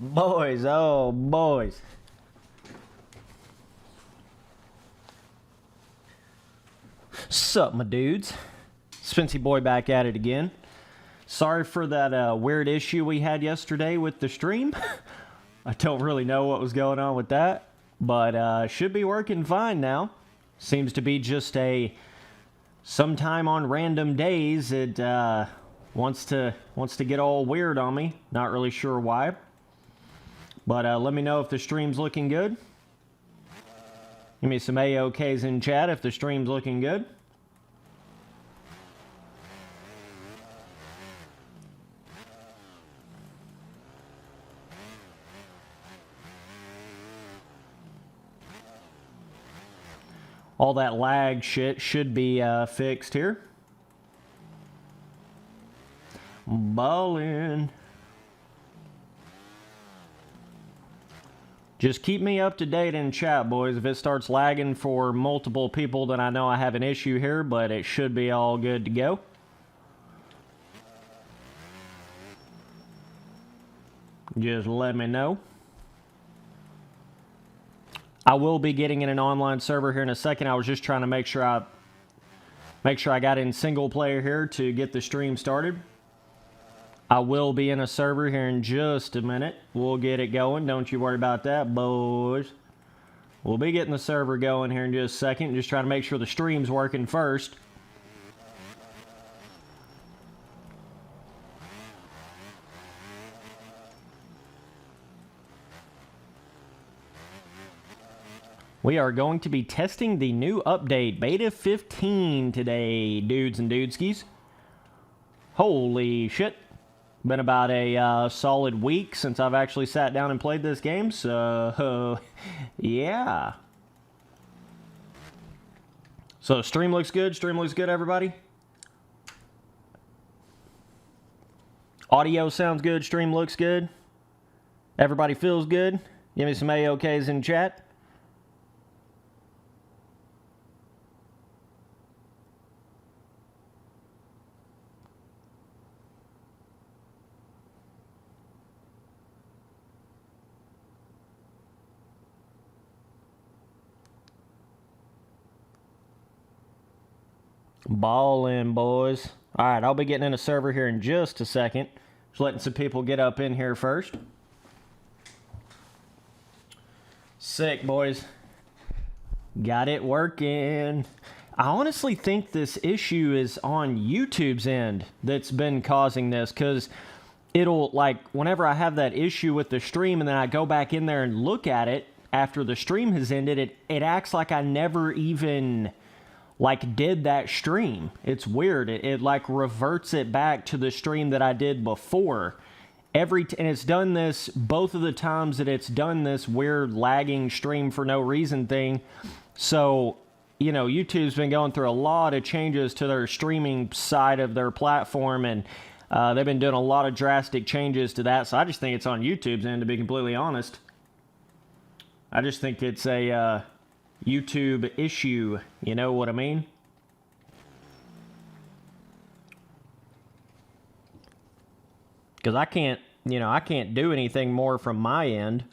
Boys, oh boys. Sup, my dudes? Spency Boy back at it again. Sorry for that weird issue we had yesterday with the stream. I don't really know what was going on with that, but should be working fine now. Seems to be just sometime on random days it wants to get all weird on me. Not really sure why. But let me know if the stream's looking good. Give me some AOKs in chat if the stream's looking good. All that lag shit should be fixed here. Ballin'. Just keep me up to date in chat, boys. If it starts lagging for multiple people, then I know I have an issue here, but it should be all good to go. Just let me know. I will be getting in an online server here in a second. I was just trying to make sure I got in single player here to get the stream started. I will be in a server here in just a minute. We'll get it going. Don't you worry about that, boys. We'll be getting the server going here in just a second. Just trying to make sure the stream's working first. We are going to be testing the new update, Beta 15, today, dudes and dudeskis. Holy shit. Been about a solid week since I've actually sat down and played this game, so yeah. So stream looks good. Stream looks good, everybody. Audio sounds good. Stream looks good. Everybody feels good. Give me some AOKs in chat. Ballin', boys. Alright, I'll be getting in a server here in just a second. Just letting some people get up in here first. Sick, boys. Got it working. I honestly think this issue is on YouTube's end that's been causing this, because it'll, like, whenever I have that issue with the stream and then I go back in there and look at it after the stream has ended, it acts like I never even did that stream. It's weird. It like reverts it back to the stream that I did before. And it's done this both of the times that it's done this weird lagging stream for no reason thing. So, you know, YouTube's been going through a lot of changes to their streaming side of their platform, and they've been doing a lot of drastic changes to that. So I just think it's on YouTube's end, to be completely honest. I just think it's a YouTube issue, you know what I mean? Because I can't do anything more from my end.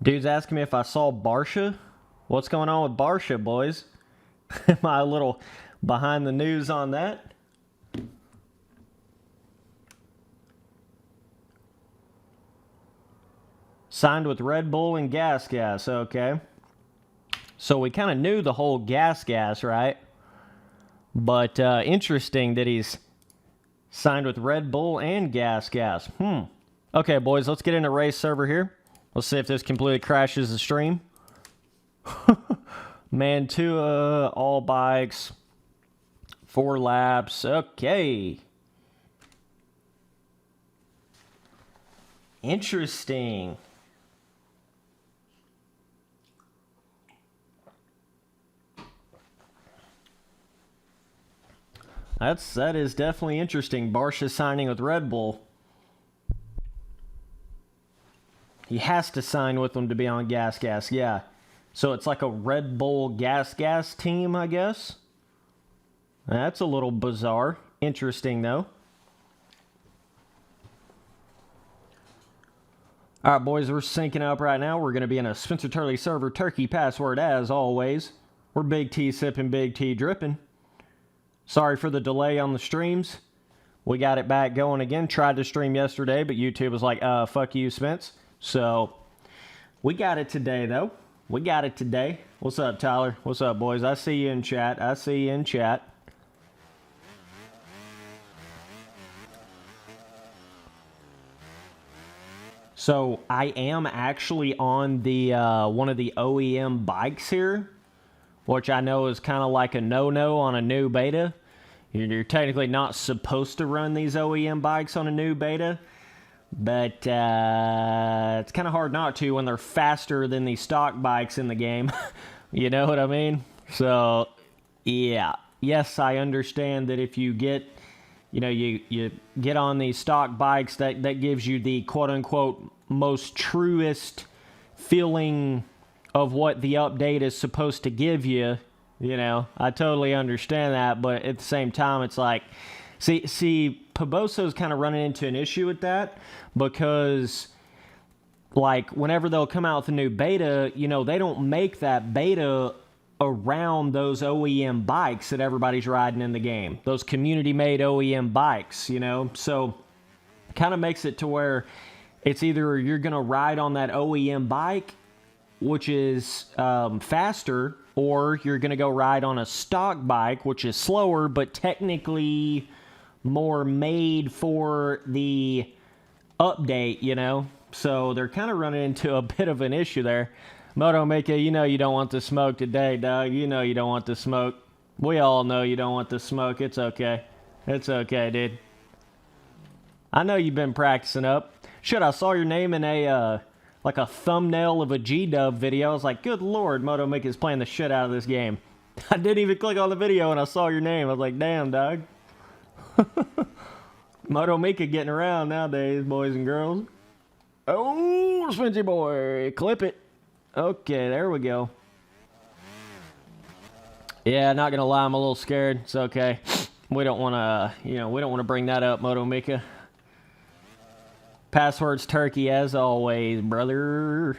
Dude's asking me if I saw Barsha. What's going on with Barsha, boys? Am I a little behind the news on that? Signed with Red Bull and Gas, okay. So we kind of knew the whole Gas, right? But interesting that he's signed with Red Bull and Gas. Okay, boys, let's get into race server here. Let's see if this completely crashes the stream. Mantua, all bikes, 4 laps, okay. Interesting. That is definitely interesting. Barsha signing with Red Bull. He has to sign with them to be on Gas, yeah. So it's like a Red Bull gas team, I guess. That's a little bizarre. Interesting, though. All right, boys, we're syncing up right now. We're going to be in a Spencer Turley server turkey password, as always. We're Big T sipping, Big T dripping. Sorry for the delay on the streams. We got it back going again. Tried to stream yesterday, but YouTube was like, fuck you, Spence. So, we got it today, though. We got it today. What's up, Tyler? What's up, boys? I see you in chat. I see you in chat. So, I am actually on the one of the OEM bikes here, which I know is kind of like a no-no on a new beta. You're technically not supposed to run these OEM bikes on a new beta, but it's kind of hard not to when they're faster than the stock bikes in the game. You know what I mean? So, yeah. Yes, I understand that if you get, you get on these stock bikes, that gives you the quote-unquote most truest feeling of what the update is supposed to give you. I totally understand that, but at the same time, it's like, see, Paboso's kind of running into an issue with that because, like, whenever they'll come out with a new beta, they don't make that beta around those OEM bikes that everybody's riding in the game. Those community-made OEM bikes, So, kind of makes it to where it's either you're going to ride on that OEM bike, which is faster, or you're going to go ride on a stock bike, which is slower, but technically more made for the update, So they're kind of running into a bit of an issue there. Moto Mika, you don't want the smoke today, dog. You don't want the smoke. We all know you don't want the smoke. It's okay. It's okay, dude. I know you've been practicing up. Shit, I saw your name in a thumbnail of a G-Dub video. I was like, good lord, Moto Mika's playing the shit out of this game. I didn't even click on the video and I saw your name. I was like, damn, dog. Moto Mika getting around nowadays, boys and girls. Oh, Spency boy. Clip it. Okay, there we go. Yeah, not gonna lie, I'm a little scared. It's okay. We don't want to, we don't want to bring that up, Moto Mika. Password's turkey as always, brother.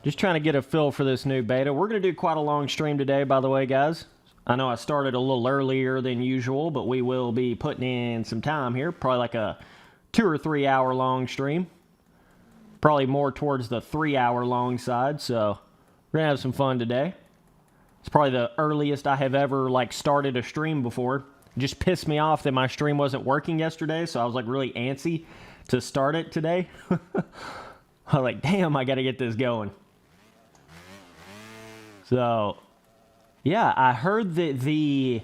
Just trying to get a feel for this new beta. We're going to do quite a long stream today, by the way, guys. I know I started a little earlier than usual, but we will be putting in some time here. Probably like a 2 or 3 hour long stream. Probably more towards the 3 hour long side, so we're going to have some fun today. It's probably the earliest I have ever started a stream before. Just pissed me off that my stream wasn't working yesterday, so I was really antsy to start it today. I was like, damn, I gotta get this going. So, yeah, I heard that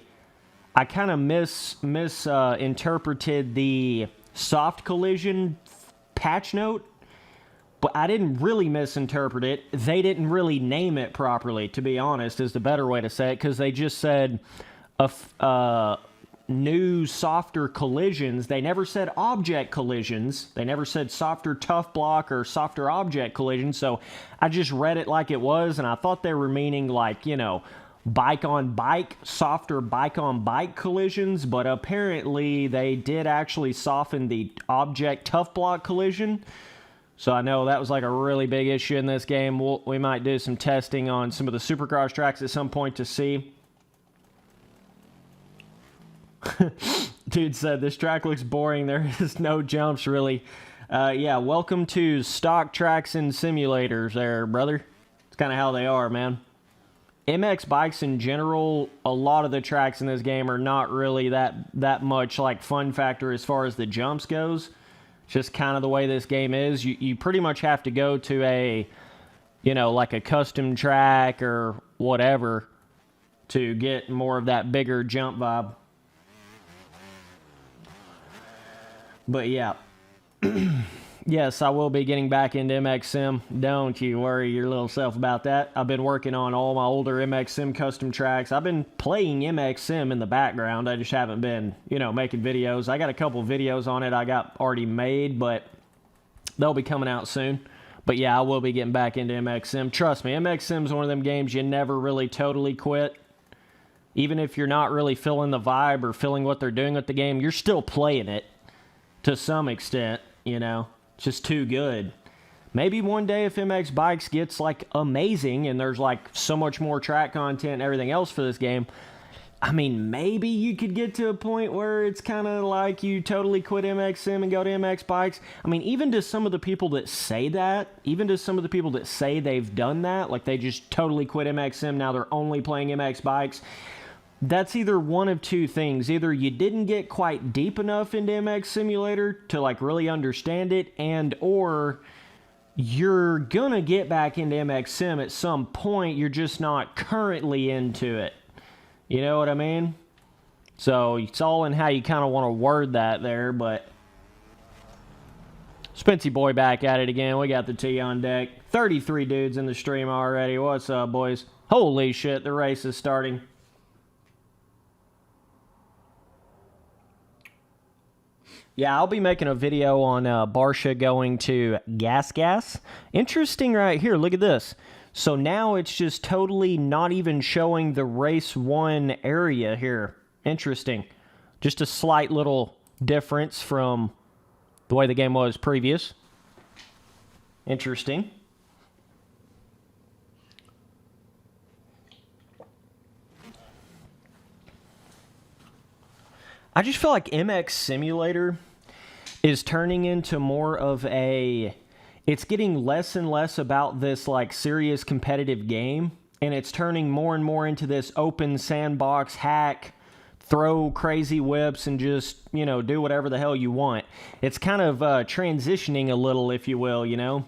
I kind of misinterpreted the soft collision patch note, but I didn't really misinterpret it. They didn't really name it properly, to be honest, is the better way to say it, because they just said new softer collisions. They never said object collisions. They never said softer tough block or softer object collisions. So I just read it like it was, and I thought they were meaning bike on bike, softer bike on bike collisions, but apparently they did actually soften the object tough block collision. So I know that was a really big issue in this game. We might do some testing on some of the Supercross tracks at some point to see. Dude said, this track looks boring. There is no jumps, really. Yeah, welcome to stock tracks and simulators there, brother. It's kind of how they are, man. MX bikes in general, a lot of the tracks in this game are not really that much fun factor as far as the jumps goes. It's just kind of the way this game is. You pretty much have to go to a, a custom track or whatever to get more of that bigger jump vibe. But yeah, yes, I will be getting back into MX Sim. Don't you worry your little self about that. I've been working on all my older MX Sim custom tracks. I've been playing MX Sim in the background. I just haven't been, making videos. I got a couple videos on it I got already made, but they'll be coming out soon. But yeah, I will be getting back into MX Sim. Trust me, MX Sim's one of them games you never really totally quit. Even if you're not really feeling the vibe or feeling what they're doing with the game, you're still playing it to some extent, you know. It's just too good. Maybe one day if MX Bikes gets, like, amazing and there's, like, so much more track content and everything else for this game, I mean, maybe you could get to a point where it's kind of like you totally quit MX Sim and go to MX Bikes. I mean, even to some of the people that say that, even to some of the people that say they've done that, like they just totally quit MX Sim, now they're only playing MX Bikes, that's either one of two things. Either you didn't get quite deep enough into MX Simulator to, like, really understand it, and or you're gonna get back into MX Sim at some point, you're just not currently into it. You know what I mean? So it's all in how you kind of want to word that there, but Spency boy back at it again. We got the T on deck. 33 dudes in the stream already. What's up, boys? Holy shit, the race is starting. Yeah, I'll be making a video on Barsha going to Gas. Interesting right here. Look at this. So now it's just totally not even showing the race 1 area here. Interesting. Just a slight little difference from the way the game was previous. Interesting. I just feel like MX Simulator is turning into more of a... It's getting less and less about this, like, serious competitive game, and it's turning more and more into this open sandbox hack, throw crazy whips and just, you know, do whatever the hell you want. It's kind of transitioning a little, if you will, you know?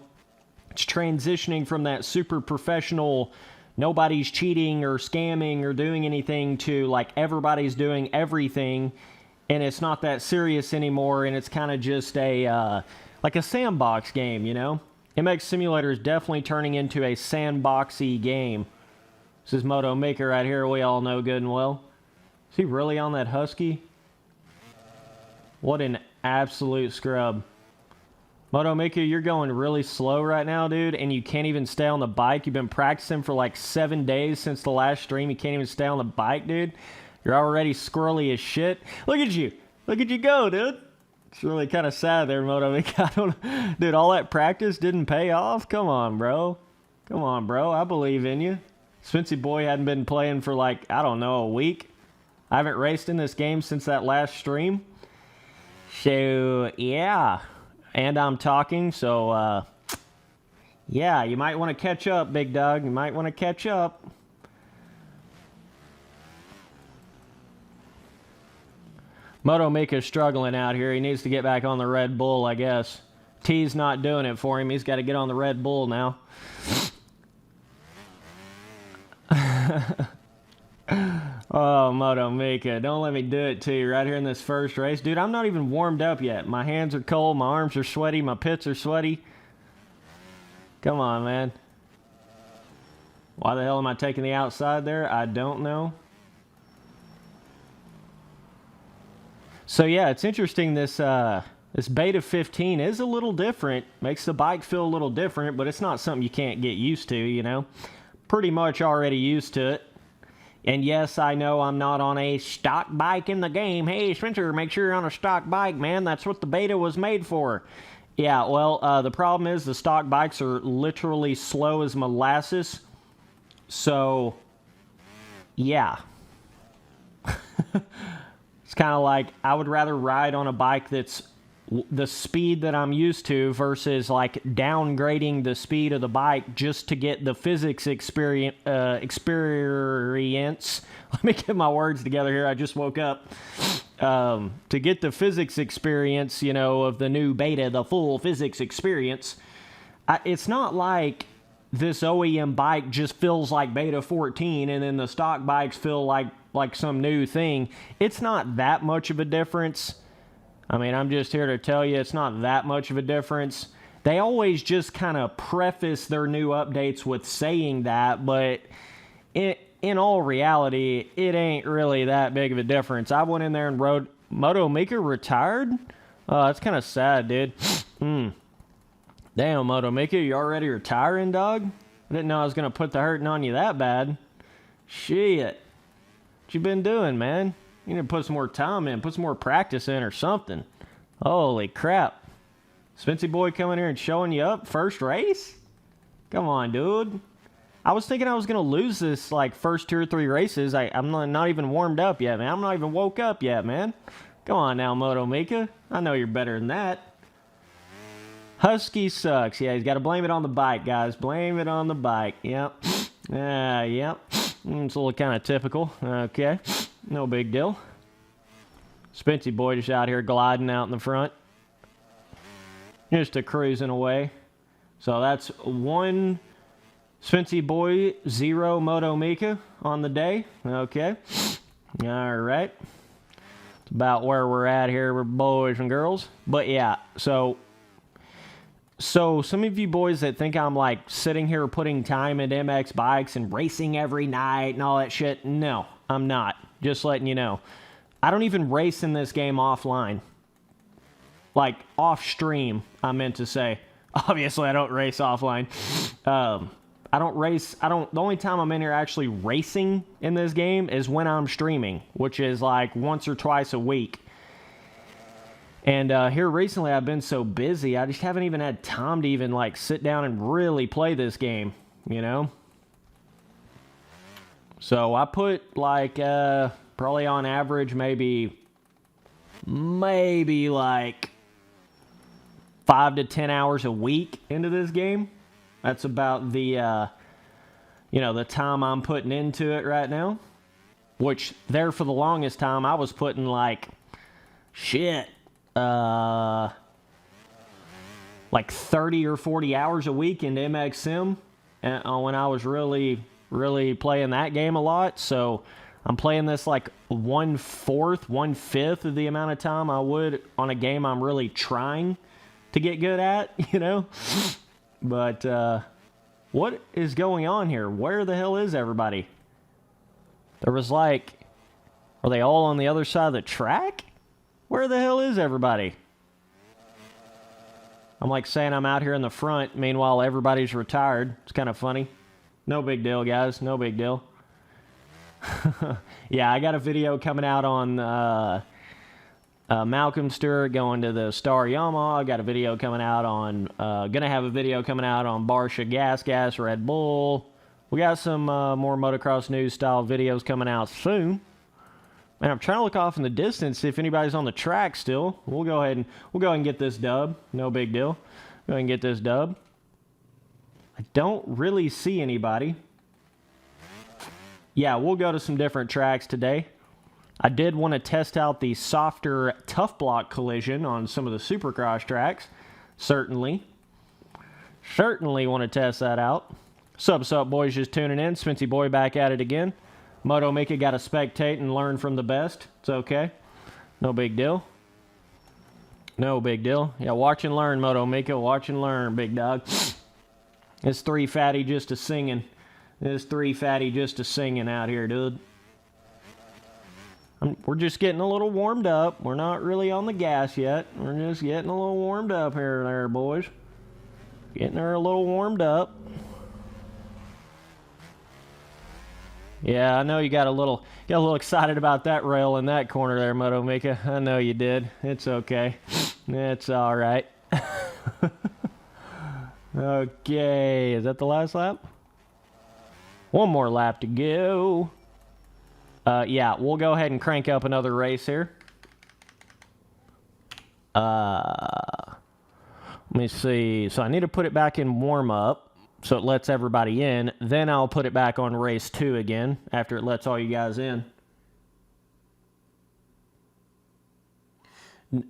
It's transitioning from that super professional, nobody's cheating or scamming or doing anything to, like, everybody's doing everything, and it's not that serious anymore, and it's kind of just a... like a sandbox game, you know? MX Simulator is definitely turning into a sandboxy game. This is Moto Maker right here, we all know good and well. Is he really on that Husky? What an absolute scrub. Moto Maker, you're going really slow right now, dude, and you can't even stay on the bike. You've been practicing for like 7 days since the last stream. You can't even stay on the bike, dude. You're already squirrely as shit. Look at you. Look at you go, dude. It's really kind of sad there, Moto. I don't, dude, all that practice didn't pay off? Come on, bro. Come on, bro. I believe in you. Spency boy hadn't been playing for like, I don't know, a week. I haven't raced in this game since that last stream. So, yeah. And I'm talking, so, yeah, you might want to catch up, big dog. You might want to catch up. Moto Mika's struggling out here. He needs to get back on the Red Bull, I guess. T's not doing it for him. He's got to get on the Red Bull now. Oh, Moto Mika, don't let me do it to you right here in this first race. Dude, I'm not even warmed up yet. My hands are cold, my arms are sweaty, my pits are sweaty. Come on, man. Why the hell am I taking the outside there? I don't know. So yeah, it's interesting, this beta 15 is a little different. Makes the bike feel a little different, but it's not something you can't get used to, you know. Pretty much already used to it. And yes, I know I'm not on a stock bike in the game. Hey, Spencer, make sure you're on a stock bike, man. That's what the beta was made for. Yeah, well, the problem is the stock bikes are literally slow as molasses. So, yeah. It's kind of like I would rather ride on a bike that's the speed that I'm used to versus like downgrading the speed of the bike just to get the physics experience. Let me get my words together here. I just woke up. To get the physics experience, you know, of the new beta, the full physics experience, it's not like this OEM bike just feels like beta 14 and then the stock bikes feel like some new thing. It's not that much of a difference. I mean, I'm just here to tell you it's not that much of a difference. They always just kind of preface their new updates with saying that, but in all reality, it ain't really that big of a difference. I went in there and rode... Moto Mika retired? Oh, that's kind of sad, dude. Damn, Moto Mickey, you already retiring, dog? I didn't know I was going to put the hurting on you that bad. Shit. What you been doing, man? You need to put some more time in, put some more practice in or something. Holy crap. Spency boy coming here and showing you up first race? Come on, dude. I was thinking I was going to lose this, like, first 2 or 3 races. I'm not even warmed up yet, man. I'm not even woke up yet, man. Come on now, Moto Mika. I know you're better than that. Husky sucks. Yeah, he's got to blame it on the bike, guys. Blame it on the bike. Yep. Yep. It's a little kind of typical. Okay. No big deal. Spency boy just out here gliding out in the front. Just a cruising away. So that's 1 Spency boy, 0 Moto Mika on the day. Okay. All right. It's about where we're at here, boys and girls. But yeah, so some of you boys that think I'm like sitting here putting time into MX bikes and racing every night and all that shit, no, I'm not. Just letting you know. I don't even race in this game offline. Like, off stream, I meant to say. Obviously, I don't race offline. The only time I'm in here actually racing in this game is when I'm streaming, which is like once or twice a week. And here recently, I've been so busy, I just haven't even had time to even like sit down and really play this game, you know? So I put like, probably on average, maybe like 5 to 10 hours a week into this game. That's about the, the time I'm putting into it right now. Which, there for the longest time, I was putting like, like 30 or 40 hours a week into MX Sim. When I was really playing that game a lot. So I'm playing this like 1/4, 1/5 of the amount of time I would on a game I'm really trying to get good at, you know? But what is going on here? Where the hell is everybody? There was like, are they all on the other side of the track? Where the hell is everybody? I'm like saying I'm out here in the front, meanwhile everybody's retired. It's kind of funny. No big deal, guys. No big deal. Yeah, I got a video coming out on Malcolm Stewart going to the Star Yamaha. I got a video coming out on, gonna have a video coming out on Barsha Gas Red Bull. We got some more motocross news style videos coming out soon. Man, I'm trying to look off in the distance, see if anybody's on the track still. We'll go ahead and get this dub. No big deal. Go ahead and get this dub. I don't really see anybody. Yeah, we'll go to some different tracks today. I did want to test out the softer tough block collision on some of the Supercross tracks. Certainly want to test that out. Sup, boys, just tuning in. Spency boy back at it again. Moto Mika got to spectate and learn from the best. It's okay. No big deal. No big deal. Yeah, watch and learn, Moto Mika. Watch and learn, big dog. It's 3 fatty just a singing. It's 3 fatty just a singing out here, dude. We're just getting a little warmed up. We're not really on the gas yet. We're just getting a little warmed up here and there, boys. Getting her a little warmed up. Yeah, I know you got a little excited about that rail in that corner there, Moto Mika. I know you did. It's okay. It's all right. Okay, is that the last lap? One more lap to go. Yeah, we'll go ahead and crank up another race here. Let me see. So I need to put it back in warm-up so it lets everybody in. Then I'll put it back on race 2 again after it lets all you guys in.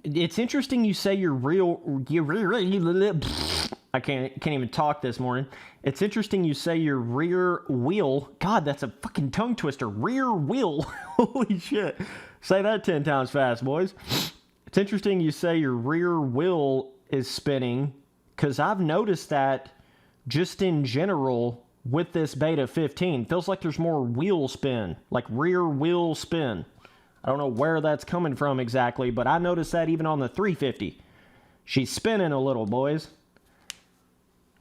It's interesting you say I can't even talk this morning. It's interesting you say your rear wheel. God, that's a fucking tongue twister. Rear wheel. Holy shit. Say that 10 times fast, boys. It's interesting you say your rear wheel is spinning, because I've noticed that just in general with this beta 15. Feels like there's more wheel spin, like rear wheel spin. I don't know where that's coming from exactly, but I noticed that even on the 350. She's spinning a little, boys.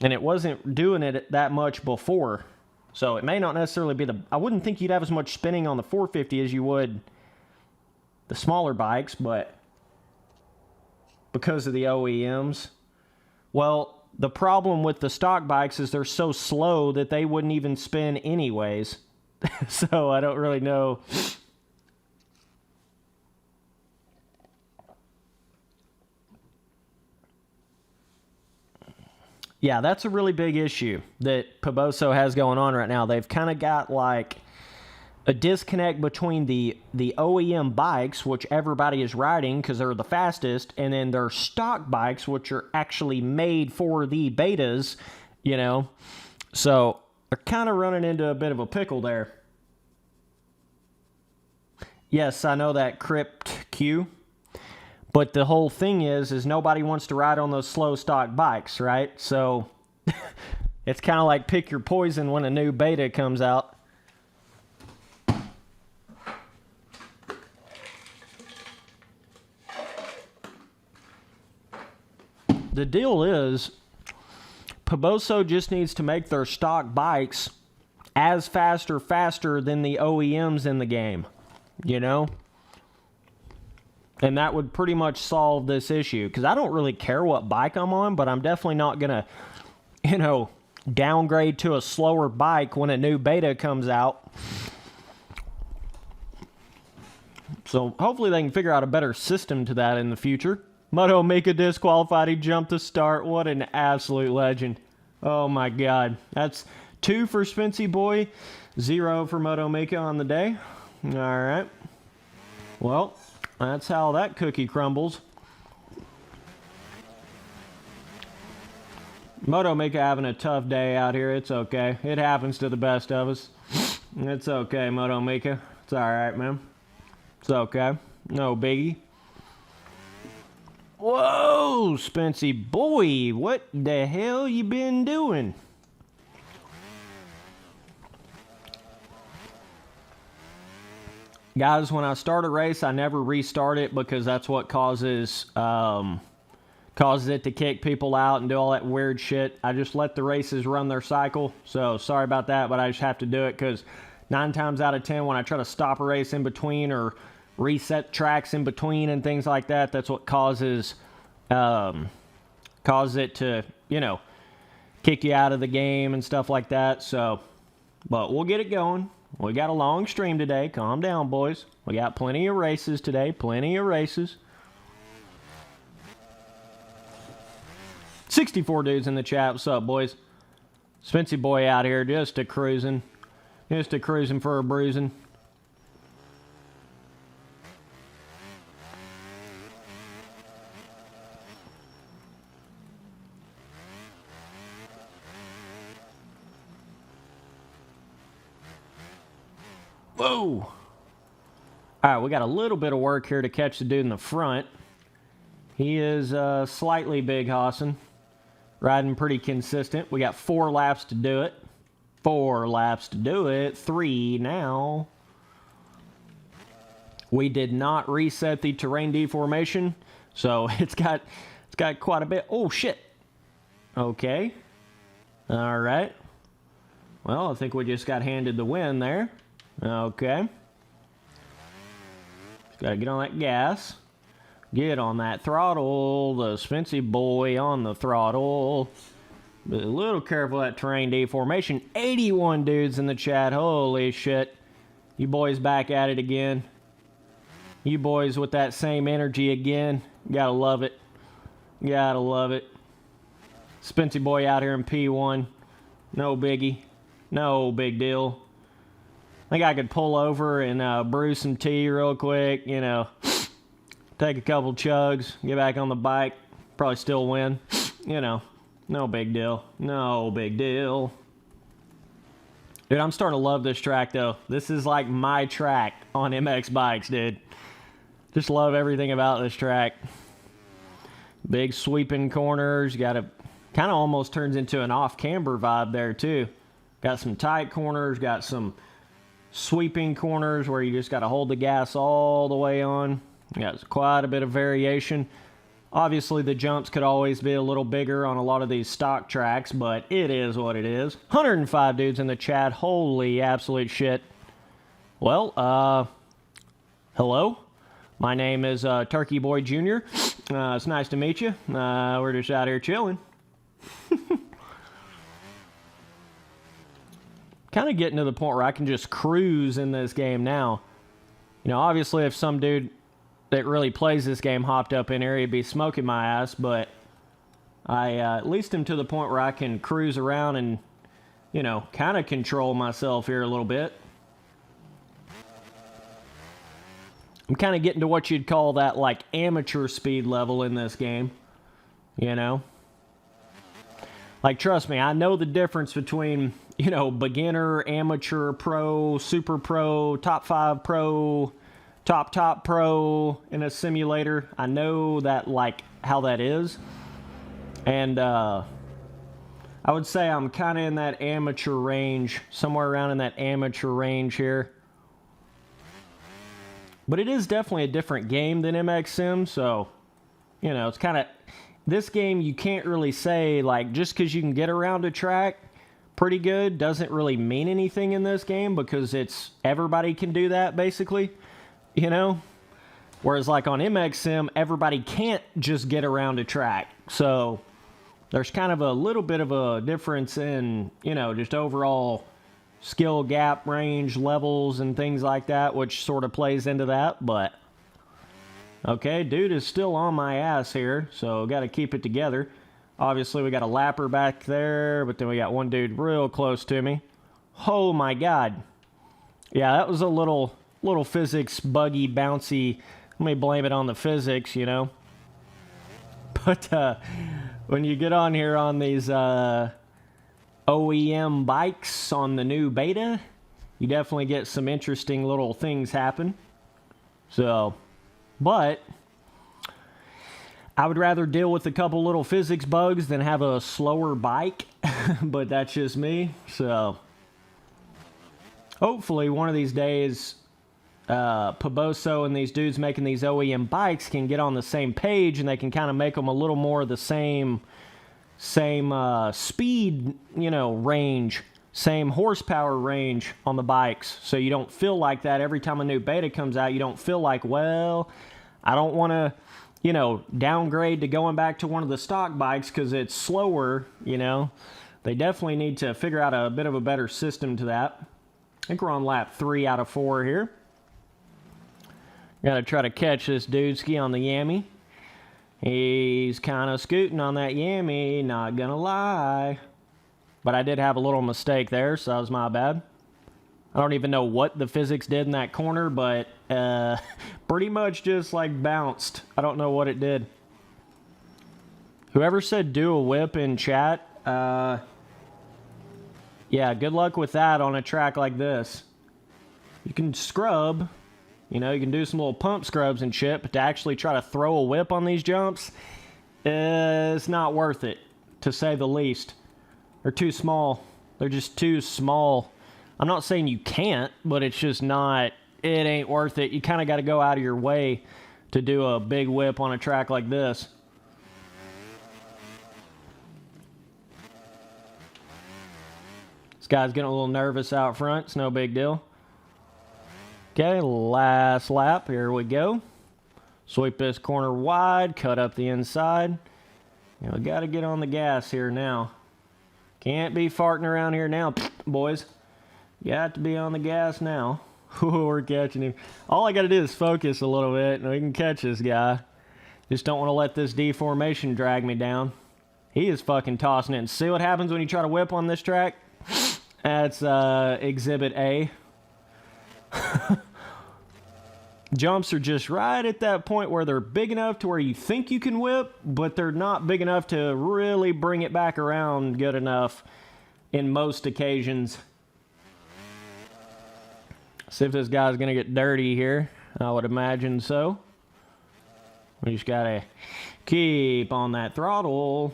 And it wasn't doing it that much before. So it may not necessarily be I wouldn't think you'd have as much spinning on the 450 as you would the smaller bikes, but because of the OEMs. Well, the problem with the stock bikes is they're so slow that they wouldn't even spin anyways. So I don't really know. Yeah, that's a really big issue that Poboso has going on right now. They've kind of got like a disconnect between the OEM bikes, which everybody is riding because they're the fastest, and then their stock bikes, which are actually made for the betas, you know. So they're kind of running into a bit of a pickle there. Yes, I know that Crypt Q. But the whole thing is nobody wants to ride on those slow stock bikes, right? So it's kind of like pick your poison when a new beta comes out. The deal is Poboso just needs to make their stock bikes as fast or faster than the OEMs in the game, you know? And that would pretty much solve this issue. Because I don't really care what bike I'm on, but I'm definitely not going to, you know, downgrade to a slower bike when a new beta comes out. So hopefully they can figure out a better system to that in the future. Moto Mika disqualified. He jumped to start. What an absolute legend. Oh my God. That's 2 for Spency Boy, 0 for Moto Mika on the day. All right. Well, that's how that cookie crumbles. Moto Mika having a tough day out here. It's okay. It happens to the best of us. It's okay, Moto Mika. It's all right, man. It's okay. No biggie. Whoa, Spency Boy. What the hell you been doing? Guys, when I start a race, I never restart it because that's what causes it to kick people out and do all that weird shit. I just let the races run their cycle. So sorry about that, but I just have to do it because 9 times out of 10 when I try to stop a race in between or reset tracks in between and things like that, that's what causes it to, you know, kick you out of the game and stuff like that. So, but we'll get it going. We got a long stream today. Calm down, boys. We got plenty of races today. Plenty of races. 64 dudes in the chat. What's up, boys? Spency Boy out here just a cruising. Just a cruising for a bruising. Whoa! All right, we got a little bit of work here to catch the dude in the front. He is slightly big hossing, riding pretty consistent. We got 4 laps to do it. 4 laps to do it. 3 now. We did not reset the terrain deformation, so it's got quite a bit. Oh shit! Okay. All right. Well, I think we just got handed the win there. Okay. Just gotta get on that gas. Get on that throttle. The Spency Boy on the throttle. Be a little careful of that terrain deformation. 81 dudes in the chat. Holy shit. You boys back at it again. You boys with that same energy again. Gotta love it. Gotta love it. Spency Boy out here in P1. No biggie. No big deal. I think I could pull over and brew some tea real quick, you know, take a couple chugs, get back on the bike, probably still win, you know, no big deal, no big deal. Dude, I'm starting to love this track, though. This is like my track on MX bikes, dude. Just love everything about this track. Big sweeping corners, got a, kind of almost turns into an off-camber vibe there, too. Got some tight corners, got some sweeping corners where you just got to hold the gas all the way on. You got quite a bit of variation. Obviously, the jumps could always be a little bigger on a lot of these stock tracks, but it is what it is. 105 dudes in the chat. Holy absolute shit. Well, hello. My name is Turkey Boy Jr. It's nice to meet you. We're just out here chilling. Kind of getting to the point where I can just cruise in this game now. You know, obviously if some dude that really plays this game hopped up in here, he'd be smoking my ass, but I at least am to the point where I can cruise around and, you know, kind of control myself here a little bit. I'm kind of getting to what you'd call that, like, amateur speed level in this game, you know? Like, trust me, I know the difference between, you know, beginner, amateur, pro, super pro, top 5 pro, top pro in a simulator. I know that, like, how that is. And, I would say I'm kind of in that amateur range, somewhere around in that amateur range here. But it is definitely a different game than MX Sim, so, you know, it's kind of... This game, you can't really say, like, just because you can get around a track pretty good doesn't really mean anything in this game, because it's... Everybody can do that, basically, you know? Whereas, like, on MX Sim, everybody can't just get around a track. So, there's kind of a little bit of a difference in, you know, just overall... skill gap, range, levels, and things like that, which sort of plays into that, but... Okay, dude is still on my ass here, so got to keep it together. Obviously, we got a lapper back there, but then we got one dude real close to me. Oh my god. Yeah, that was a little physics buggy, bouncy. Let me blame it on the physics, you know. But when you get on here on these... OEM bikes on the new beta, you definitely get some interesting little things happen. So, but I would rather deal with a couple little physics bugs than have a slower bike, but that's just me. So, hopefully one of these days, Paboso and these dudes making these OEM bikes can get on the same page and they can kind of make them a little more the same speed, you know, range, same horsepower range on the bikes, so you don't feel like that every time a new beta comes out. You don't feel like, well, I don't want to, you know, downgrade to going back to one of the stock bikes because it's slower, you know. They definitely need to figure out a bit of a better system to that. I think we're on lap 3 out of 4 here. Gotta try to catch this dudeski on the Yami. He's kind of scooting on that Yami, not gonna lie. But I did have a little mistake there, so that was my bad. I don't even know what the physics did in that corner, but pretty much just like bounced. I don't know what it did. Whoever said do a whip in chat, yeah, good luck with that on a track like this. You can scrub. You know, you can do some little pump scrubs and shit, but to actually try to throw a whip on these jumps, it's not worth it, to say the least. They're too small. They're just too small. I'm not saying you can't, but it's just not, it ain't worth it. You kind of got to go out of your way to do a big whip on a track like this. This guy's getting a little nervous out front. It's no big deal. Okay, last lap. Here we go. Sweep this corner wide, cut up the inside. You know, got to get on the gas here now. Can't be farting around here now, boys. Got to be on the gas now. We're catching him. All I got to do is focus a little bit, and we can catch this guy. Just don't want to let this deformation drag me down. He is fucking tossing it. And see what happens when you try to whip on this track? That's Exhibit A. Jumps are just right at that point where they're big enough to where you think you can whip, but they're not big enough to really bring it back around good enough in most occasions. See if this guy's gonna get dirty here. I would imagine so. We just gotta keep on that throttle.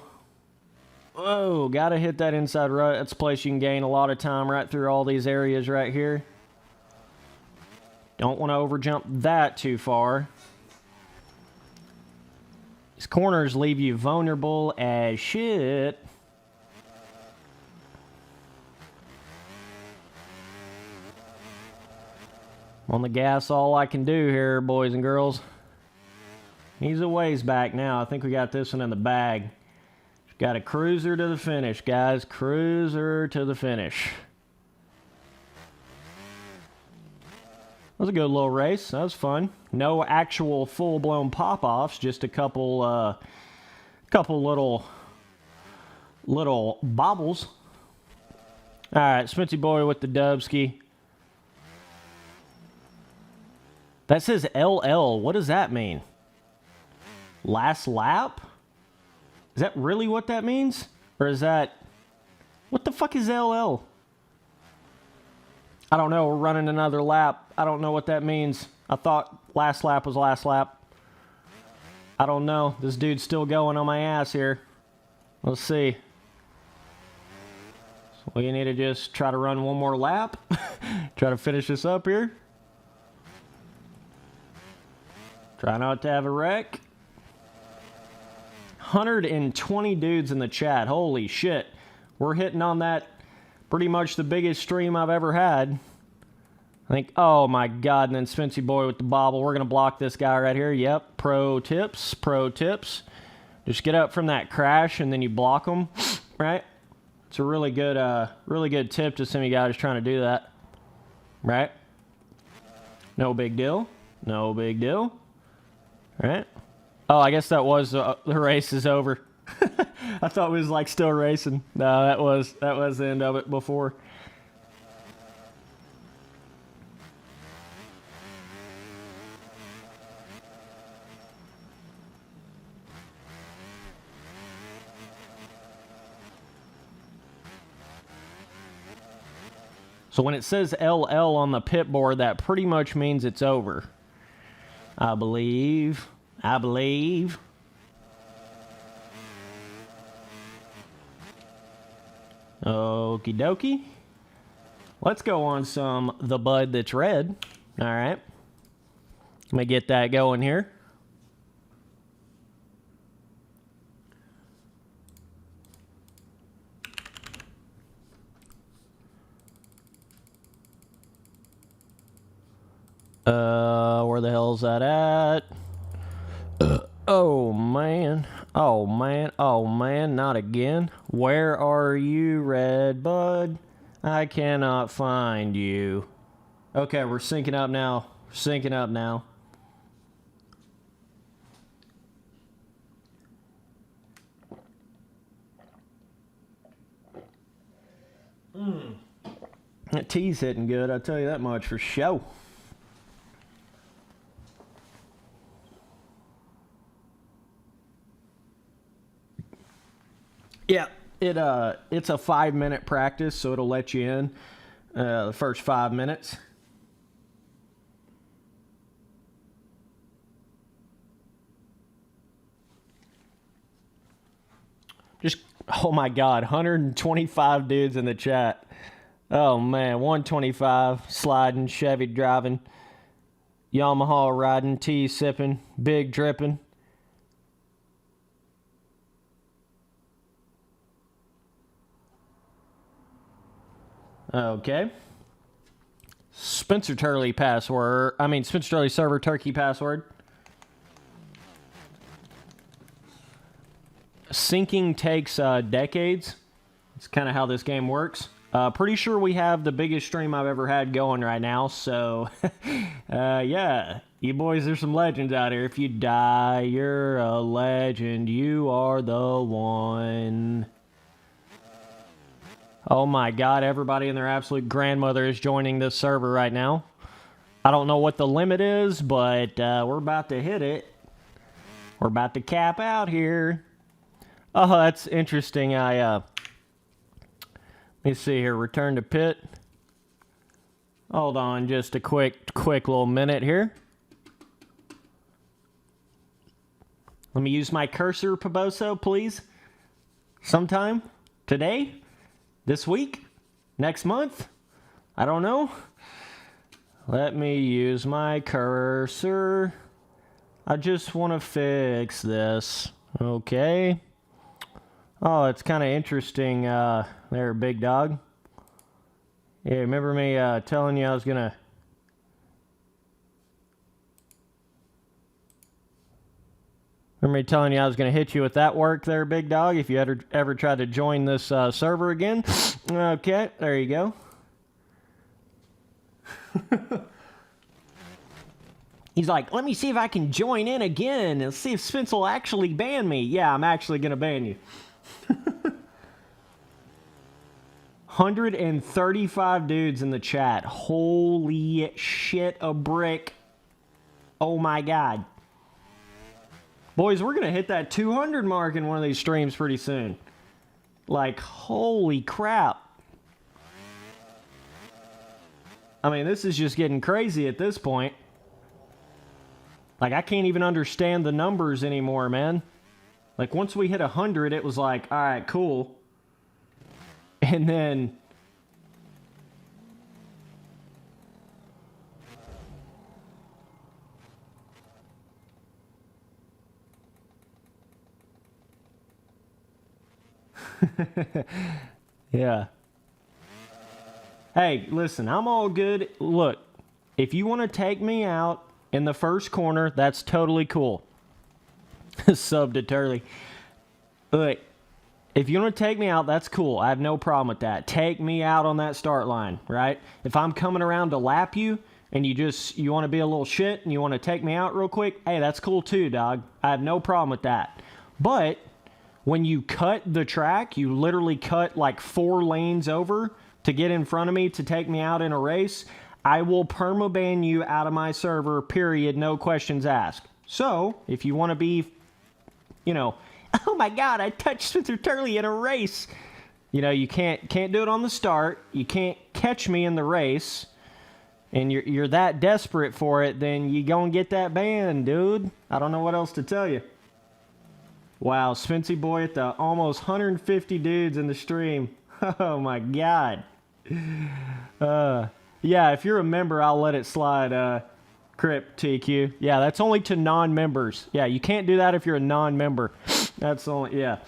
Whoa, gotta hit that inside rut. That's a place you can gain a lot of time right through all these areas right here. Don't want to overjump that too far. These corners leave you vulnerable as shit. On the gas, all I can do here, boys and girls. He's a ways back now. I think we got this one in the bag. Got a cruiser to the finish, guys. Cruiser to the finish. That was a good little race. That was fun. No actual full-blown pop-offs, just a couple little bobbles. All right, Smithy boy with the Dubski. That says LL. What does that mean? Last lap? Is that really what that means? Or is that... What the fuck is LL? I don't know. We're running another lap. I don't know what that means. I thought last lap was last lap. I don't know. This dude's still going on my ass here. Let's see. So we need to just try to run one more lap. Try to finish this up here. Try not to have a wreck. 120 dudes in the chat. Holy shit. We're hitting on that pretty much the biggest stream I've ever had. I think, oh my god, and then Spency boy with the bobble. We're going to block this guy right here. Yep, pro tips, pro tips. Just get up from that crash and then you block them, right? It's a really good tip to some of you guys trying to do that, right? No big deal. No big deal. Right? Oh, I guess that was the race is over. I thought we was like still racing. No, that was the end of it before. So when it says LL on the pit board, that pretty much means it's over. I believe. Okie dokie. Let's go on some The Bud That's Red. All right. Let me get that going here. Where the hell's that at? Oh man, oh man, oh man, not again. Where are you, Red Bud? I cannot find you. Okay, we're syncing up now. We're syncing up now. That tea's hitting good, I'll tell you that much for sure. Yeah, it's a 5-minute practice, so it'll let you in the first 5 minutes. Just, oh my God, 125 dudes in the chat. Oh man, 125, sliding, Chevy driving, Yamaha riding, tea sipping, big dripping. Okay. Spencer Turley password. Spencer Turley server turkey password. Syncing takes decades. It's kind of how this game works. Pretty sure we have the biggest stream I've ever had going right now. So, yeah. You boys, there's some legends out here. If you die, you're a legend. You are the one. Oh my God, everybody and their absolute grandmother is joining this server right now. I don't know what the limit is, but we're about to hit it. We're about to cap out here. Oh, that's interesting. Let me see here. Return to pit. Hold on just a quick little minute here. Let me use my cursor, Paboso, please. Sometime today. This week? Next month? I don't know. Let me use my cursor. I just want to fix this. Okay. Oh, it's kind of interesting there, big dog. Yeah, remember me telling you I was going to... Remember me telling you I was going to hit you with that work there, big dog, if you ever tried to join this server again? Okay, there you go. He's like, let me see if I can join in again and see if Spence will actually ban me. Yeah, I'm actually going to ban you. 135 dudes in the chat. Holy shit, a brick. Oh my God. Boys, we're going to hit that 200 mark in one of these streams pretty soon. Like, holy crap. I mean, this is just getting crazy at this point. Like, I can't even understand the numbers anymore, man. Like, once we hit 100, it was like, all right, cool. And then... yeah. Hey, listen, I'm all good. Look, if you want to take me out in the first corner, that's totally cool. Sub to Turley. Look, if you want to take me out, that's cool. I have no problem with that. Take me out on that start line, right? If I'm coming around to lap you and you want to be a little shit and you want to take me out real quick, hey, that's cool too, dog. I have no problem with that. But when you cut the track, you literally cut like 4 lanes over to get in front of me to take me out in a race, I will permaban you out of my server, period, no questions asked. So, if you want to be, you know, oh my God, I touched Spencer Turley in a race. You know, you can't do it on the start. You can't catch me in the race. And you're that desperate for it, then you go and get that ban, dude. I don't know what else to tell you. Wow, Spency boy at the almost 150 dudes in the stream. Oh my God. Yeah, if you're a member, I'll let it slide, Crypt TQ. Yeah, that's only to non-members. Yeah, you can't do that if you're a non-member. That's only, yeah.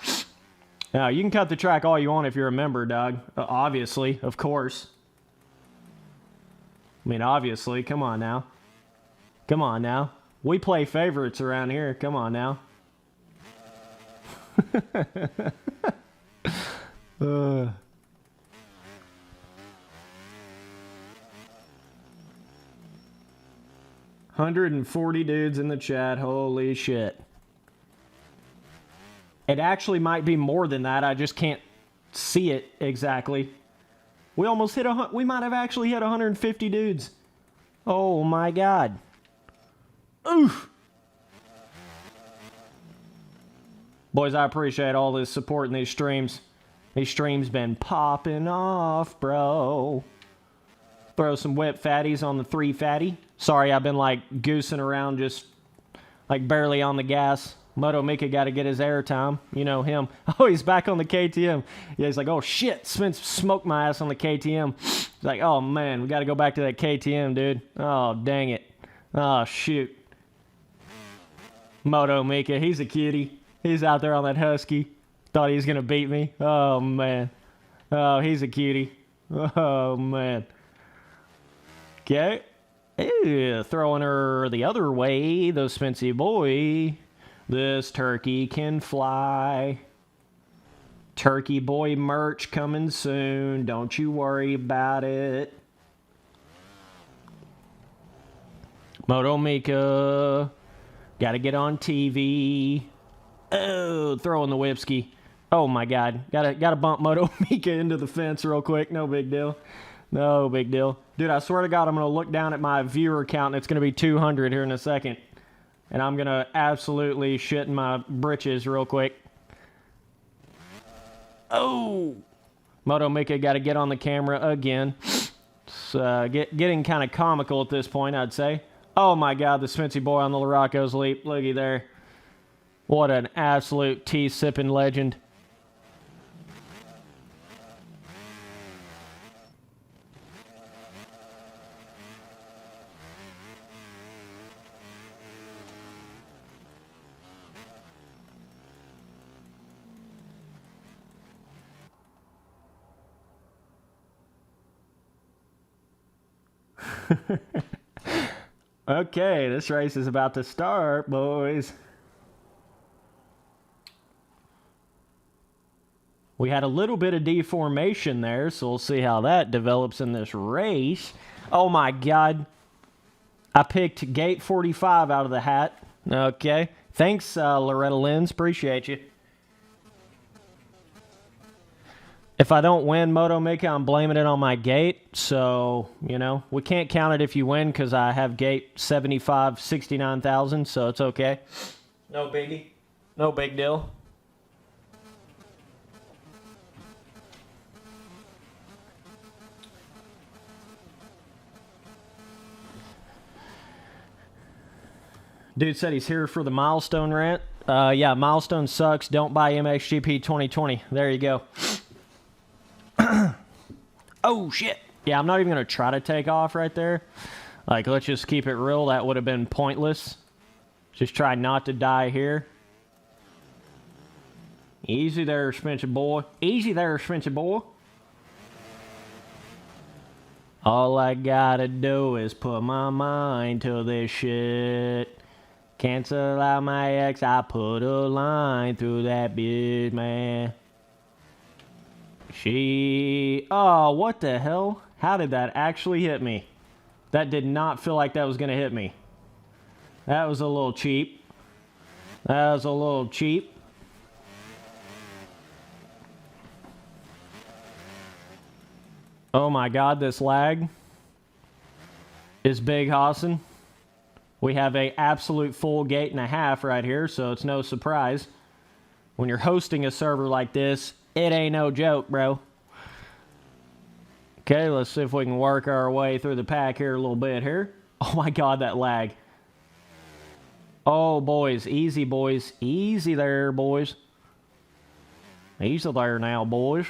Now, you can cut the track all you want if you're a member, dog. Obviously, of course. I mean, obviously, come on now. Come on now. We play favorites around here. Come on now. 140 dudes in the chat. Holy shit. It actually might be more than that. I just can't see it exactly. We almost hit we might have actually hit 150 dudes. Oh my God. Oof. Boys, I appreciate all this support in these streams. These streams been popping off, bro. Throw some whip fatties on the 3 fatty. Sorry, I've been like goosing around just like barely on the gas. Moto Mika got to get his airtime. You know him. Oh, he's back on the KTM. Yeah, he's like, oh shit, Spence smoked my ass on the KTM. He's like, oh man, we got to go back to that KTM, dude. Oh, dang it. Oh, shoot. Moto Mika, he's a cutie. He's out there on that Husky. Thought he was going to beat me. Oh, man. Oh, he's a cutie. Oh, man. Okay. Ew, throwing her the other way, the Spency boy. This turkey can fly. Turkey boy merch coming soon. Don't you worry about it. Moto Mika. Gotta get on TV. Oh, throwing the whipski. Oh my God. Gotta bump Moto Mika into the fence real quick. No big deal. No big deal. Dude, I swear to God, I'm going to look down at my viewer count and it's going to be 200 here in a second. And I'm going to absolutely shit in my britches real quick. Oh! Moto Mika got to get on the camera again. It's getting kind of comical at this point, I'd say. Oh my God, the Spency boy on the Larocco's leap. Looky there. What an absolute tea-sipping legend. Okay, this race is about to start, boys. We had a little bit of deformation there, so we'll see how that develops in this race. Oh my God. I picked gate 45 out of the hat. Okay. Thanks, Loretta Lenz. Appreciate you. If I don't win Moto Mika, I'm blaming it on my gate. So, you know, we can't count it if you win because I have gate 75, 69,000, so it's okay. No biggie. No big deal. Dude said he's here for the milestone rant. Yeah, milestone sucks. Don't buy MXGP 2020. There you go. Oh, shit. Yeah, I'm not even going to try to take off right there. Like, let's just keep it real. That would have been pointless. Just try not to die here. Easy there, Spencer boy. Easy there, Spencer boy. All I gotta do is put my mind to this shit. Cancel out my ex, I put a line through that bitch, man. Oh, what the hell? How did that actually hit me? That did not feel like that was gonna hit me. That was a little cheap. That was a little cheap. Oh my God, this lag is big hossing. We have a absolute full gate and a half right here, so it's no surprise. When you're hosting a server like this, it ain't no joke, bro. Okay, let's see if we can work our way through the pack here a little bit here. Oh my God, that lag. Oh, boys. Easy, boys. Easy there, boys. Easy there now, boys.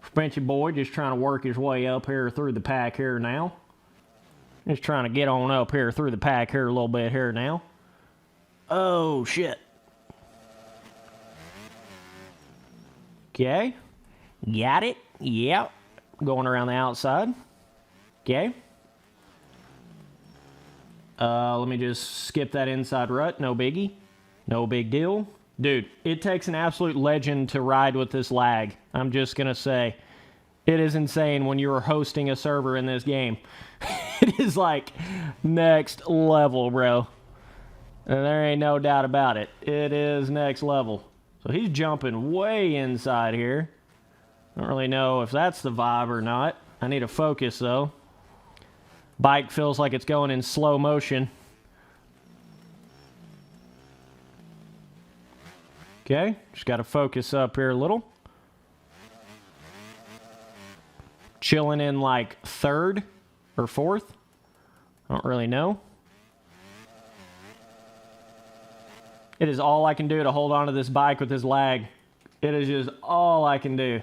Spencer boy just trying to work his way up here through the pack here now. Just trying to get on up here through the pack here a little bit here now. Oh, shit. Okay. Got it. Yep. Going around the outside. Okay. Let me just skip that inside rut. No biggie. No big deal. Dude, it takes an absolute legend to ride with this lag. I'm just going to say, it is insane when you're hosting a server in this game. It is like next level, bro. And there ain't no doubt about it. It is next level. So he's jumping way inside here. I don't really know if that's the vibe or not. I need to focus, though. Bike feels like it's going in slow motion. Okay, just got to focus up here a little. Chilling in like third or fourth. I don't really know. It is all I can do to hold on to this bike with this lag. It is just all I can do.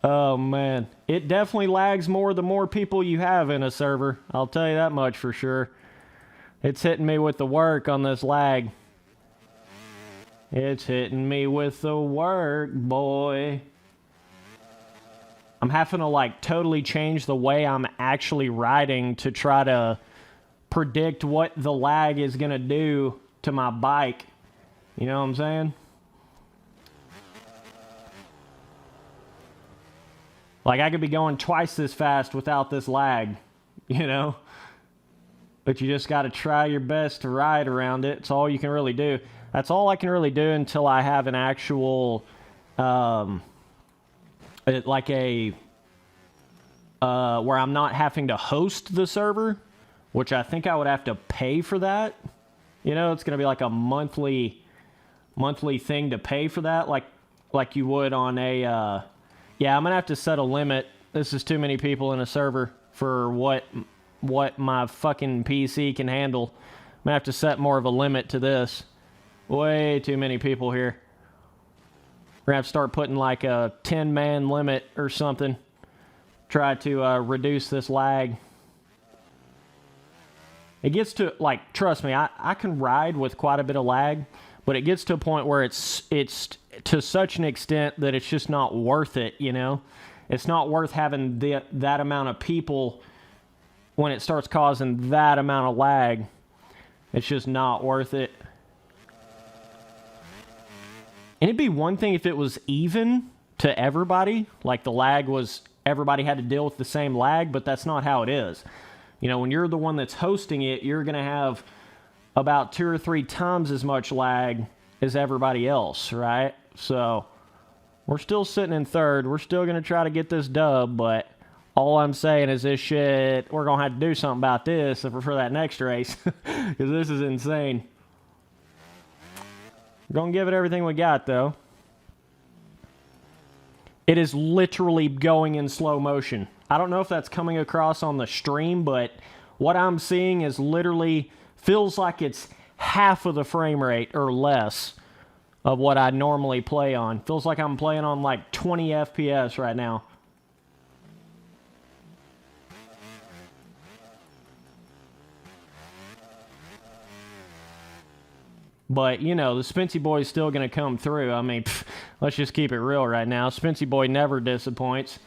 Oh, man. It definitely lags more the more people you have in a server. I'll tell you that much for sure. It's hitting me with the work on this lag. It's hitting me with the work, boy. I'm having to, like, totally change the way I'm actually riding to try to predict what the lag is going to do to my bike. You know what I'm saying? Like, I could be going twice this fast without this lag, you know? But you just got to try your best to ride around it. It's all you can really do. That's all I can really do until I have an actual, where I'm not having to host the server, which I think I would have to pay for that. You know, it's going to be like a monthly thing to pay for that, like you would on a, yeah, I'm going to have to set a limit. This is too many people in a server for what my fucking PC can handle. I'm going to have to set more of a limit to this. Way too many people here. We're going to have to start putting like a 10-man limit or something. Try to reduce this lag. It gets to, like, trust me, I can ride with quite a bit of lag, but it gets to a point where it's to such an extent that it's just not worth it, you know? It's not worth having that amount of people when it starts causing that amount of lag, it's just not worth it. And it'd be one thing if it was even to everybody, like the lag was, everybody had to deal with the same lag, but that's not how it is. You know, when you're the one that's hosting it, you're going to have about 2 or 3 times as much lag as everybody else, right? So we're still sitting in third. We're still going to try to get this dub, but all I'm saying is this shit, we're going to have to do something about this for that next race, because this is insane. We're going to give it everything we got, though. It is literally going in slow motion. I don't know if that's coming across on the stream, but what I'm seeing is literally feels like it's half of the frame rate or less of what I normally play on. Feels like I'm playing on like 20 FPS right now. But, you know, the Spency Boy's still going to come through. I mean, let's just keep it real right now. Spency Boy never disappoints.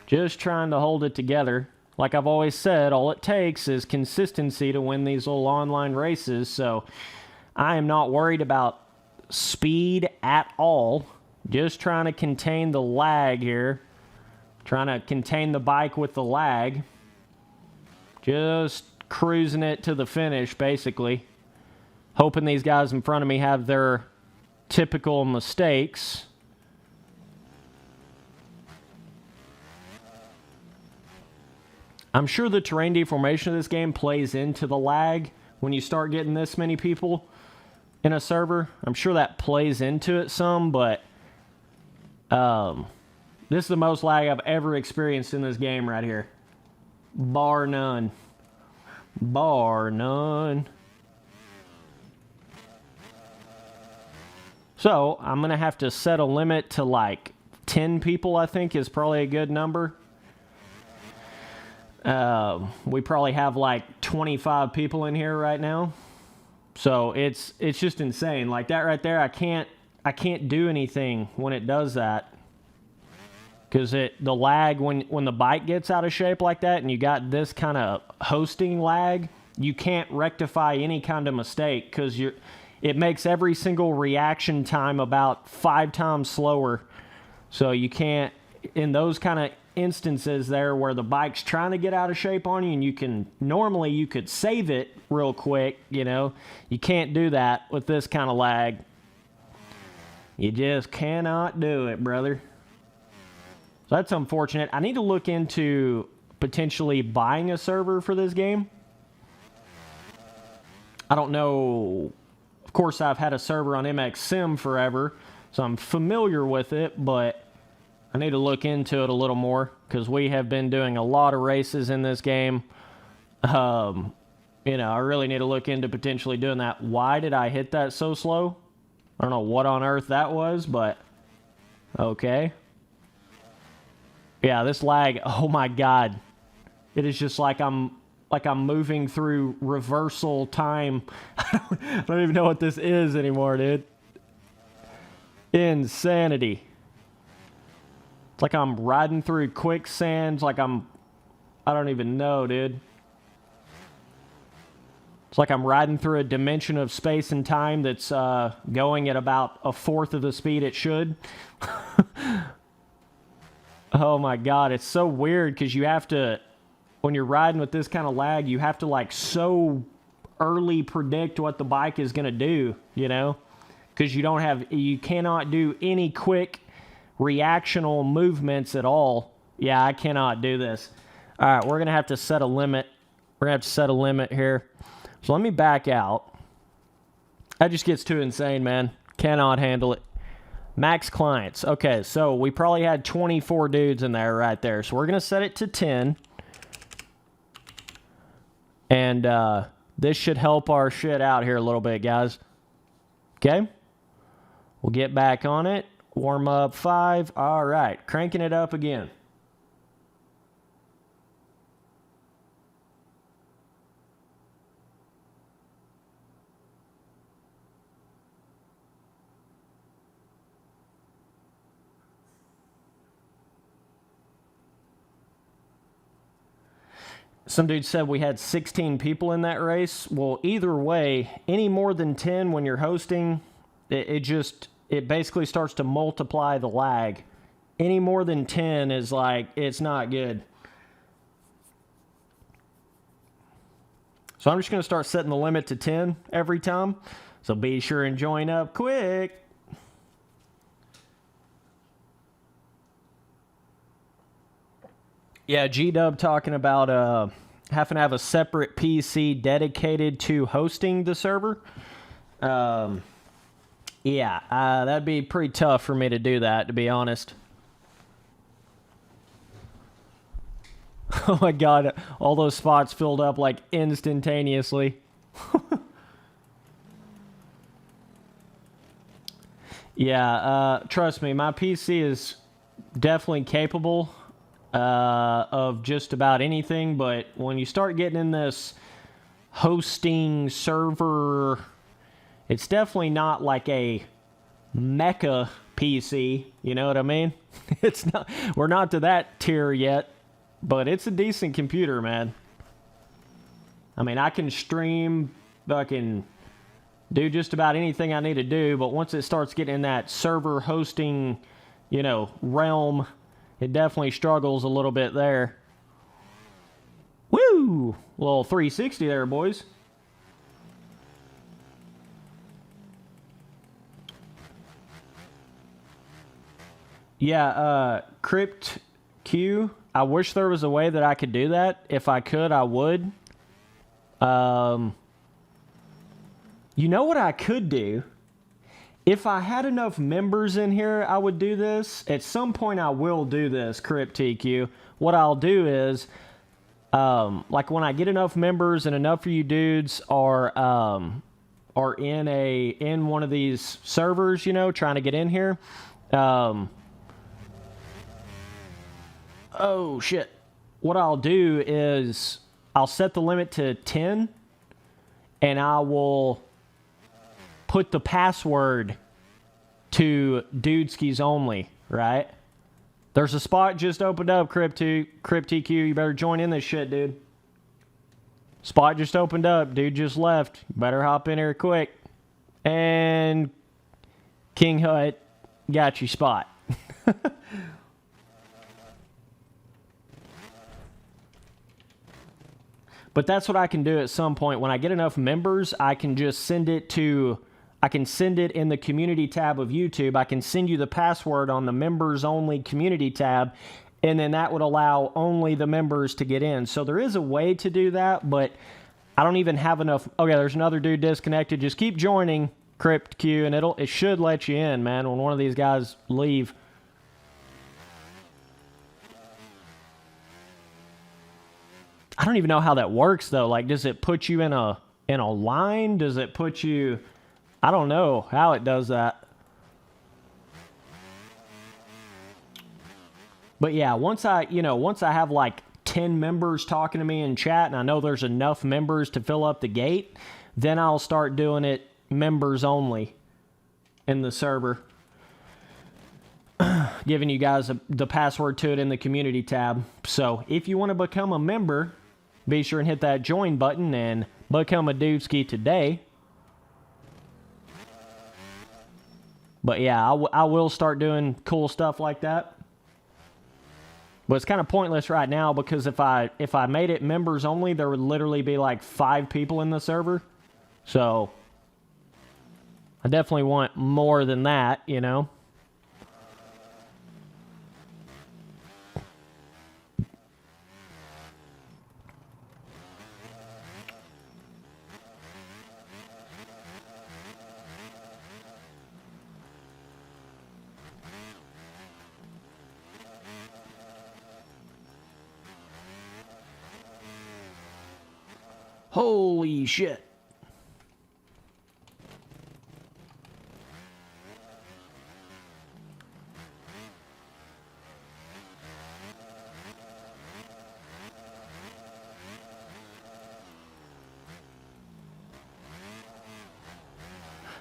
Just trying to hold it together. Like I've always said, all it takes is consistency to win these little online races. So I am not worried about speed at all. Just trying to contain the lag here. Trying to contain the bike with the lag. Just cruising it to the finish, basically. Hoping these guys in front of me have their typical mistakes. I'm sure the terrain deformation of this game plays into the lag when you start getting this many people in a server. I'm sure that plays into it some, but this is the most lag I've ever experienced in this game right here. Bar none. Bar none. So, I'm going to have to set a limit to like 10 people, I think, is probably a good number. We probably have like 25 people in here right now. So, it's just insane. Like that right there, I can't do anything when it does that. Because the lag, when the bike gets out of shape like that and you got this kind of hosting lag, you can't rectify any kind of mistake because it makes every single reaction time about 5 times slower. So you can't, in those kind of instances there where the bike's trying to get out of shape on you and normally you could save it real quick, you know, you can't do that with this kind of lag. You just cannot do it, brother. So that's unfortunate. I need to look into potentially buying a server for this game. I don't know. Of course, I've had a server on MX Sim forever, so I'm familiar with it, but I need to look into it a little more because we have been doing a lot of races in this game. You know, I really need to look into potentially doing that. Why did I hit that so slow? I don't know what on earth that was, but okay. Yeah, this lag, oh my God. It is just like I'm moving through reversal time. I don't even know what this is anymore, dude. Insanity. It's like I'm riding through quicksands, like I don't even know, dude. It's like I'm riding through a dimension of space and time that's going at about 1/4 of the speed it should. Oh my God, it's so weird because you have to, when you're riding with this kind of lag, you have to like so early predict what the bike is going to do, you know? Because you cannot do any quick reactional movements at all. Yeah, I cannot do this. All right, we're going to have to set a limit. We're going to have to set a limit here. So let me back out. That just gets too insane, man. Cannot handle it. Max clients. Okay, so we probably had 24 dudes in there right there. So we're going to set it to 10. And this should help our shit out here a little bit, guys. Okay? We'll get back on it. Warm up 5. All right, cranking it up again. Some dude said we had 16 people in that race. Well, either way, any more than 10 when you're hosting, it basically starts to multiply the lag. Any more than 10 is like, it's not good. So I'm just going to start setting the limit to 10 every time. So be sure and join up quick. Yeah, G-Dub talking about having to have a separate PC dedicated to hosting the server. That'd be pretty tough for me to do that, to be honest. Oh my god, all those spots filled up like instantaneously. Yeah, trust me, my PC is definitely capable of just about anything, but when you start getting in this hosting server, it's definitely not like a mecha PC, you know what I mean? It's not, we're not to that tier yet, but it's a decent computer, man. I mean, I can stream, fucking do just about anything I need to do, but once it starts getting in that server hosting, realm, it definitely struggles a little bit there. Woo! Little 360 there, boys. Yeah, Crypt Q. I wish there was a way that I could do that. If I could, I would. You know what I could do? If I had enough members in here, I would do this. At some point, I will do this, Crypt TQ. What I'll do is, like when I get enough members and enough of you dudes are in one of these servers, trying to get in here. Oh shit! What I'll do is I'll set the limit to 10, and I will put the password to Dudeskis only, right? There's a spot just opened up, Crypt TQ. You better join in this shit, dude. Spot just opened up. Dude just left. You better hop in here quick. And King Hut got your spot. But that's what I can do at some point. When I get enough members, I can just send it in the community tab of YouTube. I can send you the password on the members only community tab, and then that would allow only the members to get in. So there is a way to do that, but I don't even have enough. Okay, there's another dude disconnected. Just keep joining Crypt Q, and it should let you in, man, when one of these guys leave. I don't even know how that works though. Like, does it put you in a line? Does it put you? I don't know how it does that. But yeah, once I have like 10 members talking to me in chat, and I know there's enough members to fill up the gate, then I'll start doing it members only in the server. Giving you guys the password to it in the community tab. So if you want to become a member, be sure and hit that join button and become a Dudeski today. But yeah, I will start doing cool stuff like that. But it's kind of pointless right now because if I made it members only, there would literally be like 5 people in the server. So I definitely want more than that, Holy shit.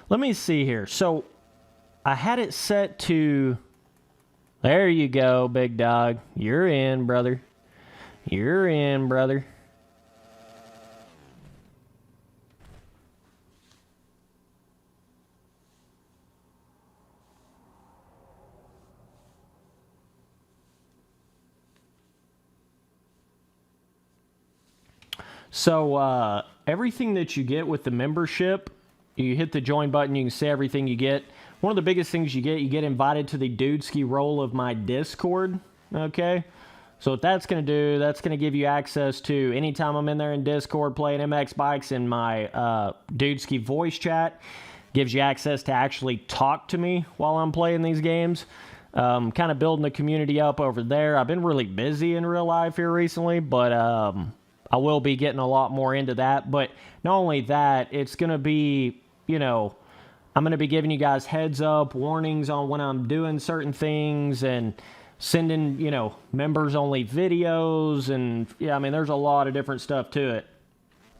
Let me see here. So I had it set to... There you go, big dog. You're in, brother. You're in, brother. So everything that you get with the membership, you hit the join button, you can see everything you get. One of the biggest things you get invited to the Dude Ski roll of my Discord, okay? So what that's going to do, that's going to give you access to anytime I'm in there in Discord playing MX bikes in my Dude Ski voice chat. Gives you access to actually talk to me while I'm playing these games. Kind of building the community up over there. I've been really busy in real life here recently, but I will be getting a lot more into that. But not only that, it's going to be, you know, I'm going to be giving you guys heads up, warnings on when I'm doing certain things and sending, you know, members only videos. And yeah, I mean, there's a lot of different stuff to it,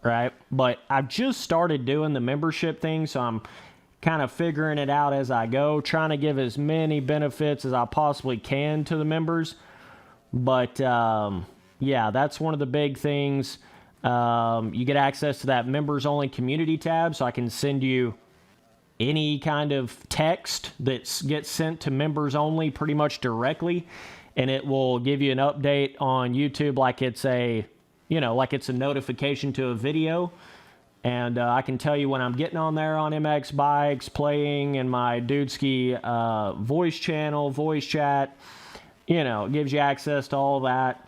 right? But I've just started doing the membership thing, so I'm kind of figuring it out as I go, trying to give as many benefits as I possibly can to the members. But yeah, that's one of the big things. You get access to that members only community tab, so I can send you any kind of text that gets sent to members only pretty much directly, and it will give you an update on YouTube like it's a, you know, like it's a notification to a video. And I can tell you when I'm getting on there on MX bikes, playing in my Dude Ski voice channel, voice chat. You know, it gives you access to all that.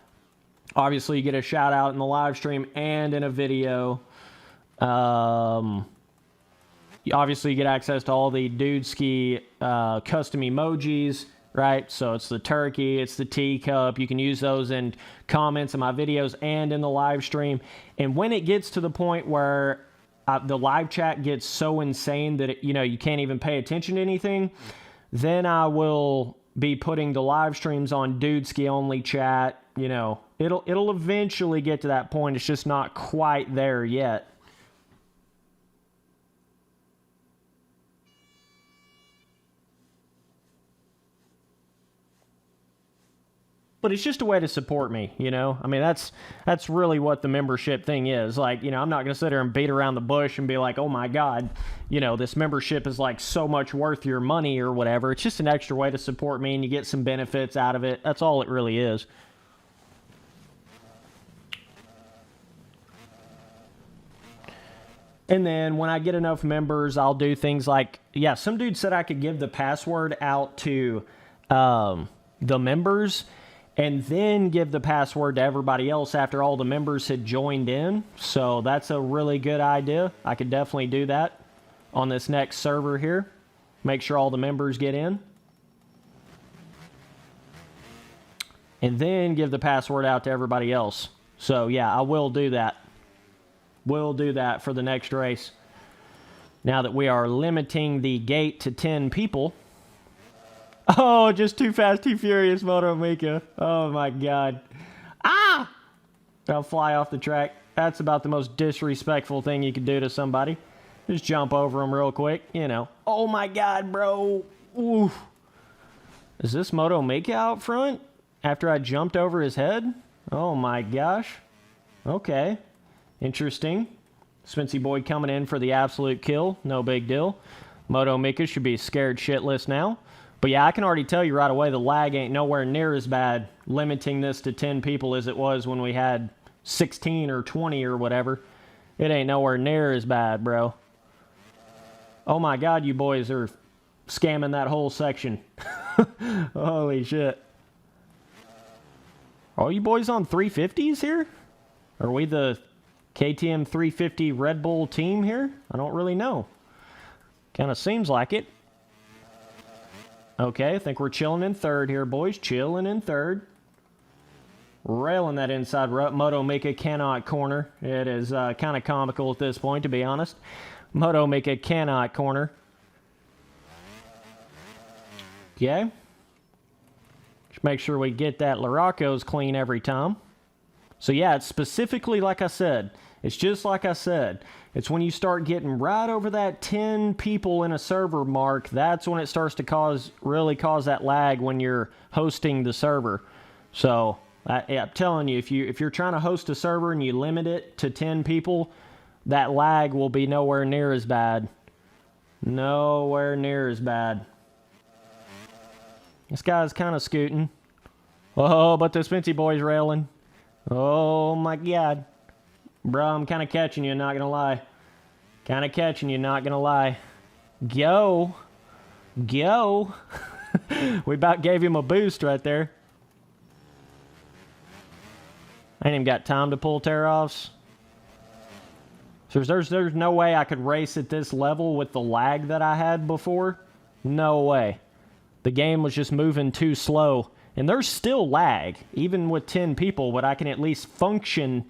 Obviously, you get a shout out in the live stream and in a video. Obviously, you get access to all the Dude Ski custom emojis, right? So it's the turkey, it's the teacup. You can use those in comments in my videos and in the live stream. And when it gets to the point where the live chat gets so insane that, you know, you can't even pay attention to anything, then I will be putting the live streams on Dude Ski only chat. You know, it'll eventually get to that point. It's just not quite there yet. But it's just a way to support me, you know? I mean, that's really what the membership thing is. Like, you know, I'm not going to sit there and beat around the bush and be like, oh my God, you know, this membership is like so much worth your money or whatever. It's just an extra way to support me and you get some benefits out of it. That's all it really is. And then when I get enough members, I'll do things like, yeah, some dude said I could give the password out to the members and then give the password to everybody else after all the members had joined in. So that's a really good idea. I could definitely do that on this next server here. Make sure all the members get in. And then give the password out to everybody else. So yeah, I will do that. We'll do that for the next race. Now that we are limiting the gate to 10 people. Oh, just too fast, too furious, Moto Mika. Oh my God. Ah! I'll fly off the track. That's about the most disrespectful thing you could do to somebody. Just jump over them real quick, you know. Oh my God, bro. Oof. Is this Moto Mika out front after I jumped over his head? Oh my gosh. Okay. Interesting. Spency Boy coming in for the absolute kill. No big deal. Moto Mika should be scared shitless now. But yeah, I can already tell you right away the lag ain't nowhere near as bad limiting this to 10 people as it was when we had 16 or 20 or whatever. It ain't nowhere near as bad, bro. Oh my God, you boys are scamming that whole section. Holy shit. Are you boys on 350s here? Are we the KTM 350 Red Bull team here? I don't really know. Kind of seems like it. Okay, I think we're chilling in third here, boys. Chilling in third. Railing that inside rut. Moto Mika cannot corner. It is kind of comical at this point, to be honest. Moto Mika cannot corner. Okay. Just make sure we get that Larocco's clean every time. So yeah, it's specifically like I said. It's just like I said. It's when you start getting right over that 10 people in a server mark, that's when it starts to really cause that lag when you're hosting the server. So I'm telling you, if you're trying to host a server and you limit it to 10 people, that lag will be nowhere near as bad. Nowhere near as bad. This guy's kind of scooting. Oh, but the Spency Boy's railing. Oh my God. Bro, I'm kind of catching you, not going to lie. Kind of catching you, not going to lie. Go. Go. We about gave him a boost right there. I ain't even got time to pull tear-offs. So there's no way I could race at this level with the lag that I had before. No way. The game was just moving too slow. And there's still lag, even with 10 people, but I can at least function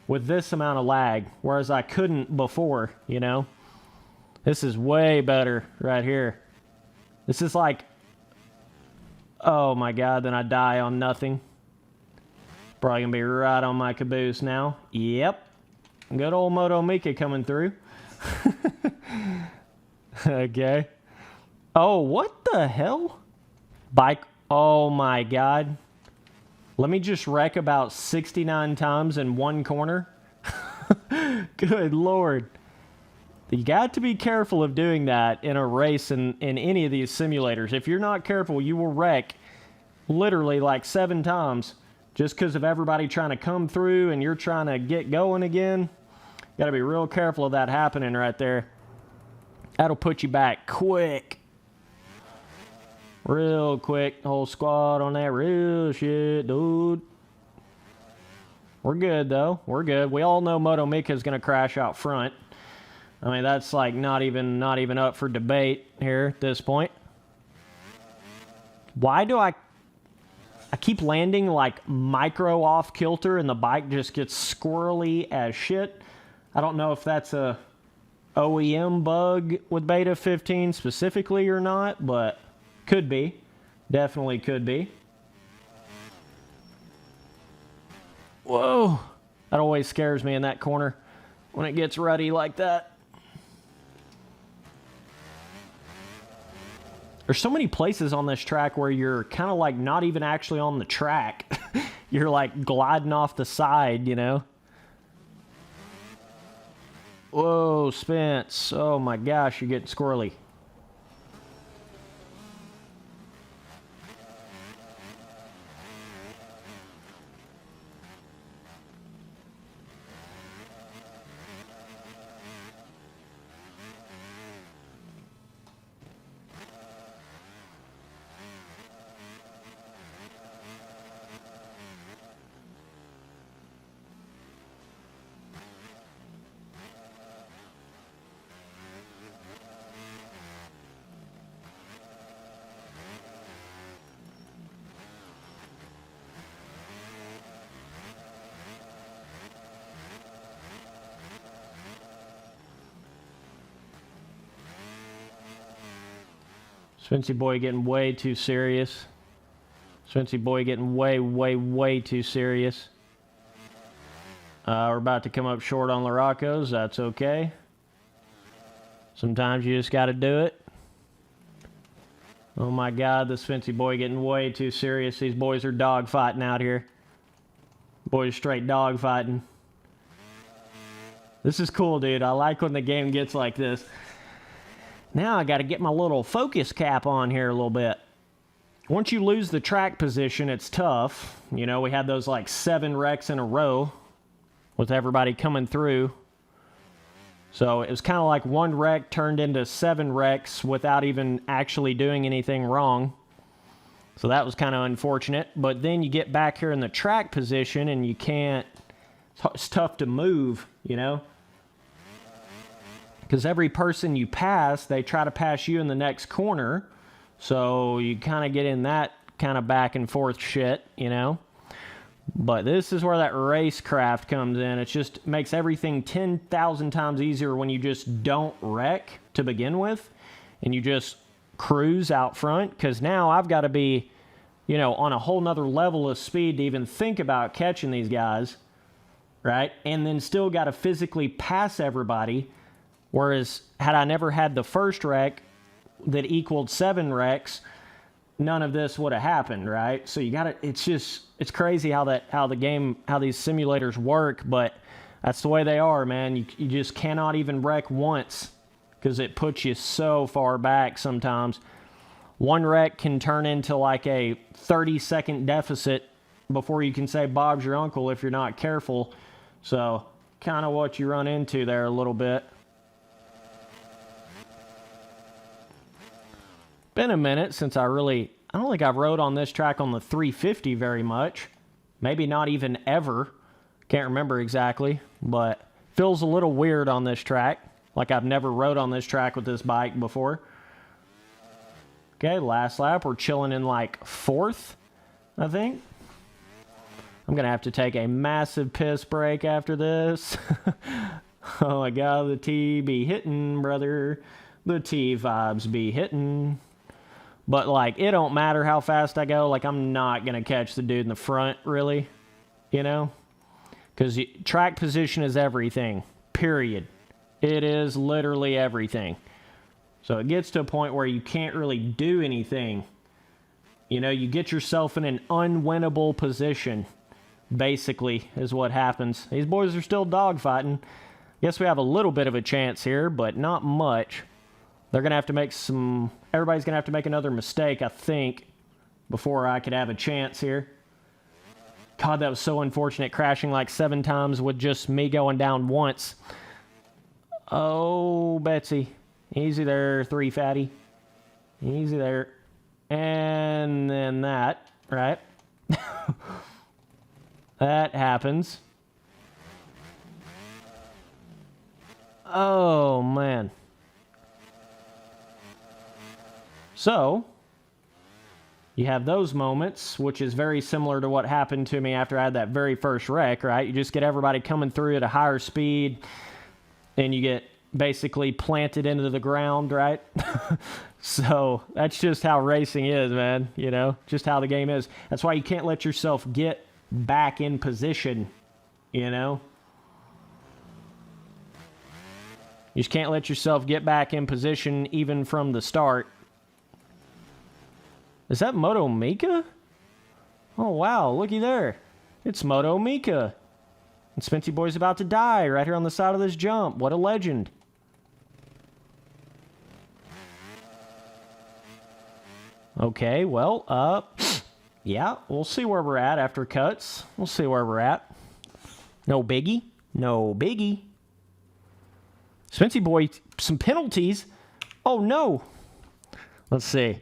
with this amount of lag, whereas I couldn't before, you know? This is way better right here. This is like, oh my God, then I die on nothing. Probably gonna be right on my caboose now. Yep. Good old Moto Mika coming through. Okay. Oh, what the hell? Bike. Oh my God. Let me just wreck about 69 times in one corner. Good Lord. You got to be careful of doing that in a race in any of these simulators. If you're not careful, you will wreck literally like 7 times just because of everybody trying to come through and you're trying to get going again. Got to be real careful of that happening right there. That'll put you back quick. Real quick. Whole squad on that real shit, dude. We're good, though. We're good. We all know Moto Mika's going to crash out front. I mean, that's like not even up for debate here at this point. Why do I keep landing like micro off kilter and the bike just gets squirrely as shit? I don't know if that's a OEM bug with Beta 15 specifically or not, but could be. Definitely could be. Whoa. That always scares me in that corner when it gets ruddy like that. There's so many places on this track where you're kind of like not even actually on the track. You're like gliding off the side, you know? Whoa, Spence. Oh my gosh, you're getting squirrely. Spency boy getting way too serious. Spency boy getting way too serious. We're about to come up short on Laracos. That's okay. Sometimes you just got to do it. Oh my God, the Spency boy getting way too serious. These boys are dog fighting out here. Boys straight dog fighting. This is cool, dude. I like when the game gets like this. Now I got to get my little focus cap on here a little bit. Once you lose the track position, it's tough. You know, we had those like 7 wrecks in a row with everybody coming through. So it was kind of like 1 wreck turned into 7 wrecks without even actually doing anything wrong. So that was kind of unfortunate. But then you get back here in the track position and you can't, it's tough to move, you know. Because every person you pass, they try to pass you in the next corner. So you kind of get in that kind of back and forth shit, you know. But this is where that racecraft comes in. It just makes everything 10,000 times easier when you just don't wreck to begin with. And you just cruise out front. Because now I've got to be, you know, on a whole nother level of speed to even think about catching these guys. Right? And then still got to physically pass everybody. Whereas, had I never had the first wreck that equaled 7 wrecks, none of this would have happened, right? So you got to, it's crazy how these simulators work, but that's the way they are, man. You just cannot even wreck once because it puts you so far back sometimes. 1 wreck can turn into like a 30-second deficit before you can say Bob's your uncle if you're not careful. So kind of what you run into there a little bit. Been a minute since I don't think I've rode on this track on the 350 very much. Maybe not even ever. Can't remember exactly, but feels a little weird on this track. Like I've never rode on this track with this bike before. Okay, last lap. We're chilling in like 4th, I think. I'm going to have to take a massive piss break after this. Oh my God, the T be hitting, brother. The T vibes be hitting. But like, it don't matter how fast I go. Like, I'm not going to catch the dude in the front, really. You know? Because track position is everything. Period. It is literally everything. So it gets to a point where you can't really do anything. You know, you get yourself in an unwinnable position, basically, is what happens. These boys are still dogfighting. Guess we have a little bit of a chance here, but not much. They're going to have to make everybody's going to have to make another mistake, I think, before I could have a chance here. God, that was so unfortunate, crashing like 7 times with just me going down once. Oh, Betsy. Easy there, 3 fatty. Easy there. And then that, right? That happens. Oh, man. So, you have those moments, which is very similar to what happened to me after I had that very first wreck, right? You just get everybody coming through at a higher speed, and you get basically planted into the ground, right? So, that's just how racing is, man, you know? Just how the game is. That's why you can't let yourself get back in position, you know? You just can't let yourself get back in position even from the start. Is that Moto Mika? Oh, wow. Looky there. It's Moto Mika. And Spency Boy's about to die right here on the side of this jump. What a legend. Okay, well, yeah, we'll see where we're at after cuts. We'll see where we're at. No biggie. No biggie. Spency Boy, some penalties. Oh, no. Let's see.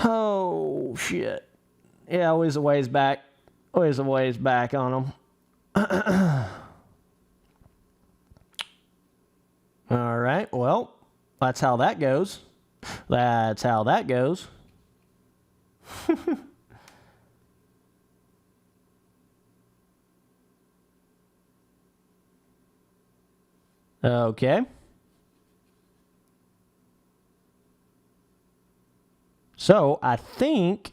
Oh, shit. Yeah, always a ways back. Always a ways back on them. All right, well, that's how that goes. That's how that goes. Okay. So, I think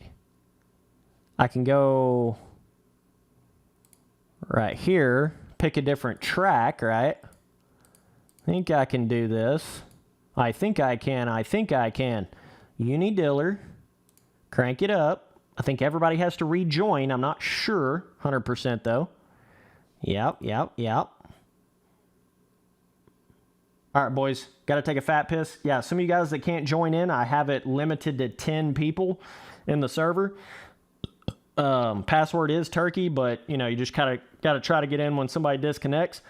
I can go right here, pick a different track, right? I think I can do this. I think I can. I think I can. Uni-diller. Crank it up. I think everybody has to rejoin. I'm not sure. 100% though. Yep. All right, boys. Got to take a fat piss. Yeah, some of you guys that can't join in, I have it limited to 10 people in the server. Password is turkey, but, you know, you just kind of got to try to get in when somebody disconnects.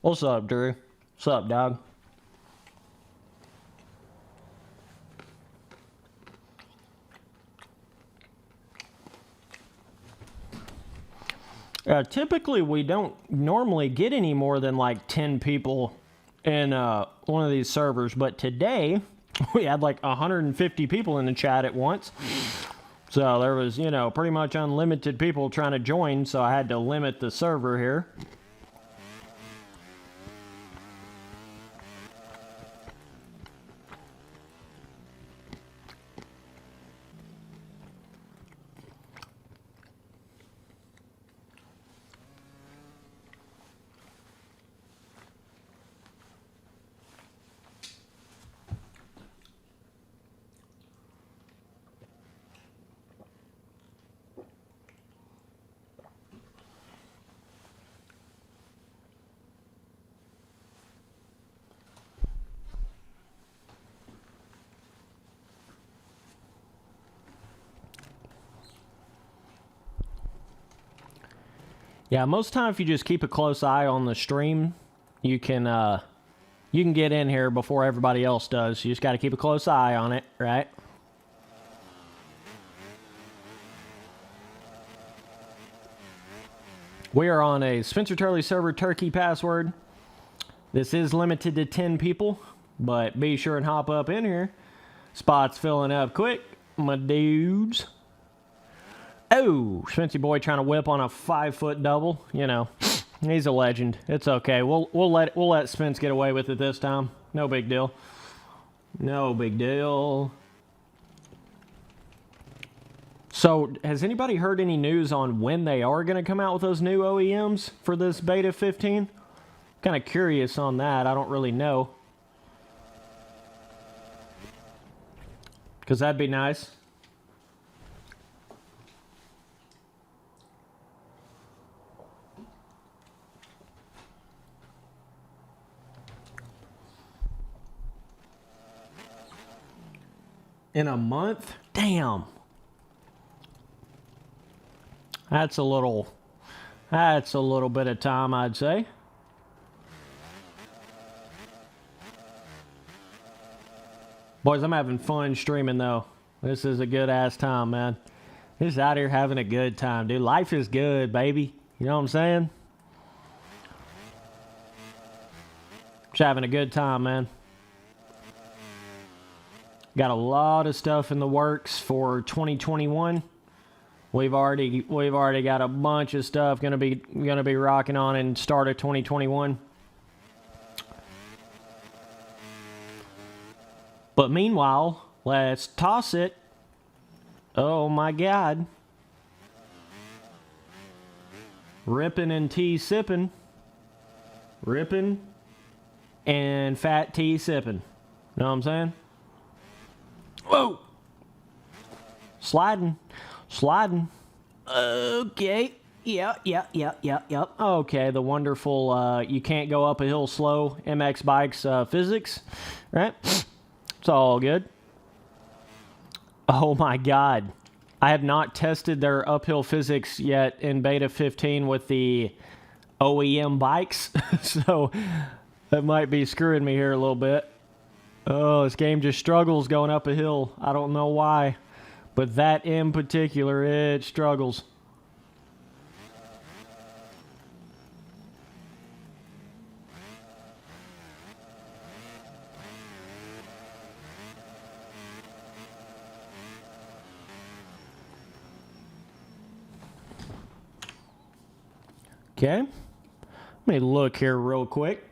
What's up, Drew? What's up, dog? Typically, we don't normally get any more than like 10 people in one of these servers, but today we had like 150 people in the chat at once. So there was, you know, pretty much unlimited people trying to join, so I had to limit the server here. Yeah, most time if you just keep a close eye on the stream, you can get in here before everybody else does. You just got to keep a close eye on it, right? We are on a Spencer Turley server turkey password. This is limited to 10 people, but be sure and hop up in here. Spot's filling up quick, my dudes. Oh, Spency boy trying to whip on a 5-foot double. You know, he's a legend. It's okay. We'll let Spence get away with it this time. No big deal. No big deal. So, has anybody heard any news on when they are going to come out with those new OEMs for this Beta 15? Kind of curious on that. I don't really know. Because that'd be nice. In a month? Damn. That's a little bit of time, I'd say. Boys, I'm having fun streaming, though. This is a good-ass time, man. Just out here having a good time, dude. Life is good, baby. You know what I'm saying? Just having a good time, man. Got a lot of stuff in the works for 2021. We've already got a bunch of stuff gonna be rocking on in start of 2021. But meanwhile, let's toss it. Oh my God. Ripping and tea sipping. Ripping and fat tea sipping. Know what I'm saying? Whoa! Sliding. Okay. Yep. Okay, the wonderful, you can't go up a hill slow MX bikes physics, right? It's all good. Oh my God. I have not tested their uphill physics yet in Beta 15 with the OEM bikes, so that might be screwing me here a little bit. Oh, this game just struggles going up a hill. I don't know why, but that in particular, it struggles. Okay, let me look here real quick.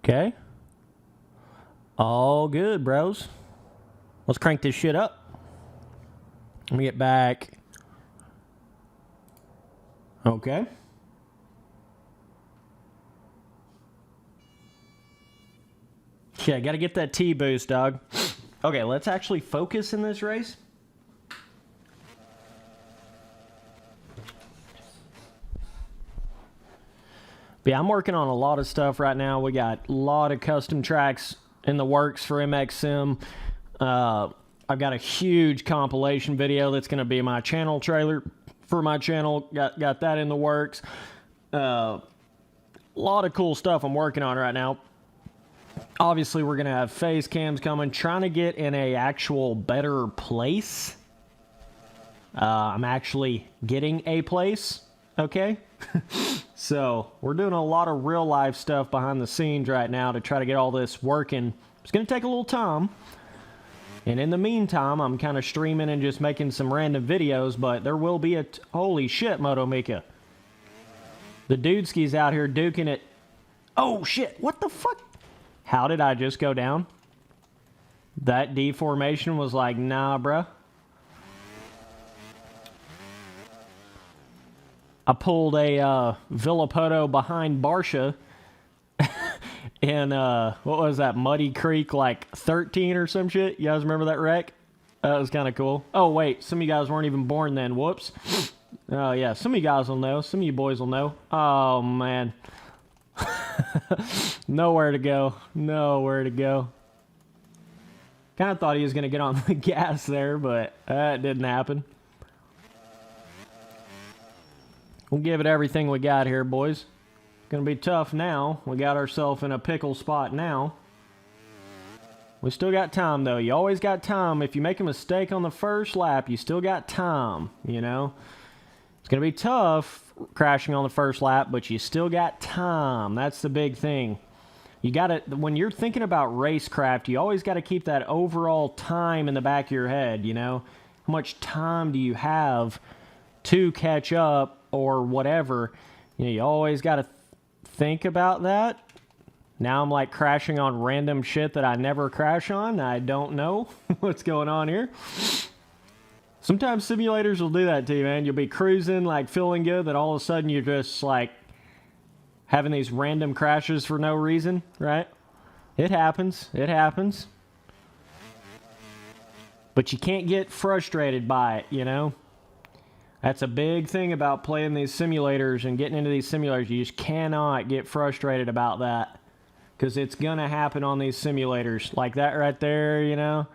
Okay. All good, bros. Let's crank this shit up. Let me get back. Okay. Yeah, gotta get that T boost, dog. Okay, let's actually focus in this race. But yeah, I'm working on a lot of stuff right now. We got a lot of custom tracks in the works for MXM. I've got a huge compilation video that's going to be my channel trailer for my channel. Got that in the works. A lot of cool stuff I'm working on right now. Obviously, we're going to have face cams coming. Trying to get in a actual better place. I'm actually getting a place. Okay? So, we're doing a lot of real life stuff behind the scenes right now to try to get all this working. It's going to take a little time. And in the meantime, I'm kind of streaming and just making some random videos, but there will be a... Holy shit, Moto Mika. The dudeski's out here duking it. Oh, shit. What the fuck? How did I just go down? That deformation was like, nah, bruh. I pulled a Villapoto behind Barsha in, what was that, Muddy Creek, like 13 or some shit? You guys remember that wreck? That was kind of cool. Oh, wait, some of you guys weren't even born then. Whoops. Oh, yeah, some of you guys will know. Some of you boys will know. Oh, man. Nowhere to go. Nowhere to go. Kind of thought he was going to get on the gas there, but that didn't happen. We'll give it everything we got here, boys. Gonna be tough now. We got ourselves in a pickle spot now. We still got time, though. You always got time. If you make a mistake on the first lap, you still got time, you know? It's gonna be tough crashing on the first lap, but you still got time. That's the big thing. You gotta, when you're thinking about racecraft, you always gotta keep that overall time in the back of your head, you know? How much time do you have to catch up or whatever? You know, you always got to think about that. Now I'm like crashing on random shit that I never crash on. I don't know what's going on here. Sometimes simulators will do that to you, man. You'll be cruising, like feeling good, then all of a sudden you're just like having these random crashes for no reason, right? It happens. It happens. But you can't get frustrated by it, you know? That's a big thing about playing these simulators and getting into these simulators. You just cannot get frustrated about that. Because it's going to happen on these simulators. Like that right there, you know.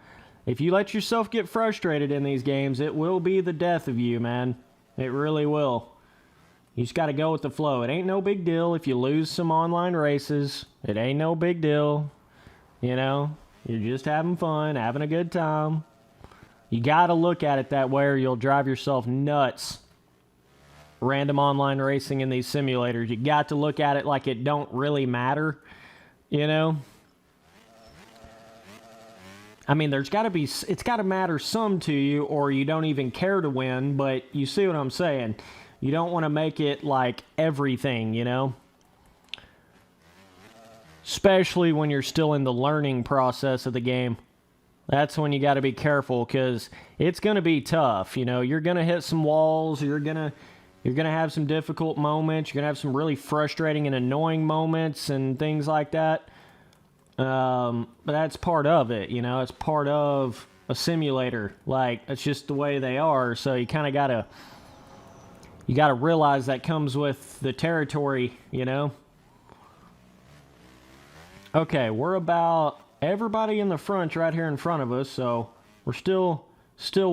If you let yourself get frustrated in these games, it will be the death of you, man. It really will. You just got to go with the flow. It ain't no big deal if you lose some online races. It ain't no big deal. You know, you're just having fun, having a good time. You got to look at it that way or you'll drive yourself nuts. Random online racing in these simulators. You got to look at it like it don't really matter, you know? I mean, there's got to be, it's got to matter some to you or you don't even care to win, but you see what I'm saying. You don't want to make it like everything, you know? Especially when you're still in the learning process of the game. That's when you got to be careful because it's going to be tough. You know, you're going to hit some walls. You're going to have some difficult moments. You're going to have some really frustrating and annoying moments and things like that. But that's part of it, you know. It's part of a simulator. Like, it's just the way they are. So you kind of got to... You got to realize that comes with the territory, you know. Okay, we're about... Everybody in the front's right here in front of us, so we're still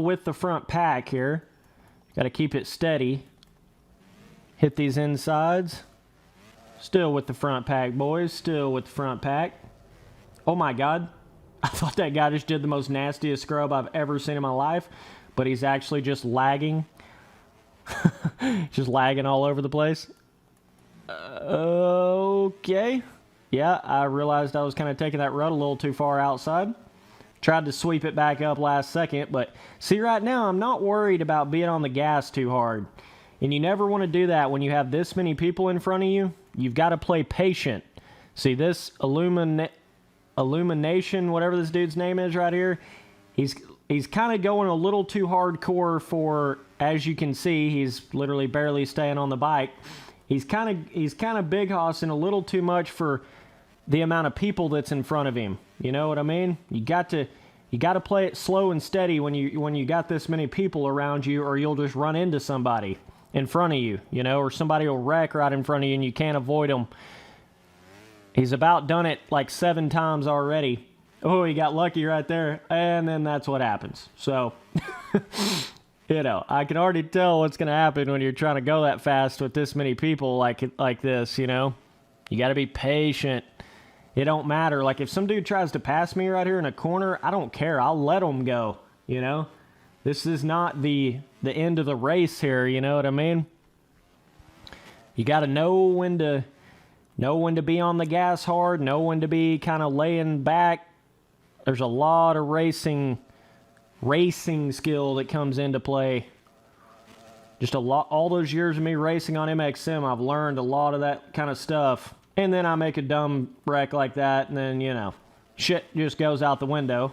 with the front pack here. Got to keep it steady. Hit these insides. Still with the front pack, boys. Still with the front pack. Oh my God. I thought that guy just did the most nastiest scrub I've ever seen in my life, but he's actually just lagging. Just lagging all over the place. Okay. Yeah, I realized I was kind of taking that rut a little too far outside. Tried to sweep it back up last second, but see right now I'm not worried about being on the gas too hard. And you never want to do that when you have this many people in front of you. You've got to play patient. See this Illumination, whatever this dude's name is right here, he's kind of going a little too hardcore for, as you can see, he's literally barely staying on the bike. He's kind of big hossing a little too much for the amount of people that's in front of him. You know what I mean? You got to play it slow and steady when you got this many people around you, or you'll just run into somebody. in front of you, you know, or somebody will wreck right in front of you and you can't avoid them. He's about done it like 7 times already. Oh, he got lucky right there, and then that's what happens. So, you know, I can already tell what's going to happen when you're trying to go that fast with this many people like this, you know. You got to be patient. It don't matter. Like, if some dude tries to pass me right here in a corner, I don't care. I'll let him go, you know. This is not the end of the race here, you know what I mean? You got to know when to be on the gas hard, know when to be kind of laying back. There's a lot of racing skill that comes into play. Just all those years of me racing on MXM, I've learned a lot of that kind of stuff. And then I make a dumb wreck like that, and then, you know, shit just goes out the window.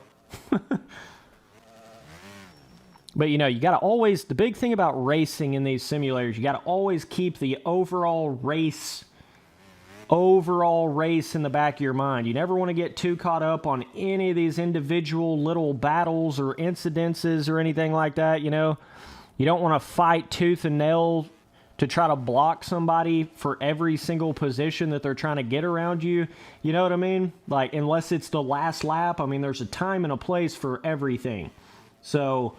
But, you know, you got to always, the big thing about racing in these simulators, you got to always keep the overall race in the back of your mind. You never want to get too caught up on any of these individual little battles or incidences or anything like that, you know. You don't want to fight tooth and nail to try to block somebody for every single position that they're trying to get around you. You know what I mean? Like, unless it's the last lap, I mean, there's a time and a place for everything. So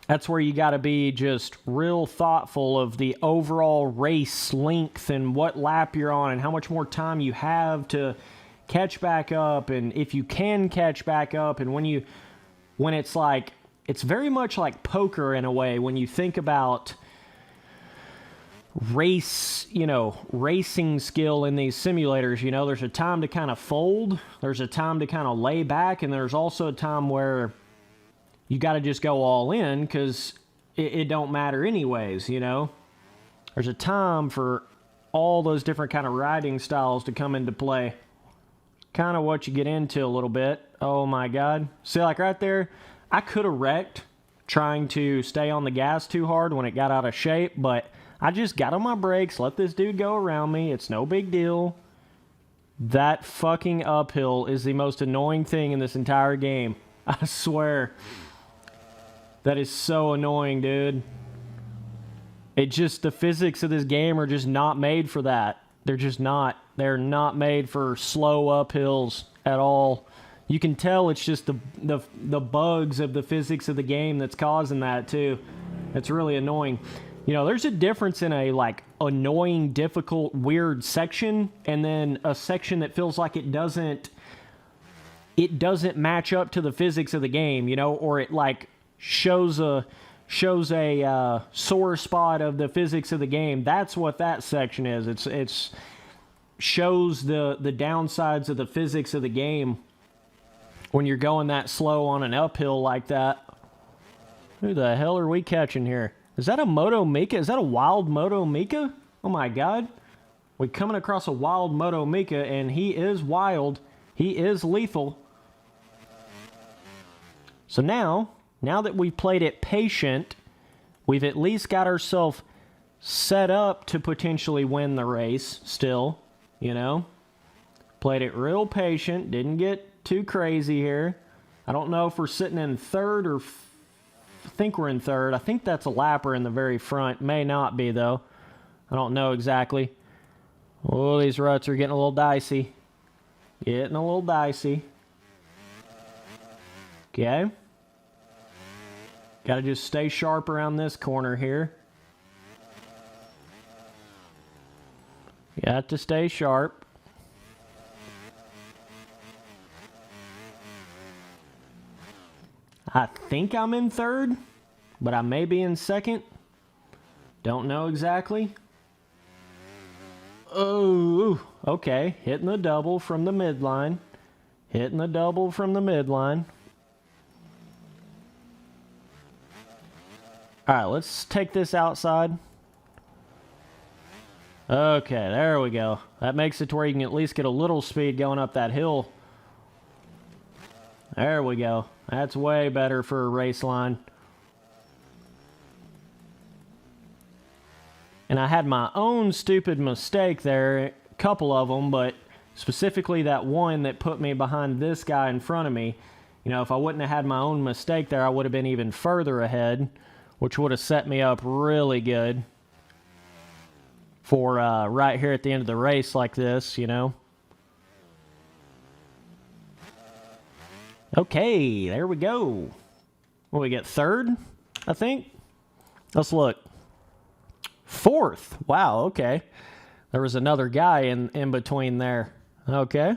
that's where you got to be just real thoughtful of the overall race length and what lap you're on and how much more time you have to catch back up, and if you can catch back up, and when it's like, it's very much like poker in a way when you think about racing skill in these simulators. You know, there's a time to kind of fold, there's a time to kind of lay back, and there's also a time where you got to just go all in because it don't matter anyways, you know. There's a time for all those different kind of riding styles to come into play. Kind of what you get into a little bit. Oh my God. See, like right there, I could have wrecked trying to stay on the gas too hard when it got out of shape, but I just got on my brakes, let this dude go around me. It's no big deal. That fucking uphill is the most annoying thing in this entire game. I swear. That is so annoying, dude. It just, the physics of this game are just not made for that. They're just not. They're not made for slow uphills at all. You can tell it's just the bugs of the physics of the game that's causing that too. It's really annoying. You know, there's a difference in a like annoying, difficult, weird section and then a section that feels like it doesn't match up to the physics of the game, you know, or it like shows a sore spot of the physics of the game. That's what that section is. It's shows the downsides of the physics of the game when you're going that slow on an uphill like that. Who the hell are we catching here? Is that a Moto Mika? Is that a wild Moto Mika? Oh my God. We're coming across a wild Moto Mika, and he is wild. He is lethal. So now that we've played it patient, we've at least got ourselves set up to potentially win the race still, you know. Played it real patient, didn't get too crazy here. I don't know if we're sitting in third or I think we're in third. I think that's a lapper in the very front. May not be, though. I don't know exactly. Oh, these ruts are getting a little dicey. Getting a little dicey. Okay. Got to just stay sharp around this corner here. Got to stay sharp. I think I'm in third, but I may be in second. Don't know exactly. Oh, okay. Hitting the double from the midline. Hitting the double from the midline. All right, let's take this outside. Okay, there we go. That makes it to where you can at least get a little speed going up that hill. There we go. That's way better for a race line. And I had my own stupid mistake there, a couple of them, but specifically that one that put me behind this guy in front of me. You know, if I wouldn't have had my own mistake there, I would have been even further ahead. which would have set me up really good for right here at the end of the race like this, you know. Okay, there we go. What, we get third, I think? Let's look. Fourth. Wow, okay. There was another guy in between there. Okay.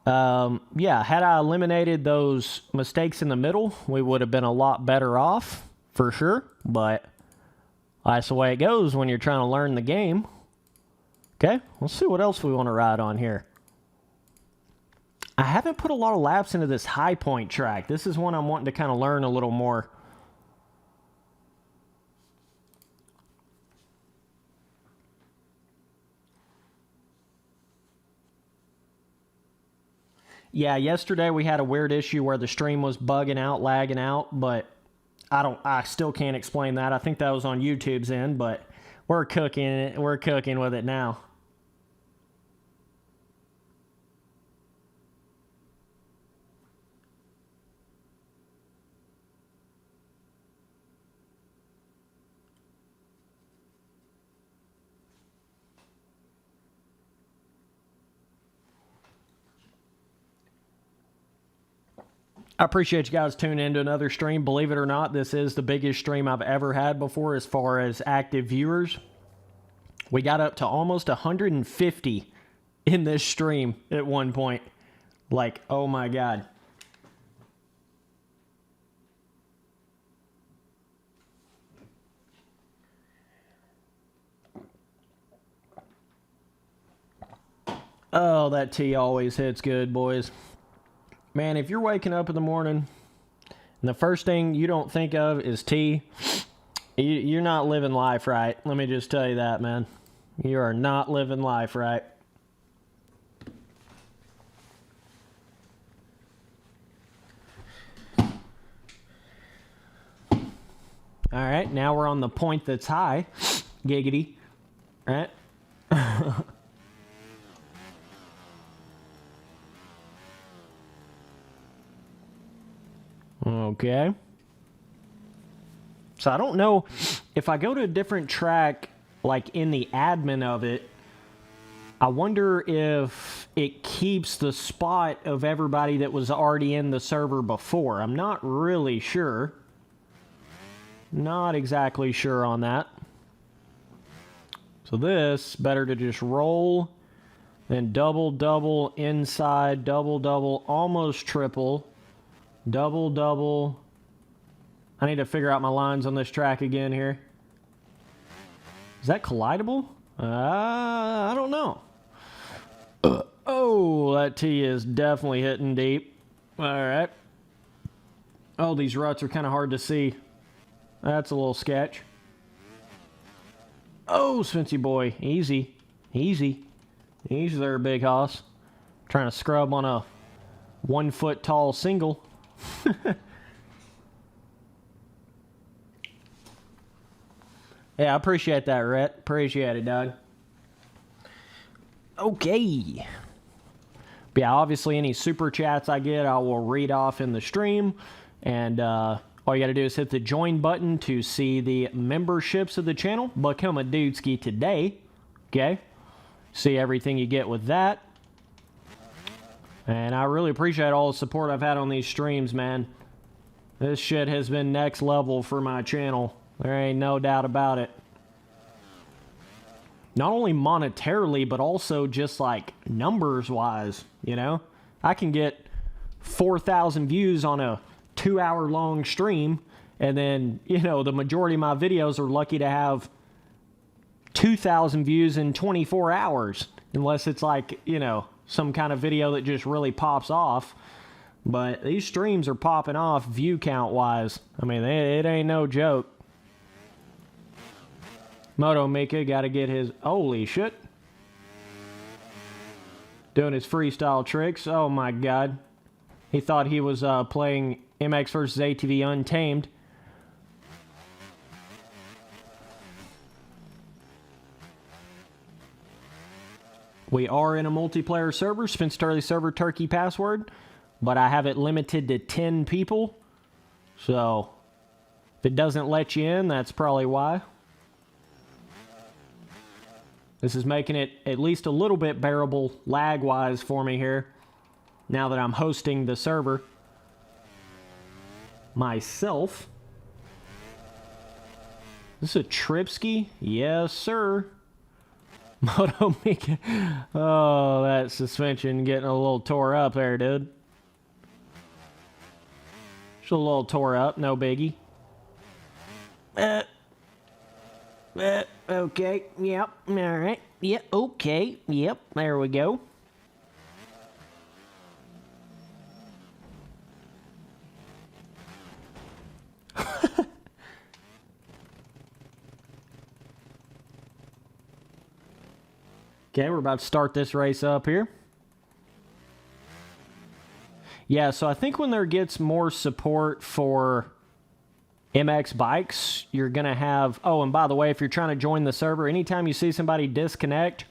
Yeah, had I eliminated those mistakes in the middle, we would have been a lot better off, for sure. But that's the way it goes when you're trying to learn the game. Okay, let's see what else we want to ride on here. I haven't put a lot of laps into this high point track. This is one I'm wanting to kind of learn a little more. Yeah, yesterday we had a weird issue where the stream was bugging out, lagging out, but I still can't explain that. I think that was on YouTube's end, but we're cooking it. We're cooking with it now. I appreciate you guys tuning in to another stream. Believe it or not, this is the biggest stream I've ever had before as far as active viewers. We got up to almost 150 in this stream at one point. Like, oh my God. Oh, that tea always hits good, boys. Man, if you're waking up in the morning and the first thing you don't think of is tea, you're not living life right. Let me just tell you that, man. You are not living life right. All right, now we're on the point that's high. Giggity. All right. Okay. So I don't know if I go to a different track, like in the admin of it, I wonder if it keeps the spot of everybody that was already in the server before. I'm not really sure. Not exactly sure on that. So this, better to just roll, then double, double, inside, double, double, almost triple. Double, double. I need to figure out my lines on this track again here. Is that collidable? I don't know. Oh, that tee is definitely hitting deep. All right. Oh, these ruts are kind of hard to see. That's a little sketch. Oh, Spency boy. Easy. Easy. Easy there, big hoss. Trying to scrub on a 1 foot tall single. Yeah, I appreciate that, Rhett. Appreciate it, Doug. Okay. But yeah, obviously any super chats I get, I will read off in the stream. And all you got to do is hit the join button to see the memberships of the channel. Become a Dudeski today. Okay? See everything you get with that. And I really appreciate all the support I've had on these streams, man. This shit has been next level for my channel. There ain't no doubt about it. Not only monetarily, but also just like numbers-wise, you know? I can get 4,000 views on a 2-hour-long stream, and then, you know, the majority of my videos are lucky to have 2,000 views in 24 hours. Unless it's like, you know, some kind of video that just really pops off. But these streams are popping off view count wise. I mean, it ain't no joke. Moto Mika got to get his... Holy shit. Doing his freestyle tricks. Oh my God. He thought he was playing MX vs. ATV Untamed. We are in a multiplayer server, Spence Turley server turkey password, but I have it limited to 10 people. So, If it doesn't let you in, that's probably why. This is making it at least a little bit bearable lag-wise for me here, now that I'm hosting the server myself. This is a Tripski? Yes, sir. Moto Mika. Oh, that suspension getting a little tore up there, dude. Just a little tore up, no biggie. Okay, yep, alright. Yep, okay, yep, there we go. Okay, we're about to start this race up here. Yeah, so I think when there gets more support for MX bikes, you're going to have... Oh, and by the way, if you're trying to join the server, anytime you see somebody disconnect,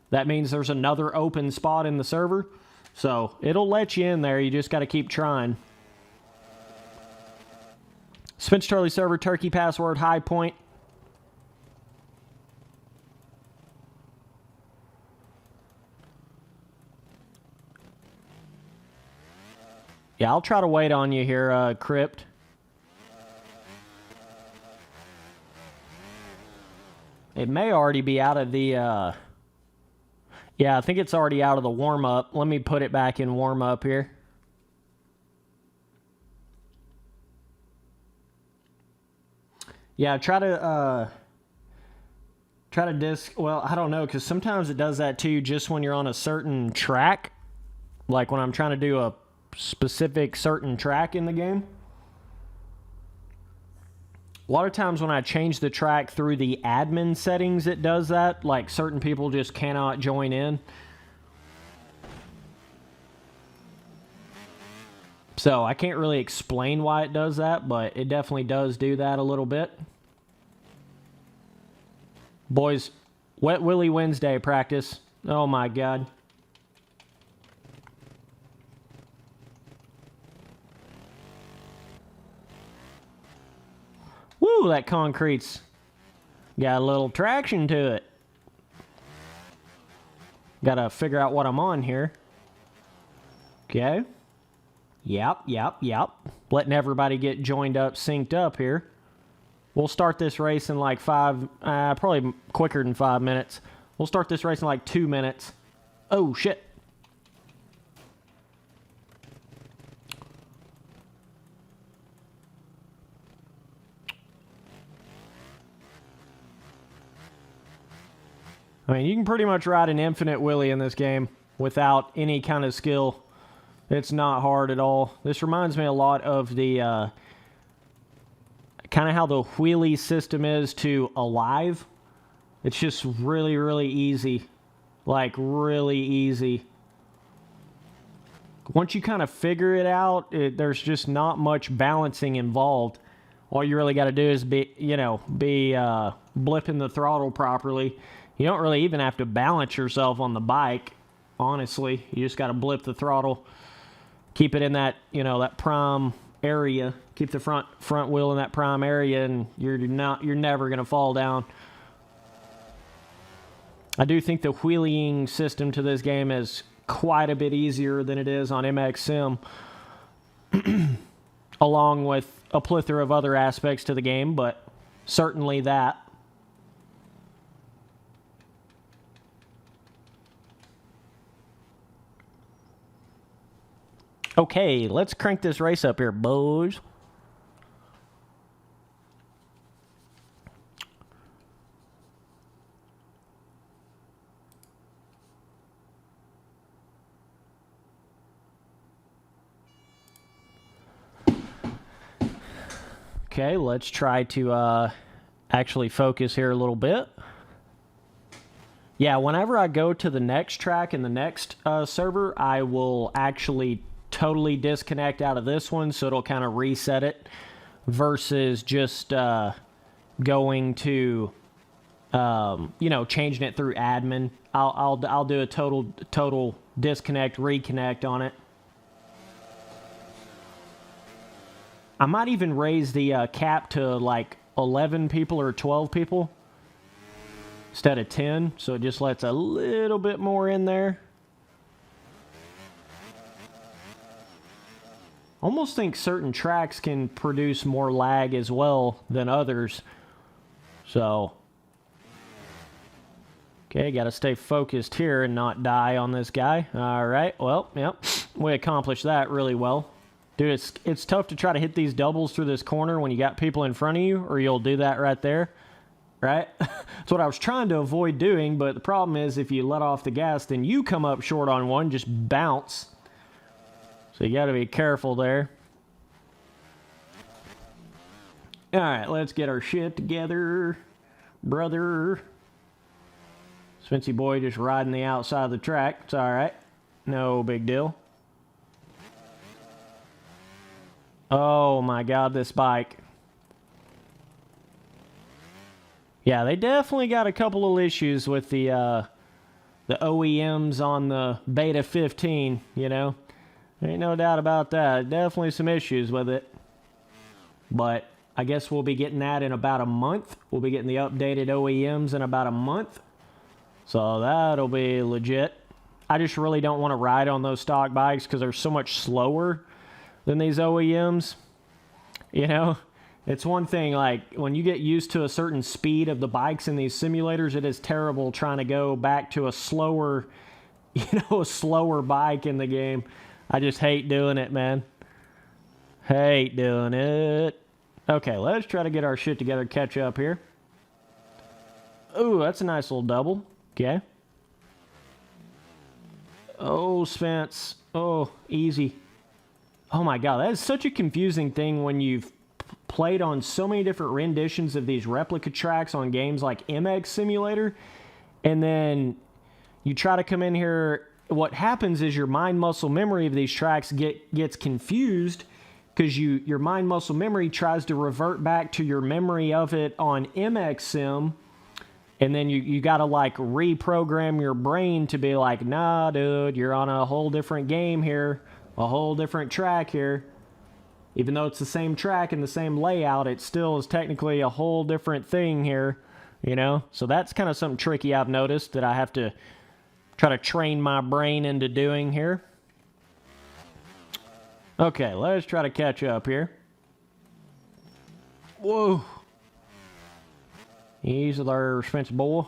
that means there's another open spot in the server. So it'll let you in there. You just got to keep trying. Spence Charlie server, turkey password, high point. Yeah, I'll try to wait on you here, Crypt. It may already be out of the, yeah, I think it's already out of the warm-up. Let me put it back in warm-up here. Yeah, try to well, I don't know, because sometimes it does that too just when you're on a certain track. Like when I'm trying to do a specific certain track in the game. A lot of times when I change the track through the admin settings, it does that. Like certain people just cannot join in. So I can't really explain why it does that, but it definitely does do that a little bit. Boys, Wet Willie Wednesday practice. Oh my God. Woo, that concrete's got a little traction to it. Gotta figure out what I'm on here. Okay. Yep. Letting everybody get joined up, synced up here. We'll start this race in like probably quicker than 5 minutes. We'll start this race in like 2 minutes. Oh, shit. I mean, you can pretty much ride an infinite wheelie in this game without any kind of skill. It's not hard at all. This reminds me a lot of the kind of how the wheelie system is to Alive. It's just really, really easy. Like, really easy. Once you kind of figure it out, there's just not much balancing involved. All you really got to do is be blipping the throttle properly. You don't really even have to balance yourself on the bike, honestly. You just got to blip the throttle, keep it in that, that prime area. Keep the front wheel in that prime area, and you're never going to fall down. I do think the wheeling system to this game is quite a bit easier than it is on MX Sim, along with a plethora of other aspects to the game, but certainly that. Okay, let's crank this race up here, boys. Okay, let's try to actually focus here a little bit. Yeah, whenever I go to the next track in the next server, I will actually totally disconnect out of this one, so it'll kind of reset it, versus just going to changing it through admin. I'll do a total disconnect, reconnect on it. I might even raise the cap to like 11 people or 12 people instead of 10, so it just lets a little bit more in there. Almost think certain tracks can produce more lag as well than others. So, okay, got to stay focused here and not die on this guy. All right, well, yep, we accomplished that really well. Dude, it's tough to try to hit these doubles through this corner when you got people in front of you, or you'll do that right there, right? That's what I was trying to avoid doing, but the problem is if you let off the gas, then you come up short on one, just bounce. So you got to be careful there. All right, let's get our shit together, brother. Spency boy just riding the outside of the track. It's all right. No big deal. Oh my God, this bike. Yeah, they definitely got a couple of issues with the OEMs on the Beta 15, you know. Ain't no doubt about that. Definitely some issues with it. But I guess we'll be getting that in about a month. We'll be getting the updated OEMs in about a month. So that'll be legit. I just really don't want to ride on those stock bikes because they're so much slower than these OEMs. You know, it's one thing, like, when you get used to a certain speed of the bikes in these simulators, it is terrible trying to go back to a slower, a slower bike in the game. I just hate doing it, man. Hate doing it. Okay, let's try to get our shit together, catch up here. Ooh, that's a nice little double. Okay. Oh, Spence. Oh, easy. Oh my God, that is such a confusing thing when you've played on so many different renditions of these replica tracks on games like MX Simulator, and then you try to come in here. What happens is your mind muscle memory of these tracks gets confused because your mind muscle memory tries to revert back to your memory of it on MX Sim, and then you got to like reprogram your brain to be like, nah, dude, you're on a whole different game here. A whole different track here. Even though it's the same track and the same layout, it still is technically a whole different thing here, you know? So that's kind of something tricky I've noticed that I have to try to train my brain into doing here. Okay, let's try to catch up here. Whoa. Easy there, Spencer boy.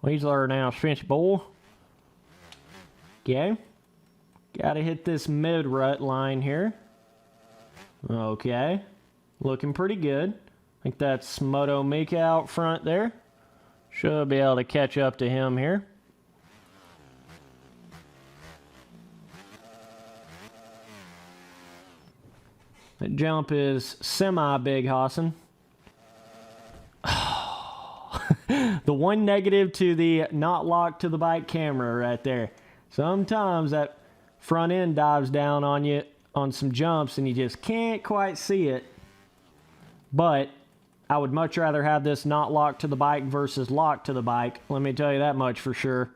Easy there now, Spencer boy. Okay. Gotta hit this mid-rut line here. Okay. Looking pretty good. I think that's Moto Mika out front there. Should be able to catch up to him here. The jump is semi-big hossing. The one negative to the not locked to the bike camera right there. Sometimes that front end dives down on you on some jumps and you just can't quite see it. But I would much rather have this not locked to the bike versus locked to the bike. Let me tell you that much for sure.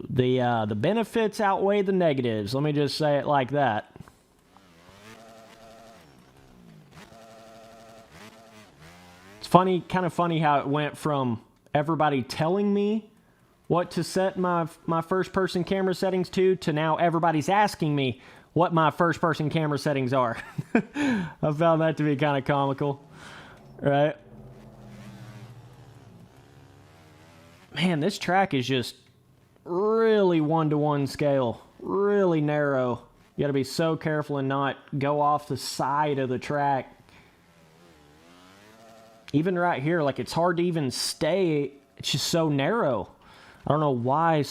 The benefits outweigh the negatives. Let me just say it like that. It's funny, kind of funny how it went from everybody telling me what to set my first-person camera settings to now everybody's asking me what my first-person camera settings are. I found that to be kind of comical, right? Man, this track is just really one-to-one scale, really narrow. You got to be so careful and not go off the side of the track. Even right here, like, it's hard to even stay. It's just so narrow. I don't know why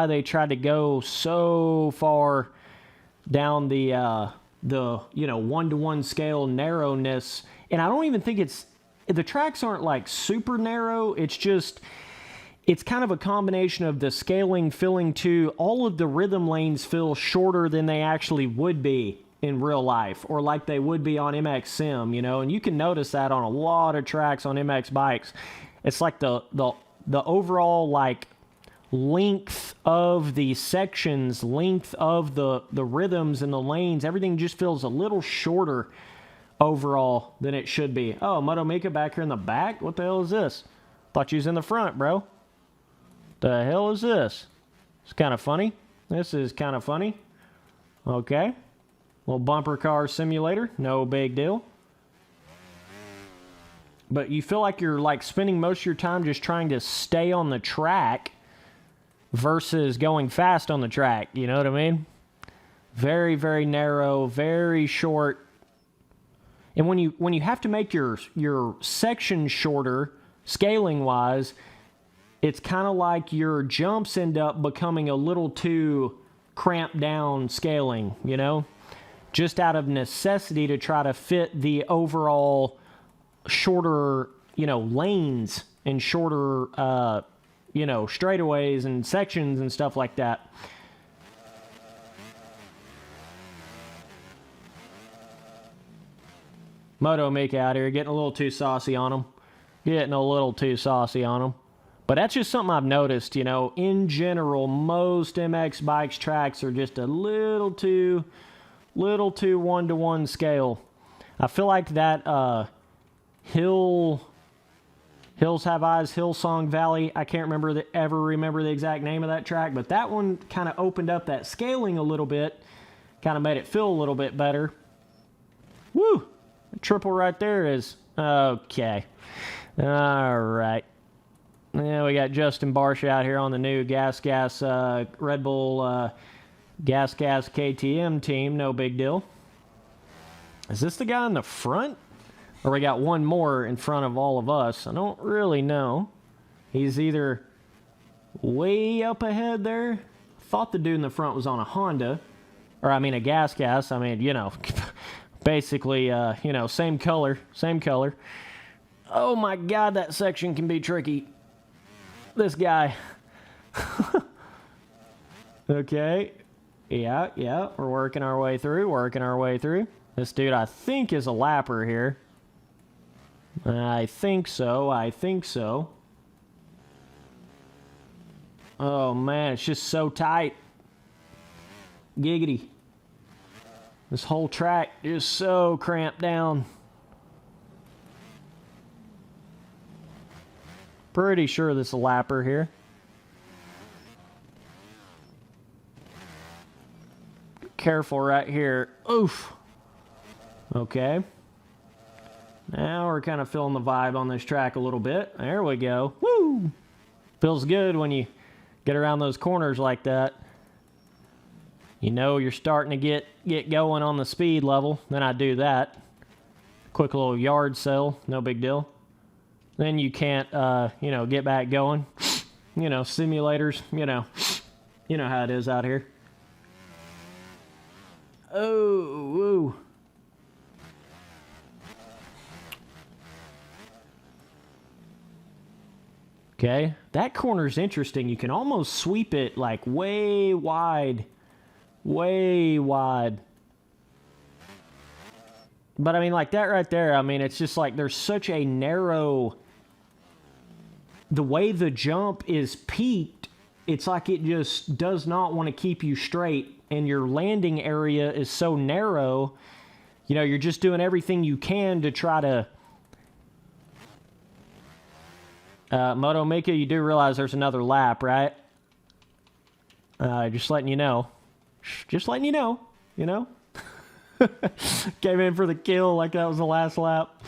they tried to go so far down the one-to-one scale narrowness. And I don't even think the tracks aren't like super narrow. It's just, it's kind of a combination of the scaling filling to all of the rhythm lanes feel shorter than they actually would be in real life, or like they would be on MX Sim, and you can notice that on a lot of tracks on MX bikes. It's like the overall like length of the sections, length of the rhythms and the lanes, everything just feels a little shorter overall than it should be. Oh, Moto Mika back here in the back? What the hell is this? Thought you was in the front, bro. The hell is this? It's kind of funny. This is kind of funny. Okay. Little bumper car simulator. No big deal. But you feel like you're like spending most of your time just trying to stay on the track versus going fast on the track. You know what I mean? Very, very narrow, very short. And when you have to make your section shorter, scaling wise, it's kind of like your jumps end up becoming a little too cramped down scaling, you know? Just out of necessity to try to fit the overall shorter, you know, lanes and shorter, you know, straightaways and sections and stuff like that. Moto Mika out here getting a little too saucy on them. Getting a little too saucy on them. But that's just something I've noticed, you know. In general, most MX bikes tracks are just a little too one-to-one scale. I feel like that Hills Have Eyes, Hillsong Valley, I can't remember the exact name of that track, but that one kind of opened up that scaling a little bit, kind of made it feel a little bit better. Woo! The triple right there is okay. All right. Yeah, we got Justin Barsh out here on the new Gas Red Bull Gas KTM team. No big deal. Is this the guy in the front? Or we got one more in front of all of us? I don't really know. He's either way up ahead there. Thought the dude in the front was on a Honda. Or, I mean, a gas. I mean, you know, basically, you know, same color. Oh, my God, that section can be tricky. This guy. Okay. Yeah. We're working our way through. This dude, I think, is a lapper here. I think so. Oh, man, it's just so tight. Giggity. This whole track is so cramped down. Pretty sure this is a lapper here. Careful right here. Oof. Okay. Now we're kind of feeling the vibe on this track a little bit. There we go. Woo! Feels good when you get around those corners like that. You know you're starting to get going on the speed level. Then I do that. Quick little yard sale. No big deal. Then you can't, you know, get back going. You know, simulators, you know how it is out here. Oh, woo. Okay, that corner's interesting. You can almost sweep it like way wide. But I mean, like that right there, I mean, it's just like there's such a narrow... The way the jump is peaked, it's like it just does not want to keep you straight, and your landing area is so narrow, you know, you're just doing everything you can to try to... Moto Mika, you do realize there's another lap, right? Just letting you know. You know? Came in for the kill like that was the last lap.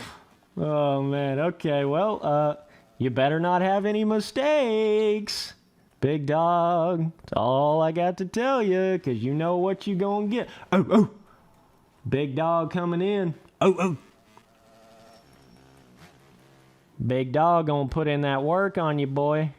Oh, man. Okay, well, you better not have any mistakes. Big dog. That's all I got to tell you, because you know what you gonna get. Oh. Big dog coming in. Oh. Big dog gonna put in that work on you, boy.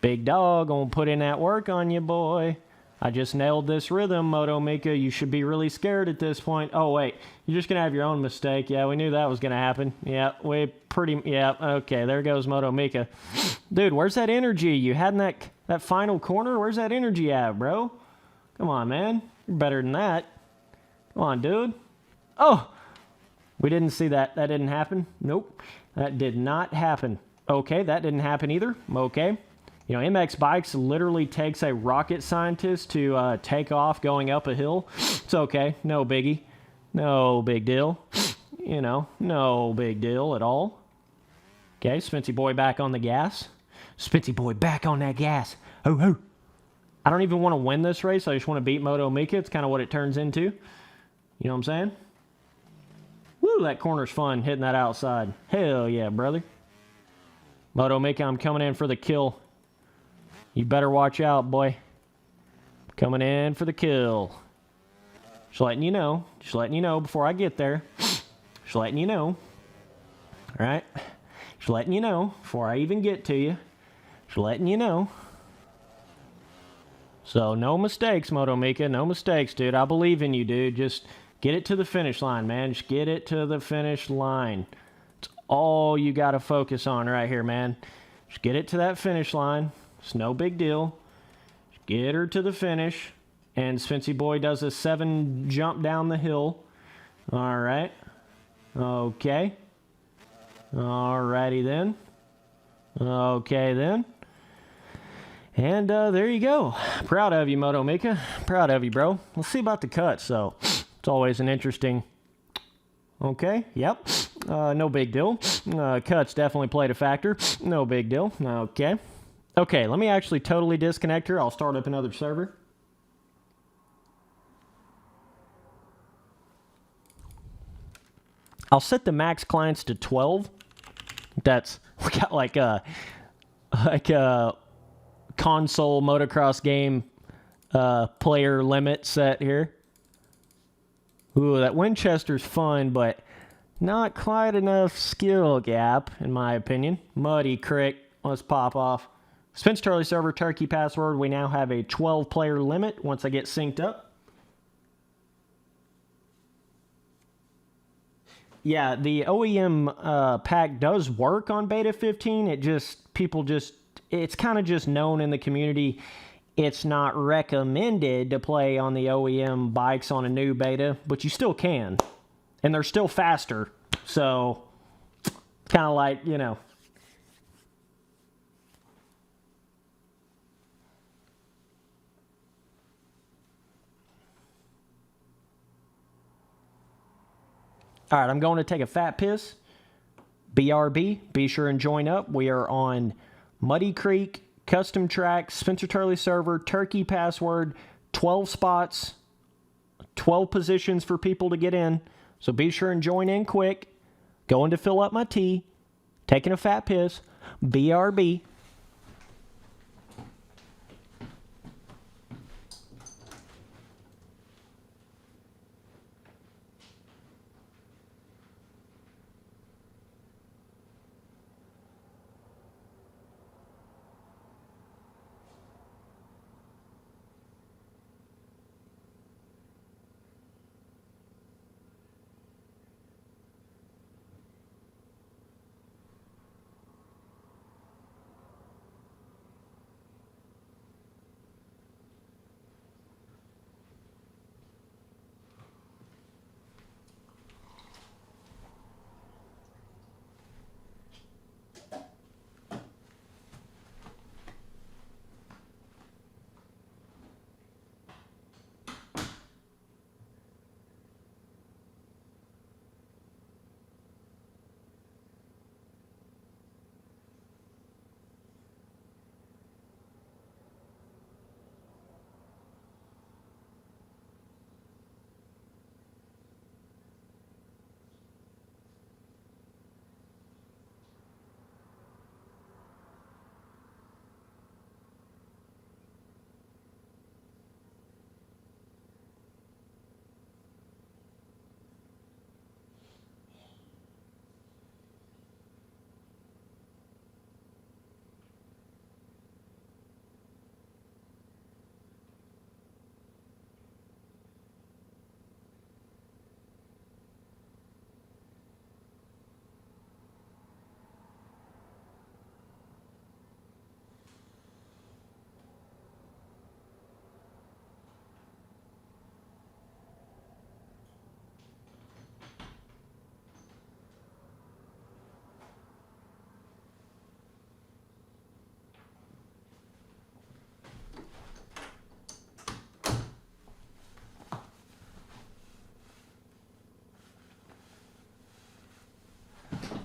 Big dog gonna put in that work on you, boy. I just nailed this rhythm, Moto Mika. You should be really scared at this point. Oh, wait. You're just going to have your own mistake. Yeah, we knew that was going to happen. Yeah, okay, there goes Moto Mika. Dude, where's that energy you had in that final corner? Where's that energy at, bro? Come on, man. You're better than that. Come on, dude. Oh! We didn't see that. That didn't happen. Nope. That did not happen. Okay, that didn't happen either. Okay. You know, MX Bikes literally takes a rocket scientist to take off going up a hill. It's okay. No biggie. No big deal. You know, no big deal at all. Okay, Spency Boy back on the gas. Spency Boy back on that gas. Ho, ho. I don't even want to win this race. I just want to beat Moto Mika. It's kind of what it turns into. You know what I'm saying? Woo, that corner's fun, hitting that outside. Hell yeah, brother. Moto Mika, I'm coming in for the kill. You better watch out, boy. Coming in for the kill. Just letting you know. Just letting you know before I get there. Just letting you know. All right? Just letting you know before I even get to you. Just letting you know. So, no mistakes, Moto Mika. No mistakes, dude. I believe in you, dude. Just get it to the finish line, man. Just get it to the finish line. It's all you got to focus on right here, man. Just get it to that finish line. It's no big deal. Just get her to the finish. And Spency Boy does a 7 jump down the hill. All right. Okay. Alrighty then. Okay then. And there you go. Proud of you, Moto Mika. Proud of you, bro. Let's see about the cuts, so it's always an interesting... Okay, yep. No big deal. Cuts definitely played a factor. No big deal. Okay. Okay, let me actually totally disconnect her. I'll start up another server. I'll set the max clients to 12. That's... We got like a console motocross game player limit set here. Ooh, that Winchester's fun, but not quite enough skill gap, in my opinion. Muddy Crick. Let's pop off. Spence Charlie server turkey password. We now have a 12-player limit once I get synced up. Yeah, the OEM pack does work on Beta 15. It's kind of just known in the community. It's not recommended to play on the OEM bikes on a new beta, but you still can. And they're still faster. So, kind of like, you know. All right, I'm going to take a fat piss. BRB, be sure and join up. We are on Muddy Creek, Custom Track, Spencer Turley server, Turkey password, 12 spots, 12 positions for people to get in. So be sure and join in quick. Going to fill up my tea, taking a fat piss. BRB.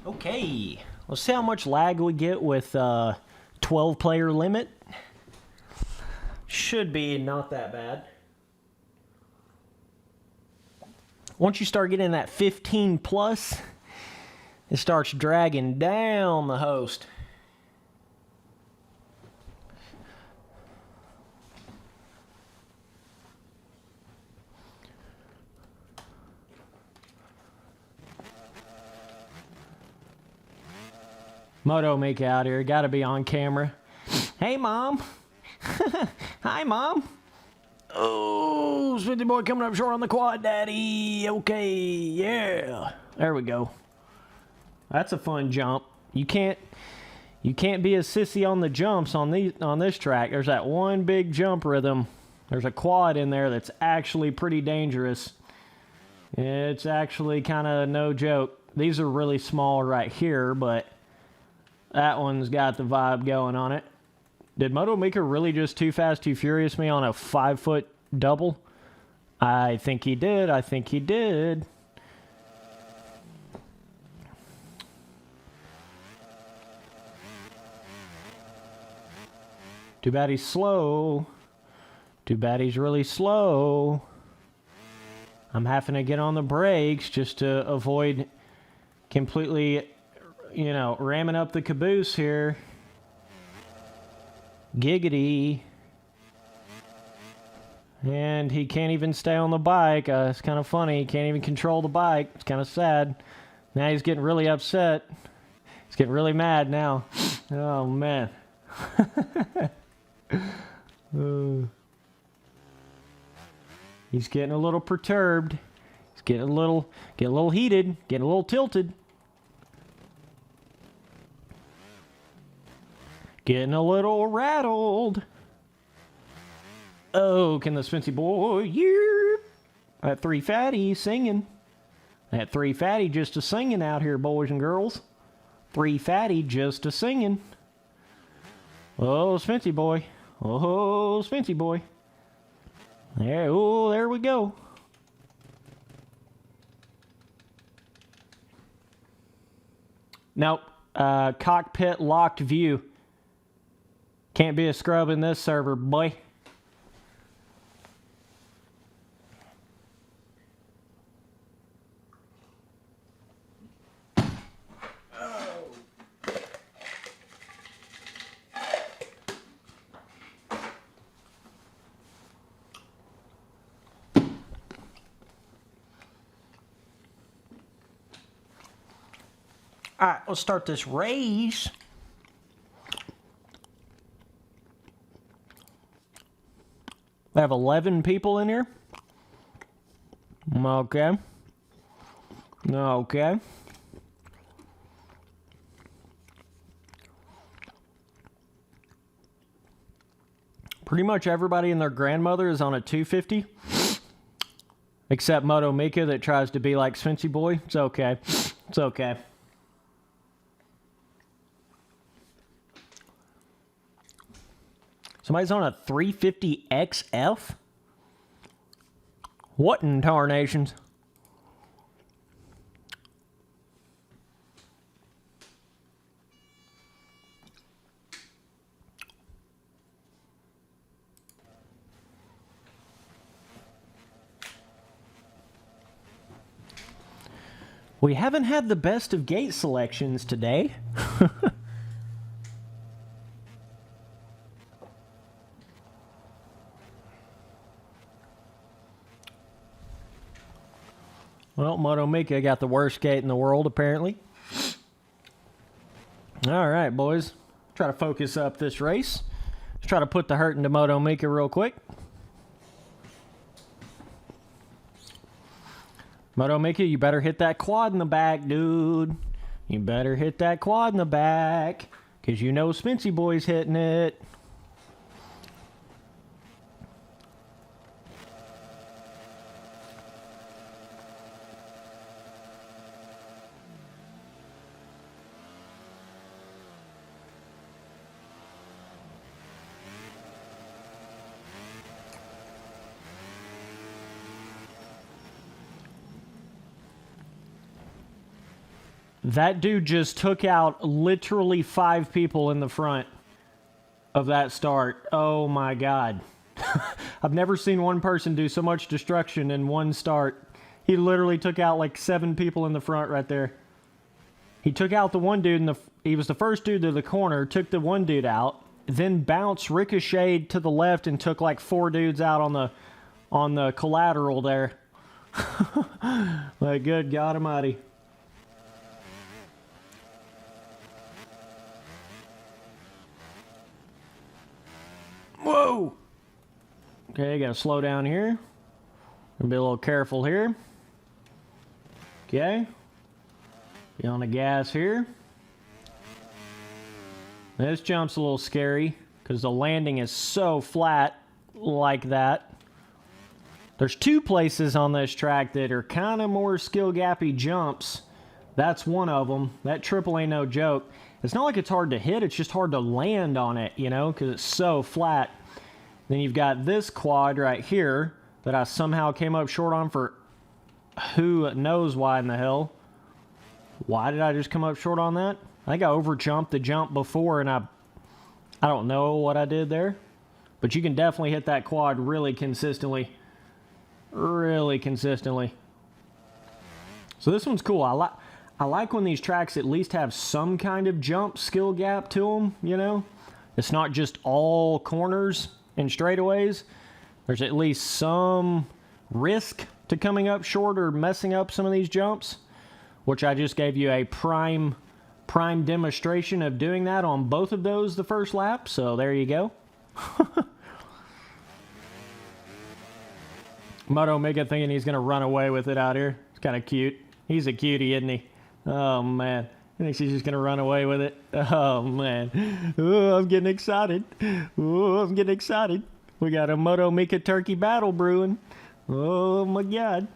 Okay, let's see how much lag we get with 12-player limit. Should be not that bad. Once you start getting that 15 plus, it starts dragging down the host. Moto make out here, gotta be on camera. Hey, Mom. Hi, Mom. Oh, Smithy boy coming up short on the quad, Daddy. Okay, yeah. There we go. That's a fun jump. You can't be a sissy on the jumps on this track. There's that one big jump rhythm. There's a quad in there that's actually pretty dangerous. It's actually kind of no joke. These are really small right here, but that one's got the vibe going on it. Did Moto Mika really just Too Fast, Too Furious me on a 5-foot double? I think he did. I think he did. Too bad he's slow. Too bad he's really slow. I'm having to get on the brakes just to avoid completely, you know, ramming up the caboose here. Giggity. And he can't even stay on the bike. It's kind of funny. He can't even control the bike. It's kind of sad. Now he's getting really upset. He's getting really mad now. Oh, man. He's getting a little perturbed. He's getting a little heated, getting a little tilted. Getting a little rattled. Oh, can the Spency boy, yeah. That 3 fatty singing. That 3 fatty just a singing out here, boys and girls. 3 fatty just a singing. Oh, Spency boy. Oh, Spency boy. There, oh, there we go. Nope. Cockpit locked view. Can't be a scrub in this server, boy. All right, let's start this race. We have 11 people in here. Okay. Okay. Pretty much everybody and their grandmother is on a 250. Except Moto Mika that tries to be like Spency Boy. It's okay. It's okay. Somebody's on a 350 XF? What in tarnations? We haven't had the best of gate selections today. Well, Moto Mika got the worst gate in the world, apparently. All right, boys. Try to focus up this race. Let's try to put the hurt into Moto Mika real quick. Moto Mika, you better hit that quad in the back, dude. You better hit that quad in the back, because you know Spency Boy's hitting it. That dude just took out literally 5 people in the front of that start. Oh my God. I've never seen one person do so much destruction in one start. He literally took out like 7 people in the front right there. He took out the one dude, he was the first dude to the corner, took the one dude out, then bounced, ricocheted to the left, and took like 4 dudes out on the collateral there. Like, good God Almighty. Whoa! Okay, gotta slow down here. Gonna be a little careful here. Okay. Be on the gas here. This jump's a little scary because the landing is so flat like that. There's 2 places on this track that are kind of more skill gappy jumps. That's one of them. That triple ain't no joke. It's not like it's hard to hit, it's just hard to land on it, you know, because it's so flat. Then you've got this quad right here that I somehow came up short on for who knows why in the hell. Why did I just come up short on that? I think I overjumped the jump before and I don't know what I did there. But you can definitely hit that quad really consistently. Really consistently. So this one's cool. I like when these tracks at least have some kind of jump skill gap to them, you know? It's not just all corners and straightaways. There's at least some risk to coming up short or messing up some of these jumps, which I just gave you a prime demonstration of doing that on both of those the first lap, so there you go. Moto Mega thinking he's going to run away with it out here. It's kind of cute. He's a cutie, isn't he? Oh, man. He thinks he's just going to run away with it. Oh, man. Oh, I'm getting excited. Oh, I'm getting excited. We got a Moto Mika turkey battle brewing. Oh, my God.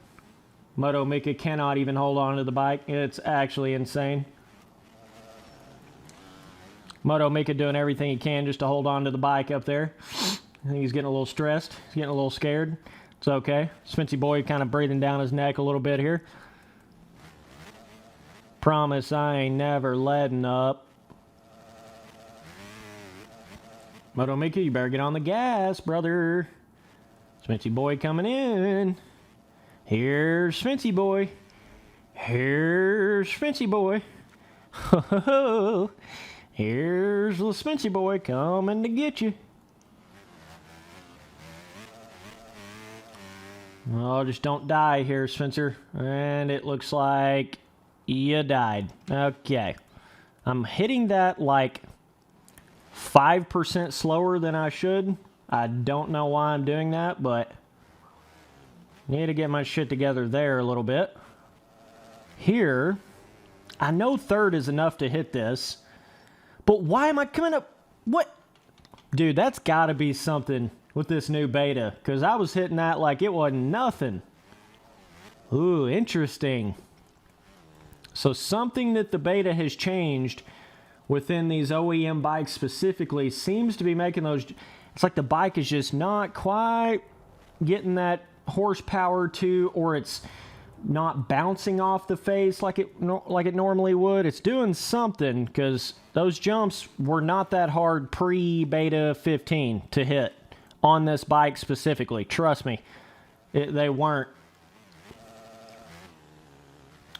Moto Mika cannot even hold on to the bike. It's actually insane. Moto Mika doing everything he can just to hold on to the bike up there. I think he's getting a little stressed. He's getting a little scared. It's okay. Spency boy kind of breathing down his neck a little bit here. Promise I ain't never letting up. Moto Mika, you better get on the gas, brother. Spency boy coming in. Here's Spency boy. Here's Spency boy. Ho ho ho. Here's the Spency boy coming to get you. Oh, just don't die here, Spencer. And it looks like you died. Okay. I'm hitting that like 5% slower than I should. I don't know why I'm doing that, but need to get my shit together there a little bit. Here, I know third is enough to hit this, but why am I coming up? What? Dude, that's got to be something with this new beta, because I was hitting that like it wasn't nothing. Ooh, interesting. So something that the beta has changed within these OEM bikes specifically seems to be making those... It's like the bike is just not quite getting that horsepower to, or it's not bouncing off the face like it normally would. It's doing something, because those jumps were not that hard pre-beta 15 to hit on this bike specifically. Trust me, they weren't.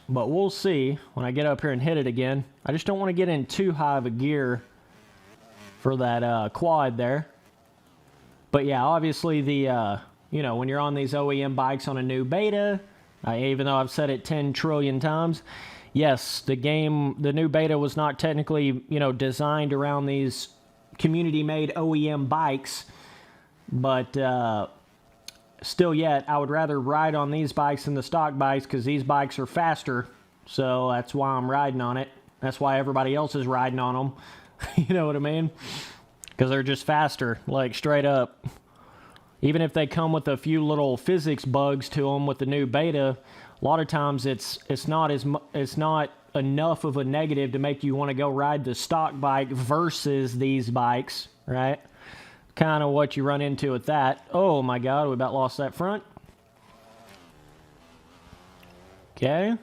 But we'll see when I get up here and hit it again. I just don't want to get in too high of a gear for that quad there. But yeah, obviously the, you know, when you're on these OEM bikes on a new beta, even though I've said it 10 trillion times, yes, the new beta was not technically, you know, designed around these community-made OEM bikes, but still yet, I would rather ride on these bikes than the stock bikes, because these bikes are faster, so that's why I'm riding on it. That's why everybody else is riding on them. You know what I mean? Because they're just faster, like straight up. Even if they come with a few little physics bugs to them with the new beta, a lot of times it's not enough of a negative to make you want to go ride the stock bike versus these bikes, right? Kind of what you run into with that. Oh my God, we about lost that front. Okay.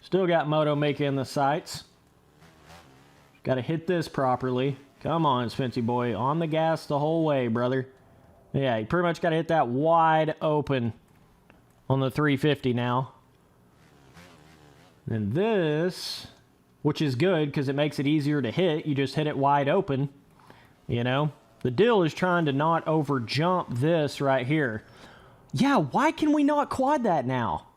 Still got Moto Mika in the sights. Got to hit this properly. Come on, Spency boy. On the gas the whole way, brother. Yeah, you pretty much got to hit that wide open on the 350 now. And this, which is good because it makes it easier to hit. You just hit it wide open, you know. The deal is trying to not over jump this right here. Yeah, why can we not quad that now?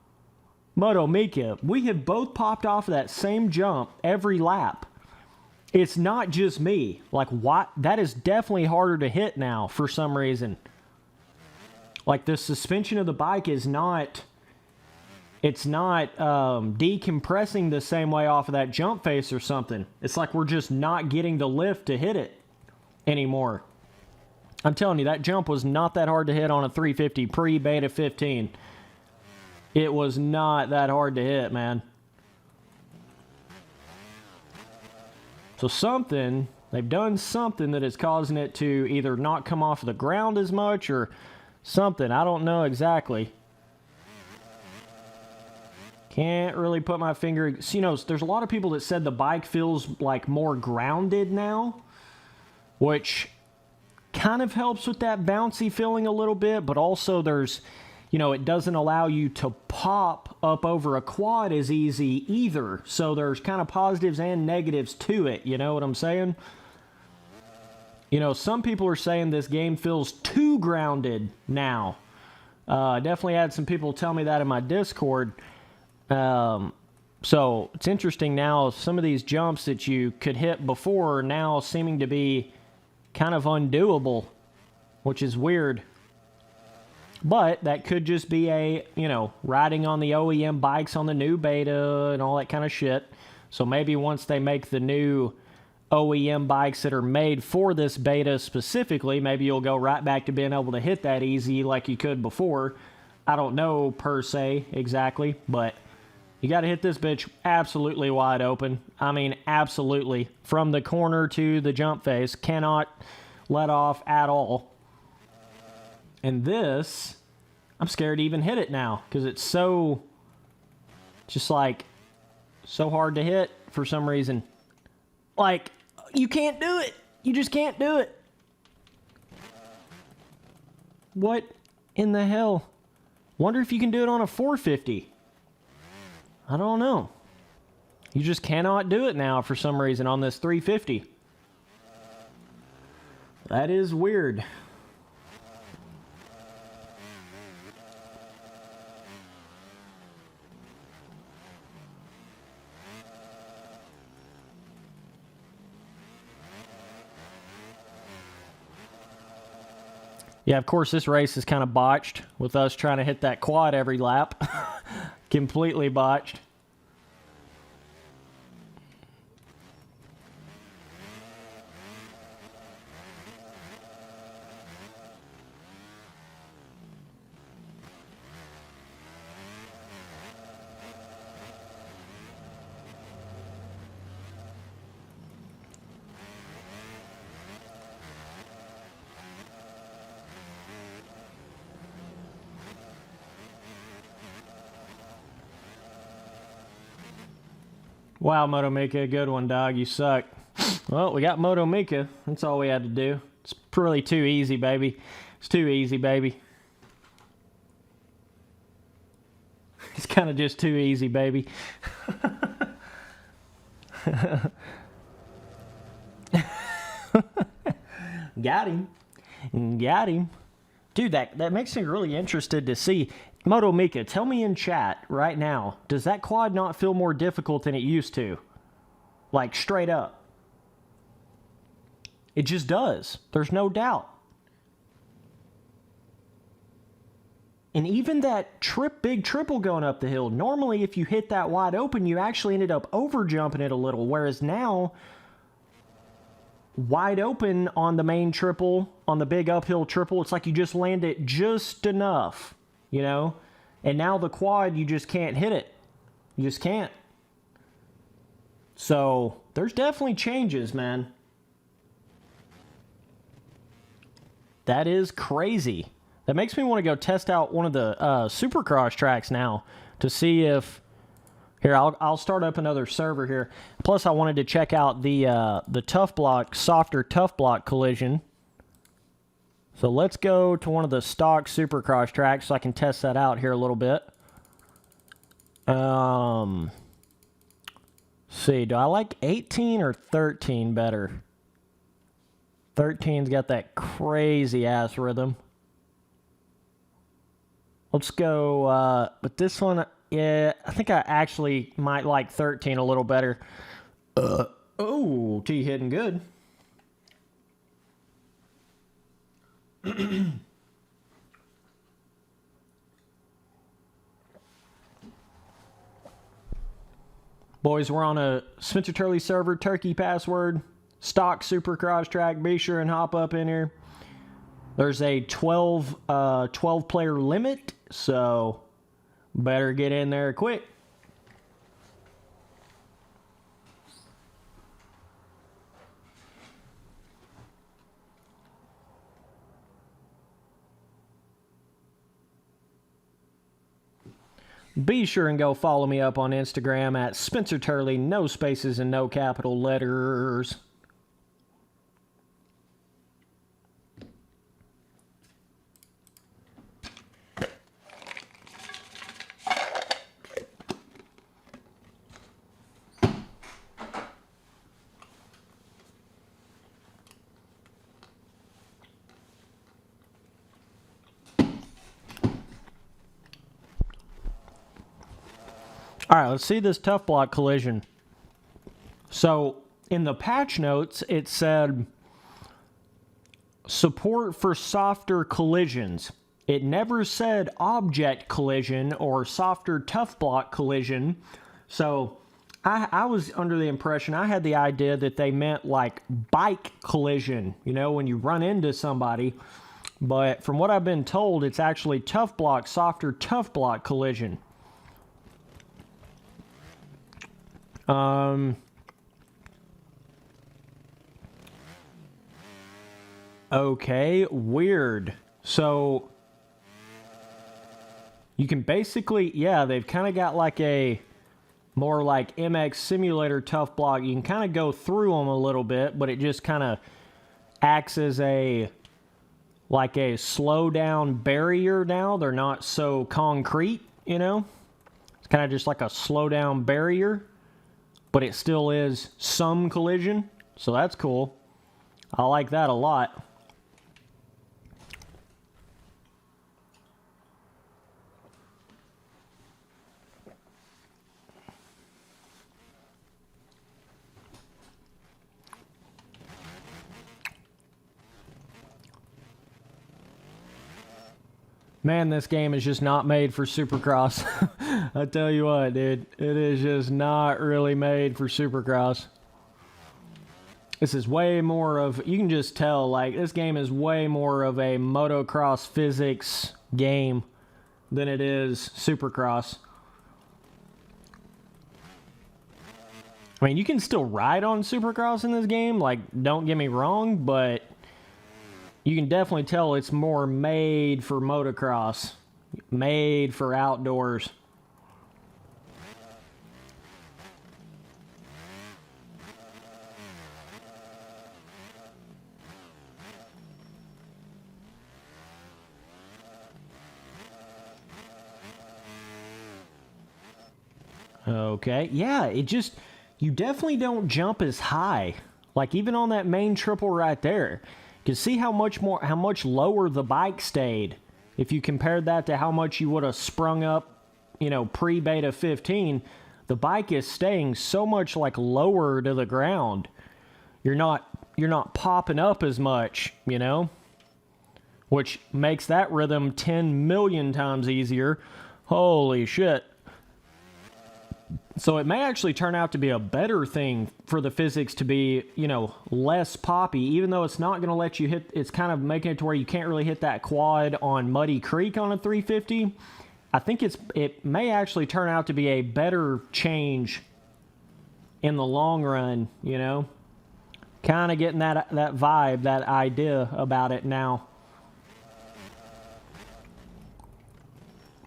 Moto Mika, we have both popped off of that same jump every lap. It's not just me. Like, what? That is definitely harder to hit now for some reason. Like, the suspension of the bike is not... It's not decompressing the same way off of that jump face or something. It's like we're just not getting the lift to hit it anymore. I'm telling you, that jump was not that hard to hit on a 350 pre-beta 15. It was not that hard to hit, man. So something, they've done something that is causing it to either not come off the ground as much or something. I don't know exactly. Can't really put my finger... So, you know, there's a lot of people that said the bike feels like more grounded now, which kind of helps with that bouncy feeling a little bit, but also there's, you know, it doesn't allow you to pop up over a quad as easy either. So there's kind of positives and negatives to it, you know what I'm saying? You know, some people are saying this game feels too grounded now. Definitely had some people tell me that in my Discord. So it's interesting now, some of these jumps that you could hit before are now seeming to be kind of undoable, which is weird. But that could just be a, you know, riding on the OEM bikes on the new beta and all that kind of shit. So maybe once they make the new OEM bikes that are made for this beta specifically, maybe you'll go right back to being able to hit that easy like you could before. I don't know per se exactly, but you got to hit this bitch absolutely wide open. I mean, absolutely. From the corner to the jump face. Cannot let off at all. And this, I'm scared to even hit it now because it's so, just like, so hard to hit for some reason. Like, you can't do it. You just can't do it. What in the hell? Wonder if you can do it on a 450. I don't know. You just cannot do it now for some reason on this 350. That is weird. Yeah, of course, this race is kind of botched with us trying to hit that quad every lap. Completely botched. Wow, Moto Mika, good one, dog. You suck. Well, we got Moto Mika. That's all we had to do. It's really too easy, baby. It's too easy, baby. It's kind of just too easy, baby. Got him. Got him. Dude, that makes me really interested to see. Moto Mika, tell me in chat right now, does that quad not feel more difficult than it used to? Like, straight up. It just does. There's no doubt. And even that big triple going up the hill, normally if you hit that wide open, you actually ended up over jumping it a little, whereas now, wide open on the main triple, on the big uphill triple, it's like you just land it just enough. You know? And now the quad, you just can't hit it. You just can't. So, there's definitely changes, man. That is crazy. That makes me want to go test out one of the Supercross tracks now to see if Here, I'll start up another server here. Plus, I wanted to check out the tough block, softer tough block collision. So let's go to one of the stock Supercross tracks so I can test that out here a little bit. See, do I like 18 or 13 better? 13's got that crazy ass rhythm. Let's go, but this one, yeah, I think I actually might like 13 a little better. Oh, T hitting good. Boys, we're on a Spencer Turley server, turkey password, stock Supercross track. Be sure and hop up in here. There's a 12 player limit, so better get in there quick. Be sure and go follow me up on Instagram at Spencer Turley, no spaces and no capital letters. All right, let's see this tough block collision. So in the patch notes, it said support for softer collisions. It never said object collision or softer tough block collision. So I was under the impression, I had the idea that they meant like bike collision, you know, when you run into somebody. But from what I've been told, it's actually tough block, softer tough block collision. Okay, weird. So you can basically, yeah, they've kind of got like a more like MX Simulator tough block. You can kind of go through them a little bit, but it just kind of acts as a like a slow down barrier now. They're not so concrete, you know? It's kind of just like a slow down barrier, but it still is some collision. So that's cool. I like that a lot. Man, this game is just not made for Supercross. I tell you what, dude. It is just not really made for Supercross. This is way more of... You can just tell, like, this game is way more of a motocross physics game than it is Supercross. I mean, you can still ride on Supercross in this game. Like, don't get me wrong, but... You can definitely tell it's more made for motocross, made for outdoors. Okay, yeah, it just, you definitely don't jump as high. Like even on that main triple right there. You can see how much lower the bike stayed if you compared that to how much you would have sprung up, you know, pre-beta 15. The bike is staying so much like lower to the ground. You're not popping up as much, you know, which makes that rhythm 10 million times easier. Holy shit. So it may actually turn out to be a better thing for the physics to be, you know, less poppy, even though it's not going to let you hit, it's kind of making it to where you can't really hit that quad on Muddy Creek on a 350. I think it may actually turn out to be a better change in the long run, you know. Kind of getting that vibe, that idea about it now.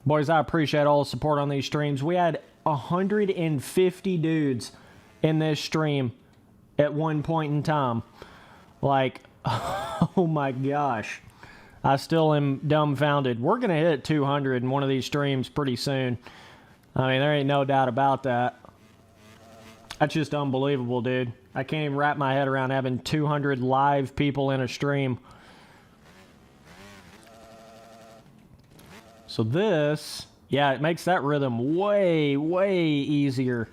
Boys, I appreciate all the support on these streams. We had 150 dudes in this stream at one point in time. Like, oh my gosh. I still am dumbfounded. We're going to hit 200 in one of these streams pretty soon. I mean, there ain't no doubt about that. That's just unbelievable, dude. I can't even wrap my head around having 200 live people in a stream. So this, yeah, it makes that rhythm way, way easier.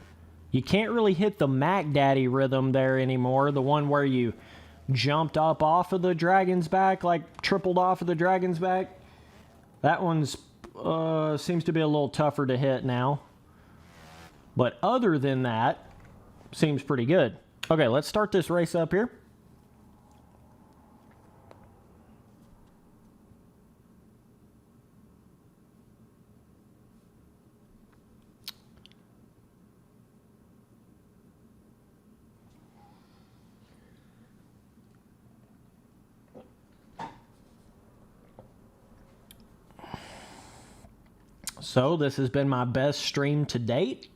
You can't really hit the Mac Daddy rhythm there anymore, the one where you jumped up off of the dragon's back, like tripled off of the dragon's back. That one's seems to be a little tougher to hit now. But other than that, seems pretty good. Okay, let's start this race up here. So this has been my best stream to date.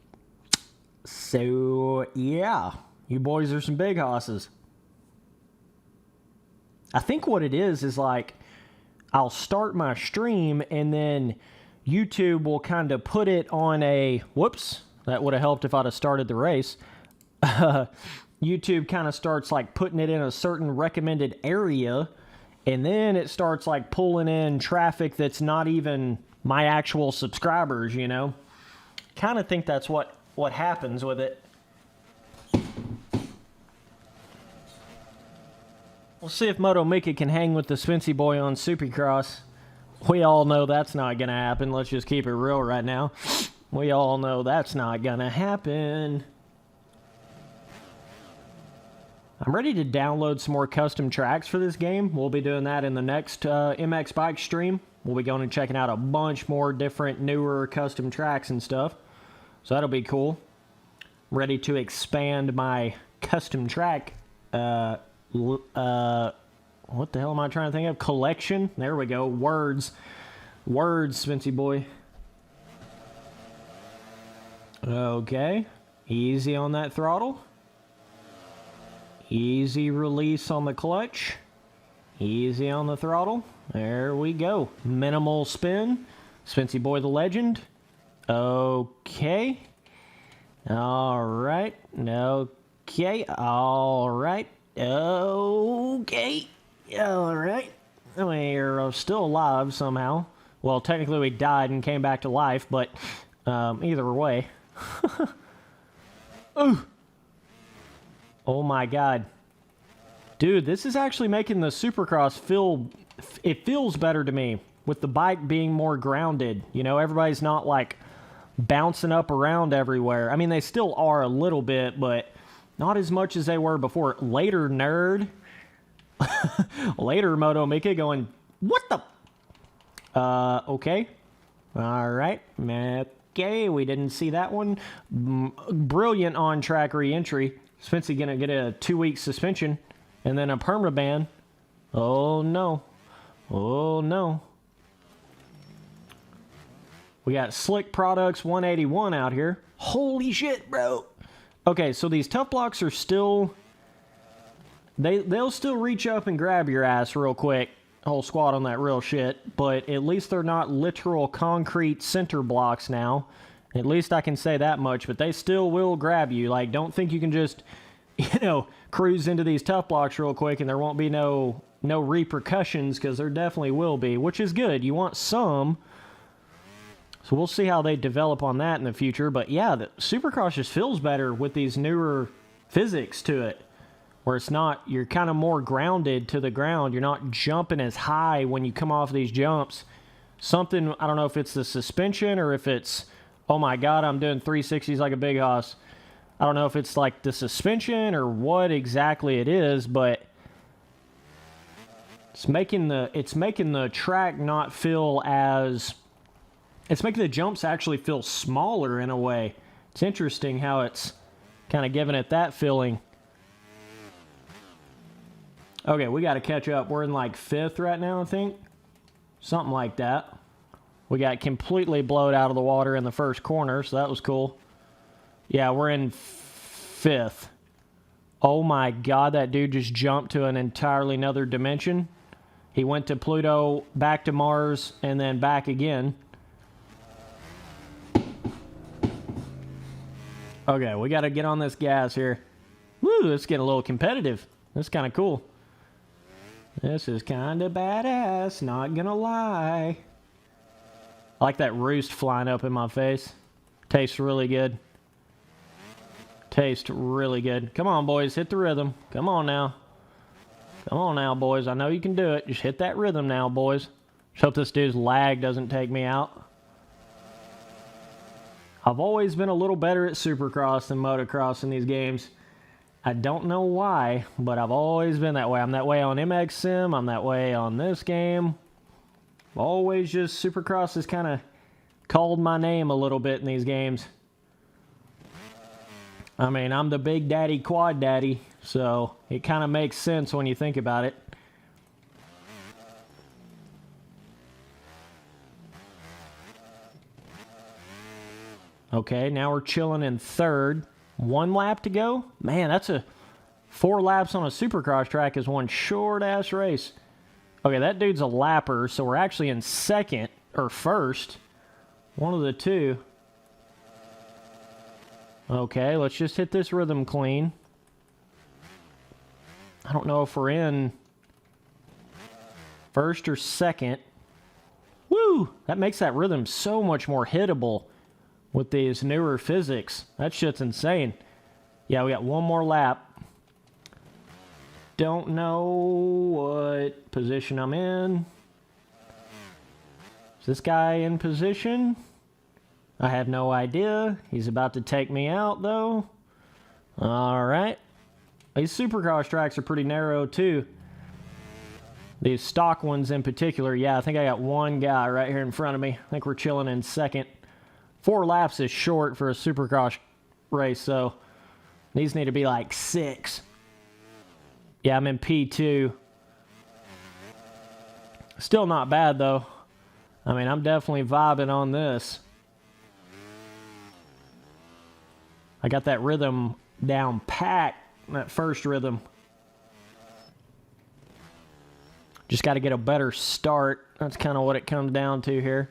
So yeah, you boys are some big hosses. I think what it is like I'll start my stream and then YouTube will kind of put it on a, whoops, that would have helped if I'd have started the race. YouTube kind of starts like putting it in a certain recommended area, and then it starts like pulling in traffic that's not even my actual subscribers, you know? Kind of think that's what happens with it. We'll see if Moto Mika can hang with the Spency boy on Supercross. We all know that's not going to happen. Let's just keep it real right now. We all know that's not going to happen. I'm ready to download some more custom tracks for this game. We'll be doing that in the next MX Bike stream. We'll be going and checking out a bunch more different, newer custom tracks and stuff. So that'll be cool. Ready to expand my custom track, what the hell am I trying to think of? Collection? There we go. Words, Spency boy. Okay. Easy on that throttle. Easy release on the clutch. Easy on the throttle. There we go. Minimal spin. Spency boy the legend. Okay. All right. Okay. All right. Okay. All right. We're still alive somehow. Well, technically we died and came back to life, but either way. Ooh. Oh my god. Dude, this is actually making the Supercross feel... It feels better to me with the bike being more grounded. You know, everybody's not like bouncing up around everywhere. I mean, they still are a little bit, but not as much as they were before. Later, nerd. Later, Moto Mika going, what the... okay. All right. Okay, we didn't see that one. Brilliant on-track re-entry. Spency gonna get a 2-week suspension and then a permaban. Oh, no. Oh, no. We got Slick Products 181 out here. Holy shit, bro. Okay, so these tough blocks are still... They'll still reach up and grab your ass real quick. Whole squad on that real shit. But at least they're not literal concrete center blocks now. At least I can say that much. But they still will grab you. Like, don't think you can just, you know, cruise into these tough blocks real quick and there won't be no repercussions, because there definitely will be, which is good. You want some. So we'll see how they develop on that in the future. But yeah, the Supercross just feels better with these newer physics to it, where it's not, you're kind of more grounded to the ground. You're not jumping as high when you come off these jumps. Something, I don't know if it's the suspension or if it's, oh my god, I'm doing 360s like a big hoss. I don't know if it's like the suspension or what exactly it is, but it's making the track not feel as... It's making the jumps actually feel smaller in a way. It's interesting how it's kind of giving it that feeling. Okay, we got to catch up. We're in like 5th right now, I think. Something like that. We got completely blowed out of the water in the first corner, so that was cool. Yeah, we're in 5th. Oh my God, that dude just jumped to an entirely another dimension. He went to Pluto, back to Mars, and then back again. Okay, we got to get on this gas here. Woo, it's getting a little competitive. That's kind of cool. This is kind of badass, not gonna lie. I like that roost flying up in my face. Tastes really good. Tastes really good. Come on, boys, hit the rhythm. Come on now. Come on now, boys. I know you can do it. Just hit that rhythm now, boys. Just hope this dude's lag doesn't take me out. I've always been a little better at Supercross than Motocross in these games. I don't know why, but I've always been that way. I'm that way on MX Sim. I'm that way on this game. Always just Supercross has kind of called my name a little bit in these games. I mean, I'm the big daddy quad daddy, so it kind of makes sense when you think about it. Okay, now we're chilling in 3rd. 1 lap to go? Man, that's 4 laps on a Supercross track is one short-ass race. Okay, that dude's a lapper, so we're actually in 2nd or 1st. One of the two. Okay, let's just hit this rhythm clean. I don't know if we're in 1st or 2nd. Woo! That makes that rhythm so much more hittable with these newer physics. That shit's insane. Yeah, we got 1 more lap. Don't know what position I'm in. Is this guy in position? I have no idea. He's about to take me out, though. All right. These Supercross tracks are pretty narrow, too. These stock ones in particular. Yeah, I think I got one guy right here in front of me. I think we're chilling in 2nd. 4 laps is short for a Supercross race, so these need to be like 6. Yeah, I'm in P2. Still not bad, though. I mean, I'm definitely vibing on this. I got that rhythm down pat, that first rhythm. Just got to get a better start. That's kind of what it comes down to here.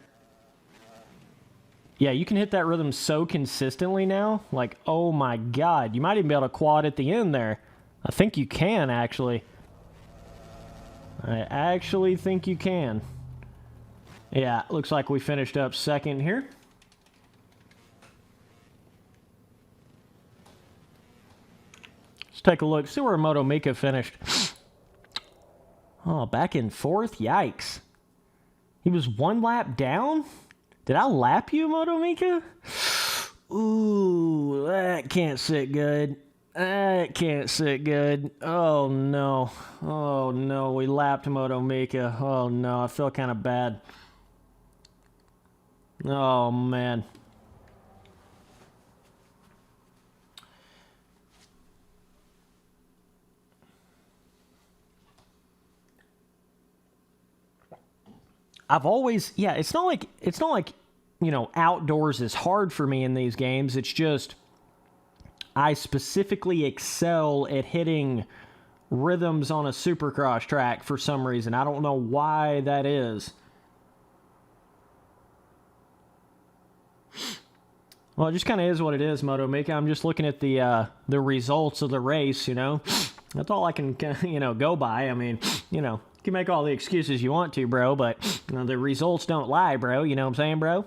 Yeah, you can hit that rhythm so consistently now. Like, oh my God. You might even be able to quad at the end there. I think you can, actually. I actually think you can. Yeah, looks like we finished up 2nd here. Let's take a look. See where Moto Mika finished. Oh, back in 4th? Yikes. He was 1 lap down? Did I lap you, Moto Mika? Ooh, that can't sit good. That can't sit good. Oh, no. Oh, no. We lapped Moto Mika. Oh, no. I feel kind of bad. Oh, man. I've always, yeah, it's not like, you know, outdoors is hard for me in these games. It's just, I specifically excel at hitting rhythms on a Supercross track for some reason. I don't know why that is. Well, it just kind of is what it is, Moto Mika. I'm just looking at the results of the race, you know. That's all I can, you know, go by. I mean, you know, you can make all the excuses you want to, bro, but you know, the results don't lie, bro. You know what I'm saying, bro?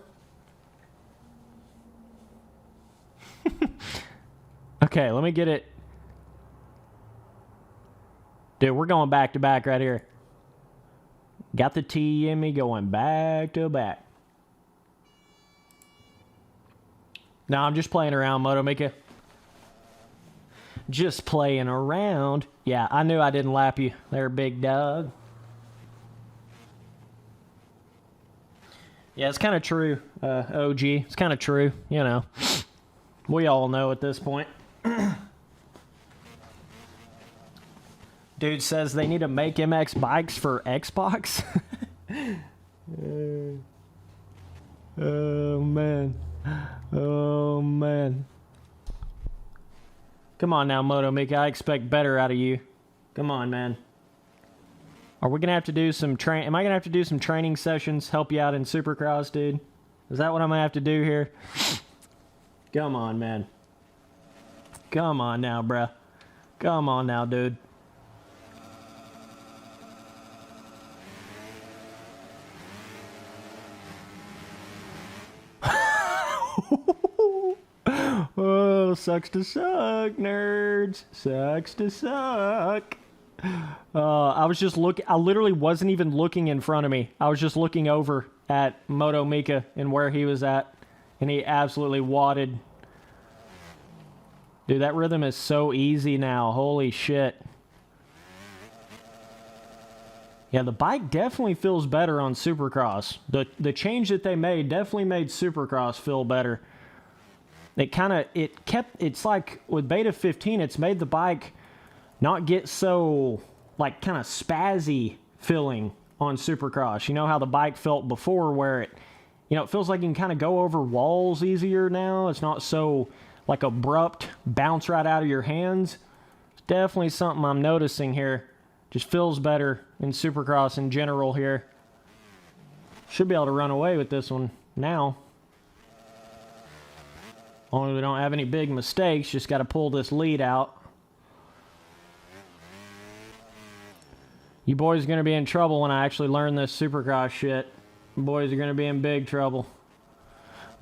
Okay, let me get it. Dude, we're going back to back right here. Got the T in me going back to back. No, I'm just playing around, Moto Mika. Just playing around. Yeah, I knew I didn't lap you there, big dog. Yeah, it's kind of true, OG. It's kind of true, you know. We all know at this point. Dude says they need to make MX bikes for Xbox. Oh, man. Oh, man. Come on now, Moto Mika. I expect better out of you. Come on, man. Are we going to have to do some am I going to have to do some training sessions, help you out in Supercross, dude? Is that what I'm going to have to do here? Come on, man. Come on now, bruh. Come on now, dude. Oh, sucks to suck, nerds. Sucks to suck. I was just I literally wasn't even looking in front of me. I was just looking over at Moto Mika and where he was at, and he absolutely wadded. Dude, that rhythm is so easy now. Holy shit. Yeah, the bike definitely feels better on Supercross. The change that they made definitely made Supercross feel better. It's like with Beta 15, it's made the bike not get so, like, kind of spazzy feeling on Supercross. You know how the bike felt before where it feels like you can kind of go over walls easier now. It's not so, like, abrupt, bounce right out of your hands. It's definitely something I'm noticing here. Just feels better in Supercross in general here. Should be able to run away with this one now. Only we don't have any big mistakes. Just got to pull this lead out. You boys are going to be in trouble when I actually learn this Supercross shit. You boys are going to be in big trouble.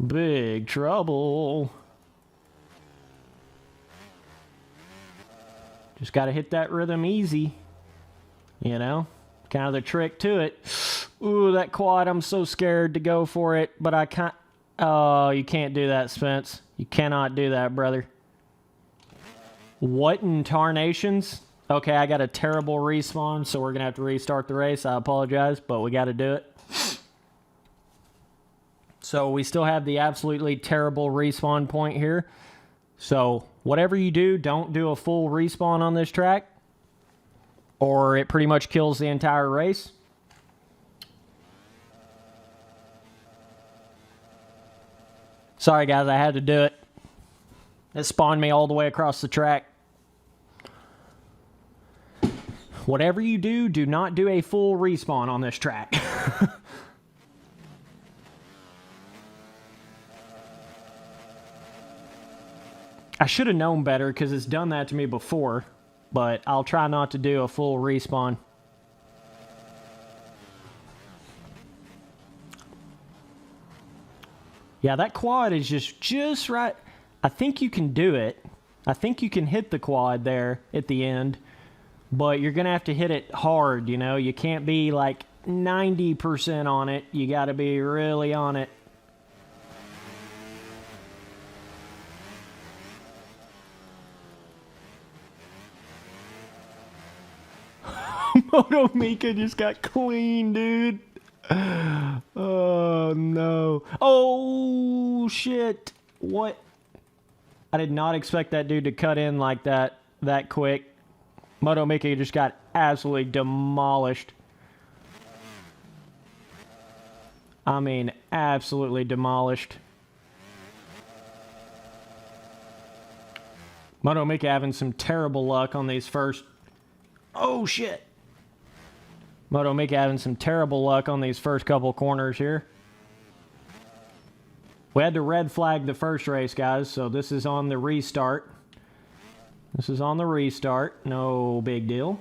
Big trouble. Just got to hit that rhythm easy. You know? Kind of the trick to it. Ooh, that quad, I'm so scared to go for it. But I can't. Oh, you can't do that, Spence. You cannot do that, brother. What in tarnations? Okay, I got a terrible respawn, so we're going to have to restart the race. I apologize, but we got to do it. So we still have the absolutely terrible respawn point here. So whatever you do, don't do a full respawn on this track, or it pretty much kills the entire race. Sorry, guys, I had to do it. It spawned me all the way across the track. Whatever you do, do not do a full respawn on this track. I should have known better because it's done that to me before, but I'll try not to do a full respawn. Yeah, that quad is just right. I think you can do it. I think you can hit the quad there at the end, but you're going to have to hit it hard, you know? You can't be like 90% on it. You got to be really on it. Moto Mika just got clean, dude. Oh, no. Oh, shit. What? I did not expect that dude to cut in like that quick. Moto Mika just got absolutely demolished. I mean, absolutely demolished. Moto Mika having some terrible luck on these first... Oh, shit. Moto Mika having some terrible luck on these first couple corners here. We had to red flag the first race, guys, so this is on the restart. This is on the restart. No big deal.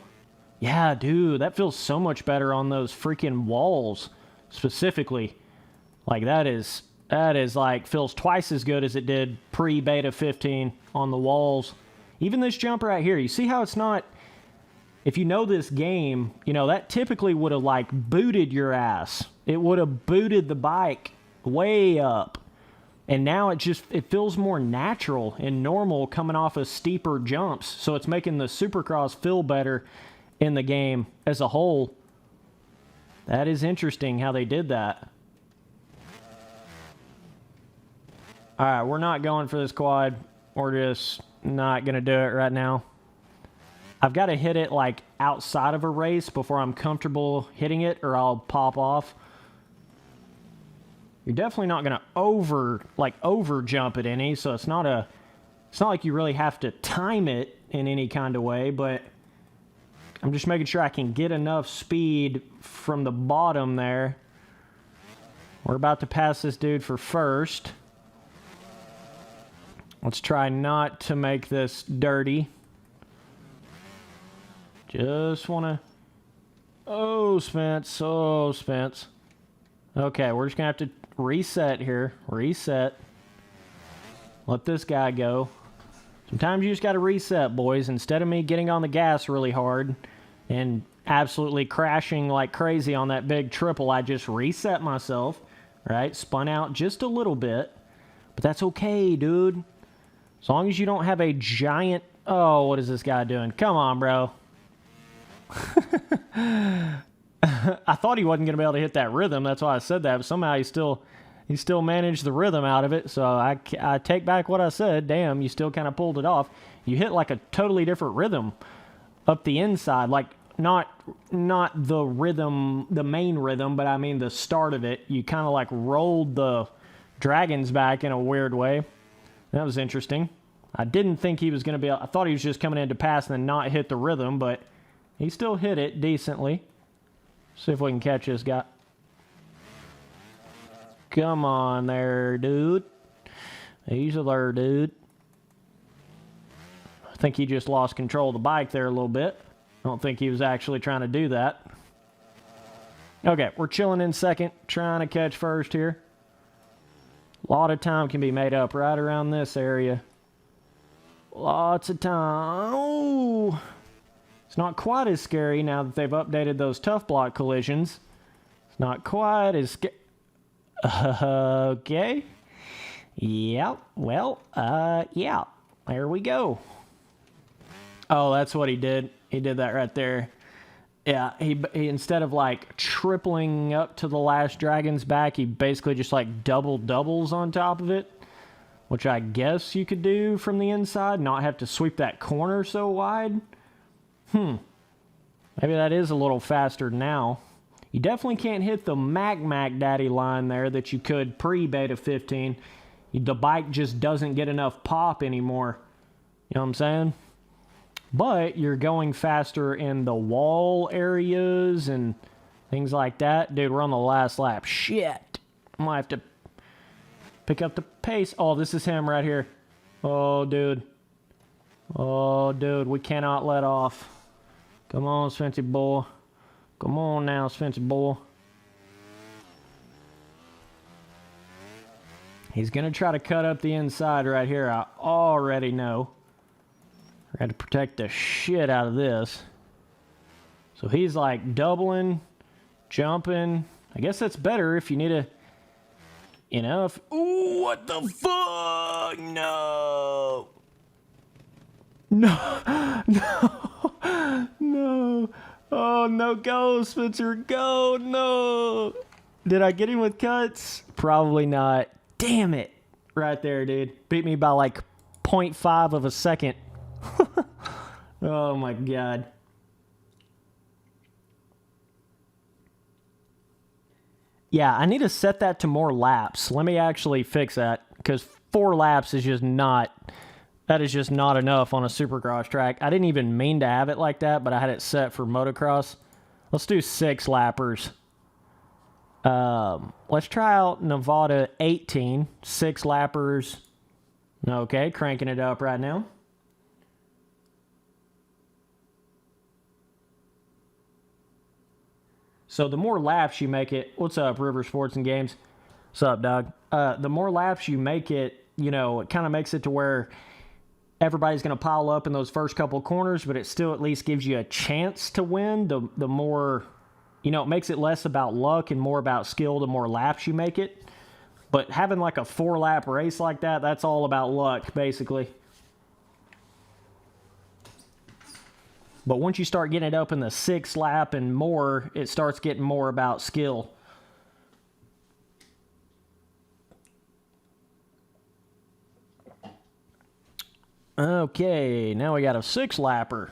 Yeah, dude, that feels so much better on those freaking walls, specifically. Like, that is like, feels twice as good as it did pre-Beta 15 on the walls. Even this jump right here, you see how it's not... If you know this game, you know, that typically would have, like, booted your ass. It would have booted the bike way up. And now it feels more natural and normal coming off of steeper jumps. So it's making the Supercross feel better in the game as a whole. That is interesting how they did that. All right, we're not going for this quad. We're just not going to do it right now. I've got to hit it like outside of a race before I'm comfortable hitting it, or I'll pop off. You're definitely not going to over jump it any, so it's not like you really have to time it in any kind of way, but I'm just making sure I can get enough speed from the bottom there. We're about to pass this dude for first. Let's try not to make this dirty. Just want to... Oh, Spence. Oh, Spence. Okay, we're just going to have to reset here. Reset. Let this guy go. Sometimes you just got to reset, boys. Instead of me getting on the gas really hard and absolutely crashing like crazy on that big triple, I just reset myself, right? Spun out just a little bit. But that's okay, dude. As long as you don't have a giant... Oh, what is this guy doing? Come on, bro. I thought he wasn't going to be able to hit that rhythm. That's why I said that. But somehow he still managed the rhythm out of it. So I take back what I said. Damn, you still kind of pulled it off. You hit like a totally different rhythm up the inside. Like not the rhythm, the main rhythm, but I mean the start of it. You kind of like rolled the dragons back in a weird way. That was interesting. I didn't think he was going to be... I thought he was just coming in to pass and then not hit the rhythm, but he still hit it decently. See if we can catch this guy. Come on there, dude. Easy there, dude. I think he just lost control of the bike there a little bit. I don't think he was actually trying to do that. Okay, we're chilling in second, trying to catch first here. A lot of time can be made up right around this area. Lots of time. Oh, it's not quite as scary now that they've updated those tough block collisions. It's not quite as scary. Okay. Yeah, well, yeah. There we go. Oh, that's what he did. He did that right there. Yeah, he instead of like tripling up to the last dragon's back, he basically just like doubles on top of it, which I guess you could do from the inside, not have to sweep that corner so wide. Maybe that is a little faster now. You definitely can't hit the Mac Daddy line there that you could pre-Beta 15. The bike just doesn't get enough pop anymore. You know what I'm saying? But you're going faster in the wall areas and things like that. Dude, we're on the last lap. Shit. I might have to pick up the pace. Oh, this is him right here. Oh, dude. Oh, dude, we cannot let off. Come on, Spency boy. Come on now, Spency boy. He's going to try to cut up the inside right here. I already know. I had to protect the shit out of this. So he's like doubling, jumping. I guess that's better if you need a... You know, if... Ooh, what the fuck? No. No. No. No. Oh, no. Go, Spencer. Go. No. Did I get him with cuts? Probably not. Damn it. Right there, dude. Beat me by like 0.5 of a second. Oh, my God. Yeah, I need to set that to more laps. Let me actually fix that, because 4 laps is just not... That is just not enough on a Supercross track. I didn't even mean to have it like that, but I had it set for Motocross. Let's do 6 lappers. Let's try out Nevada 18. 6 lappers. Okay, cranking it up right now. So the more laps you make it... What's up, River Sports and Games? What's up, dog? The more laps you make it, you know, it kind of makes it to where everybody's going to pile up in those first couple corners, but it still at least gives you a chance to win. The more, you know, it makes it less about luck and more about skill the more laps you make it. But having like a 4-lap race like that, that's all about luck, basically. But once you start getting it up in the 6th lap and more, it starts getting more about skill. Okay, now we got a 6-lapper.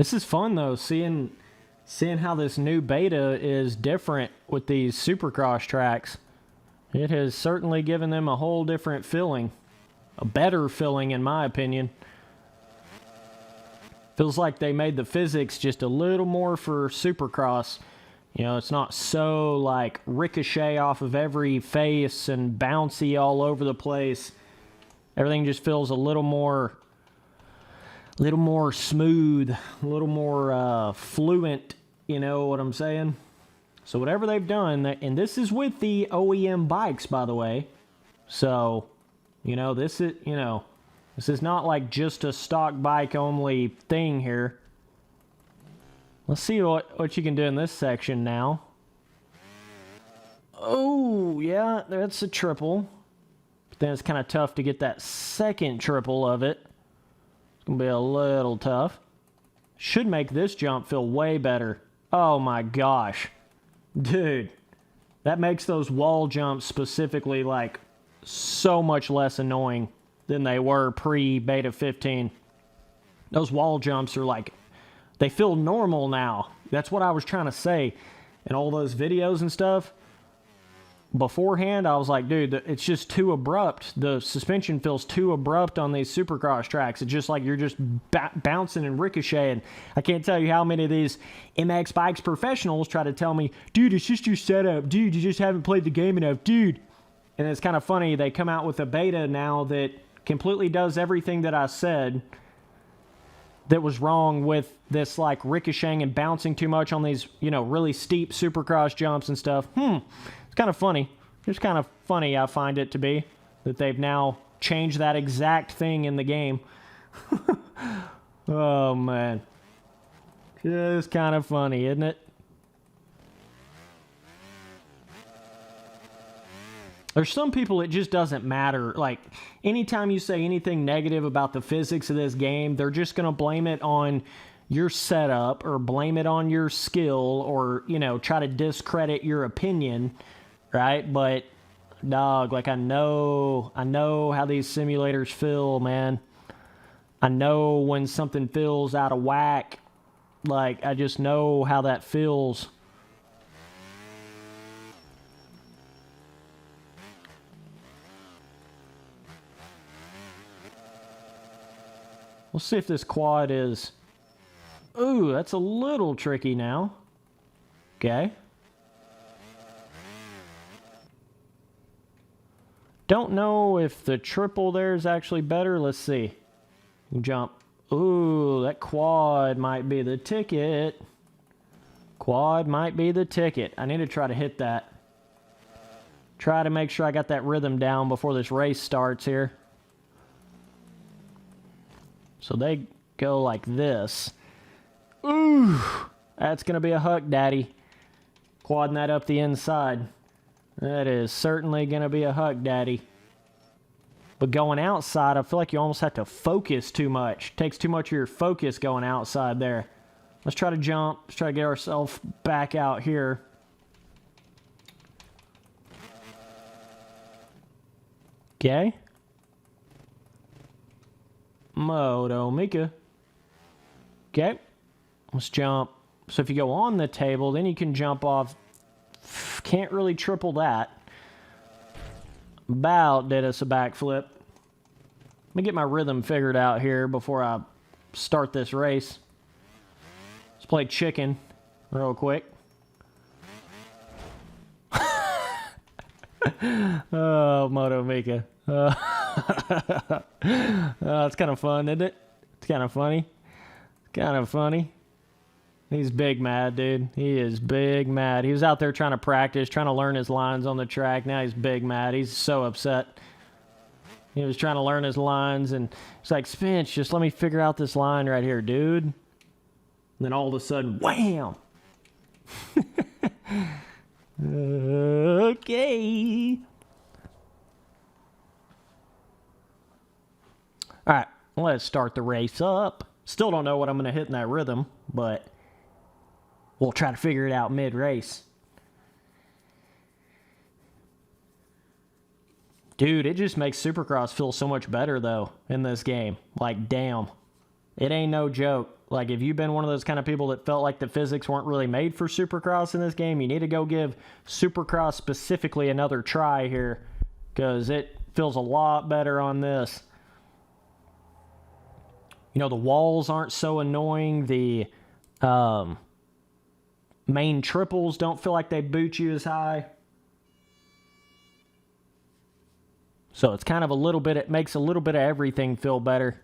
This is fun though, seeing how this new beta is different with these Supercross tracks. It has certainly given them a whole different feeling. A better feeling, in my opinion. Feels like they made the physics just a little more for Supercross. You know, it's not so, like, ricochet off of every face and bouncy all over the place. Everything just feels a little more smooth, a little more fluent, you know what I'm saying? So whatever they've done, and this is with the OEM bikes, by the way. So, you know, this is not like just a stock bike only thing here. Let's see what you can do in this section now. Oh, yeah, that's a triple. But then it's kind of tough to get that second triple of it. It's going to be a little tough. Should make this jump feel way better. Oh my gosh. Dude, that makes those wall jumps specifically like so much less annoying than they were pre-beta 15. Those wall jumps are like, they feel normal now. That's what I was trying to say in all those videos and stuff. Beforehand, I was like, dude, it's just too abrupt. The suspension feels too abrupt on these Supercross tracks. It's just like you're just bouncing and ricocheting. I can't tell you how many of these MX Bikes professionals try to tell me, dude, it's just your setup. Dude, you just haven't played the game enough. Dude. And it's kind of funny. They come out with a beta now that completely does everything that I said that was wrong with this, like, ricocheting and bouncing too much on these, you know, really steep Supercross jumps and stuff. It's kind of funny. It's kind of funny, I find it to be, that they've now changed that exact thing in the game. Oh, man. It's kind of funny, isn't it? There's some people it just doesn't matter. Like, anytime you say anything negative about the physics of this game, they're just going to blame it on your setup or blame it on your skill or, you know, try to discredit your opinion, right? But, dog, like, I know how these simulators feel, man. I know when something feels out of whack. Like, I just know how that feels. We'll see if this quad is... Ooh, that's a little tricky now. Okay. Don't know if the triple there is actually better. Let's see. Jump. Ooh, that quad might be the ticket. Quad might be the ticket. I need to try to hit that. Try to make sure I got that rhythm down before this race starts here. So they go like this. Ooh, that's going to be a huck, daddy. Quadding that up the inside. That is certainly going to be a huck, daddy. But going outside, I feel like you almost have to focus too much. Takes too much of your focus going outside there. Let's try to jump. Let's try to get ourselves back out here. Okay. Moto Mika. Okay. Let's jump. So if you go on the table, then you can jump off. Can't really triple that. About did us a backflip. Let me get my rhythm figured out here before I start this race. Let's play chicken real quick. Oh, Moto Mika. It's kind of fun, isn't it? It's kind of funny. It's kind of funny. He's big mad, dude. He is big mad. He was out there trying to practice, trying to learn his lines on the track. Now he's big mad. He's so upset. He was trying to learn his lines, and it's like, Spinch, just let me figure out this line right here, dude. And then all of a sudden, wham! Okay. All right, let's start the race up. Still don't know what I'm going to hit in that rhythm, but we'll try to figure it out mid-race. Dude, it just makes Supercross feel so much better, though, in this game. Like, damn. It ain't no joke. Like, if you've been one of those kind of people that felt like the physics weren't really made for Supercross in this game, you need to go give Supercross specifically another try here, because it feels a lot better on this. You know, the walls aren't so annoying. The main triples don't feel like they boot you as high. So it's kind of a little bit, it makes a little bit of everything feel better.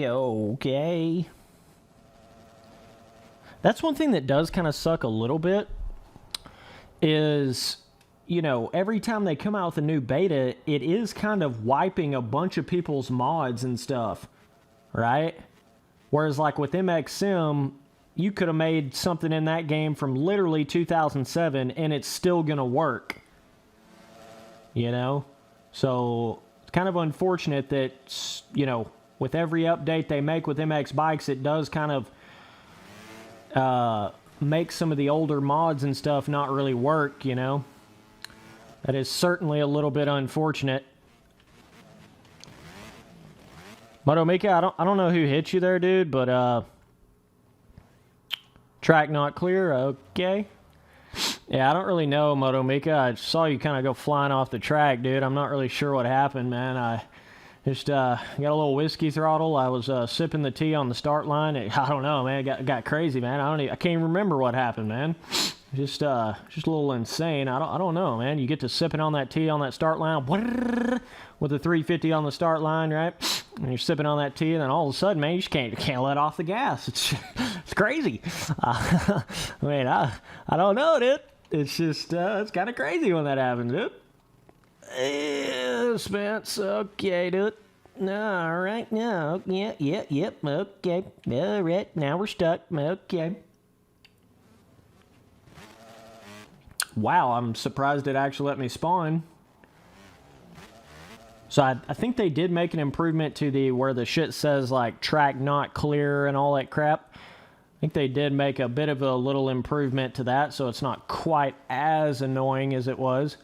Okay. That's one thing that does kind of suck a little bit is, you know, every time they come out with a new beta, it is kind of wiping a bunch of people's mods and stuff, right? Whereas like with MXM, you could have made something in that game from literally 2007 and it's still going to work, you know? So it's kind of unfortunate that, you know, with every update they make with MX bikes, it does kind of make some of the older mods and stuff not really work, you know? That is certainly a little bit unfortunate. Motomika, I don't know who hit you there, dude, but track not clear, okay. Yeah, I don't really know, Motomika. I saw you kind of go flying off the track, dude. I'm not really sure what happened, man. I just got a little whiskey throttle. I was sipping the tea on the start line. I don't know, man. It got crazy, man. I can't even remember what happened, man. Just a little insane. I don't know, man. You get to sipping on that tea on that start line with the 350 on the start line, right? And you're sipping on that tea, and then all of a sudden, man, you just can't let off the gas. It's crazy. I mean, I don't know, dude. It's just it's kind of crazy when that happens, dude. Spence, okay, dude. All right, no, yep, okay. All right, now we're stuck, okay. Wow, I'm surprised it actually let me spawn. So I think they did make an improvement to the where the shit says like track not clear and all that crap. I think they did make a bit of a little improvement to that, so it's not quite as annoying as it was.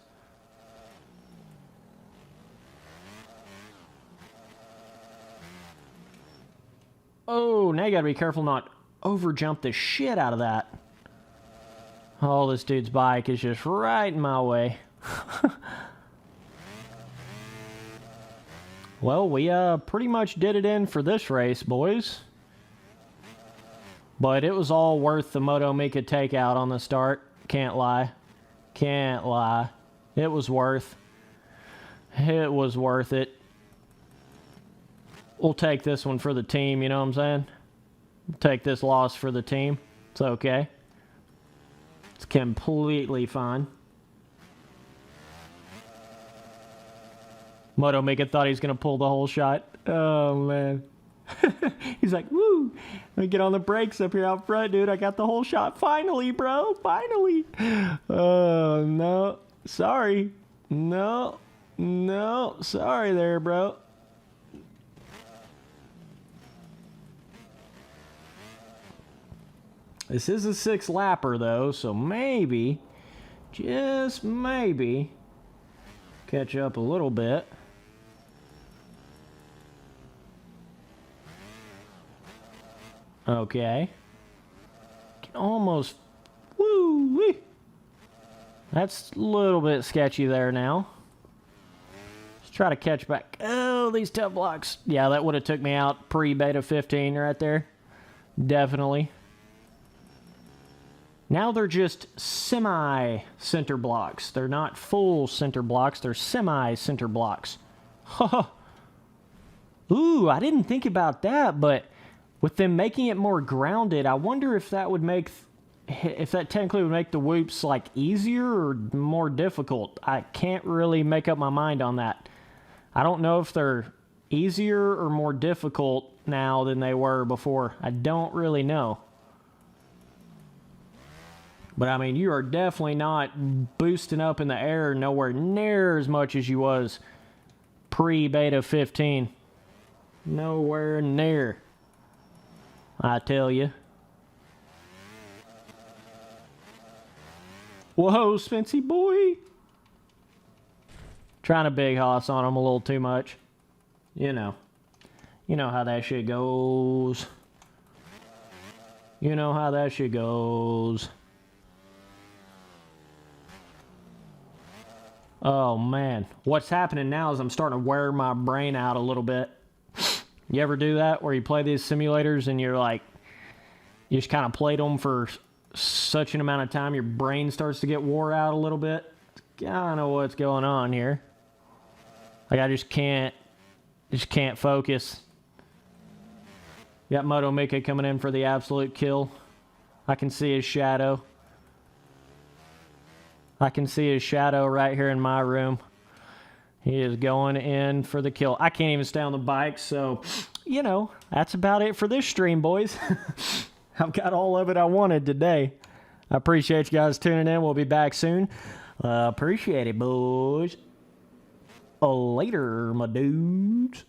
Oh, now you gotta be careful not over jump the shit out of that. Oh, this dude's bike is just right in my way. Well, we pretty much did it in for this race, boys. But it was all worth the Motomika takeout on the start. Can't lie. Can't lie. It was worth. It was worth it. We'll take this one for the team, you know what I'm saying? We'll take this loss for the team. It's okay. It's completely fine. Motomika thought he was going to pull the whole shot. Oh, man. He's like, woo, let me get on the brakes up here out front, dude. I got the whole shot. Finally, bro. Finally. Oh, no. Sorry. No. No. Sorry there, bro. This is a 6-lapper, though, so maybe, just maybe, catch up a little bit. Okay. Can almost, woo-wee. That's a little bit sketchy there now. Let's try to catch back. Oh, these tough blocks. Yeah, that would have took me out pre-beta 15 right there. Definitely. Now they're just semi-center blocks. They're not full center blocks. They're semi-center blocks. Ooh, I didn't think about that, but with them making it more grounded, I wonder if that would make, if that technically would make the whoops like easier or more difficult. I can't really make up my mind on that. I don't know if they're easier or more difficult now than they were before. I don't really know. But, I mean, you are definitely not boosting up in the air nowhere near as much as you was pre-beta 15. Nowhere near, I tell you. Whoa, Spency boy. Trying to big hoss on him a little too much. You know how that shit goes. You know how that shit goes. Oh, man. What's happening now is I'm starting to wear my brain out a little bit. You ever do that where you play these simulators and you're like, you just kind of played them for such an amount of time, your brain starts to get wore out a little bit? I don't know what's going on here. Like, I just can't focus. Got Moto Mika coming in for the absolute kill. I can see his shadow. I can see his shadow right here in my room. He is going in for the kill. I can't even stay on the bike, so, that's about it for this stream, boys. I've got all of it I wanted today. I appreciate you guys tuning in. We'll be back soon. Appreciate it, boys. Later, my dudes.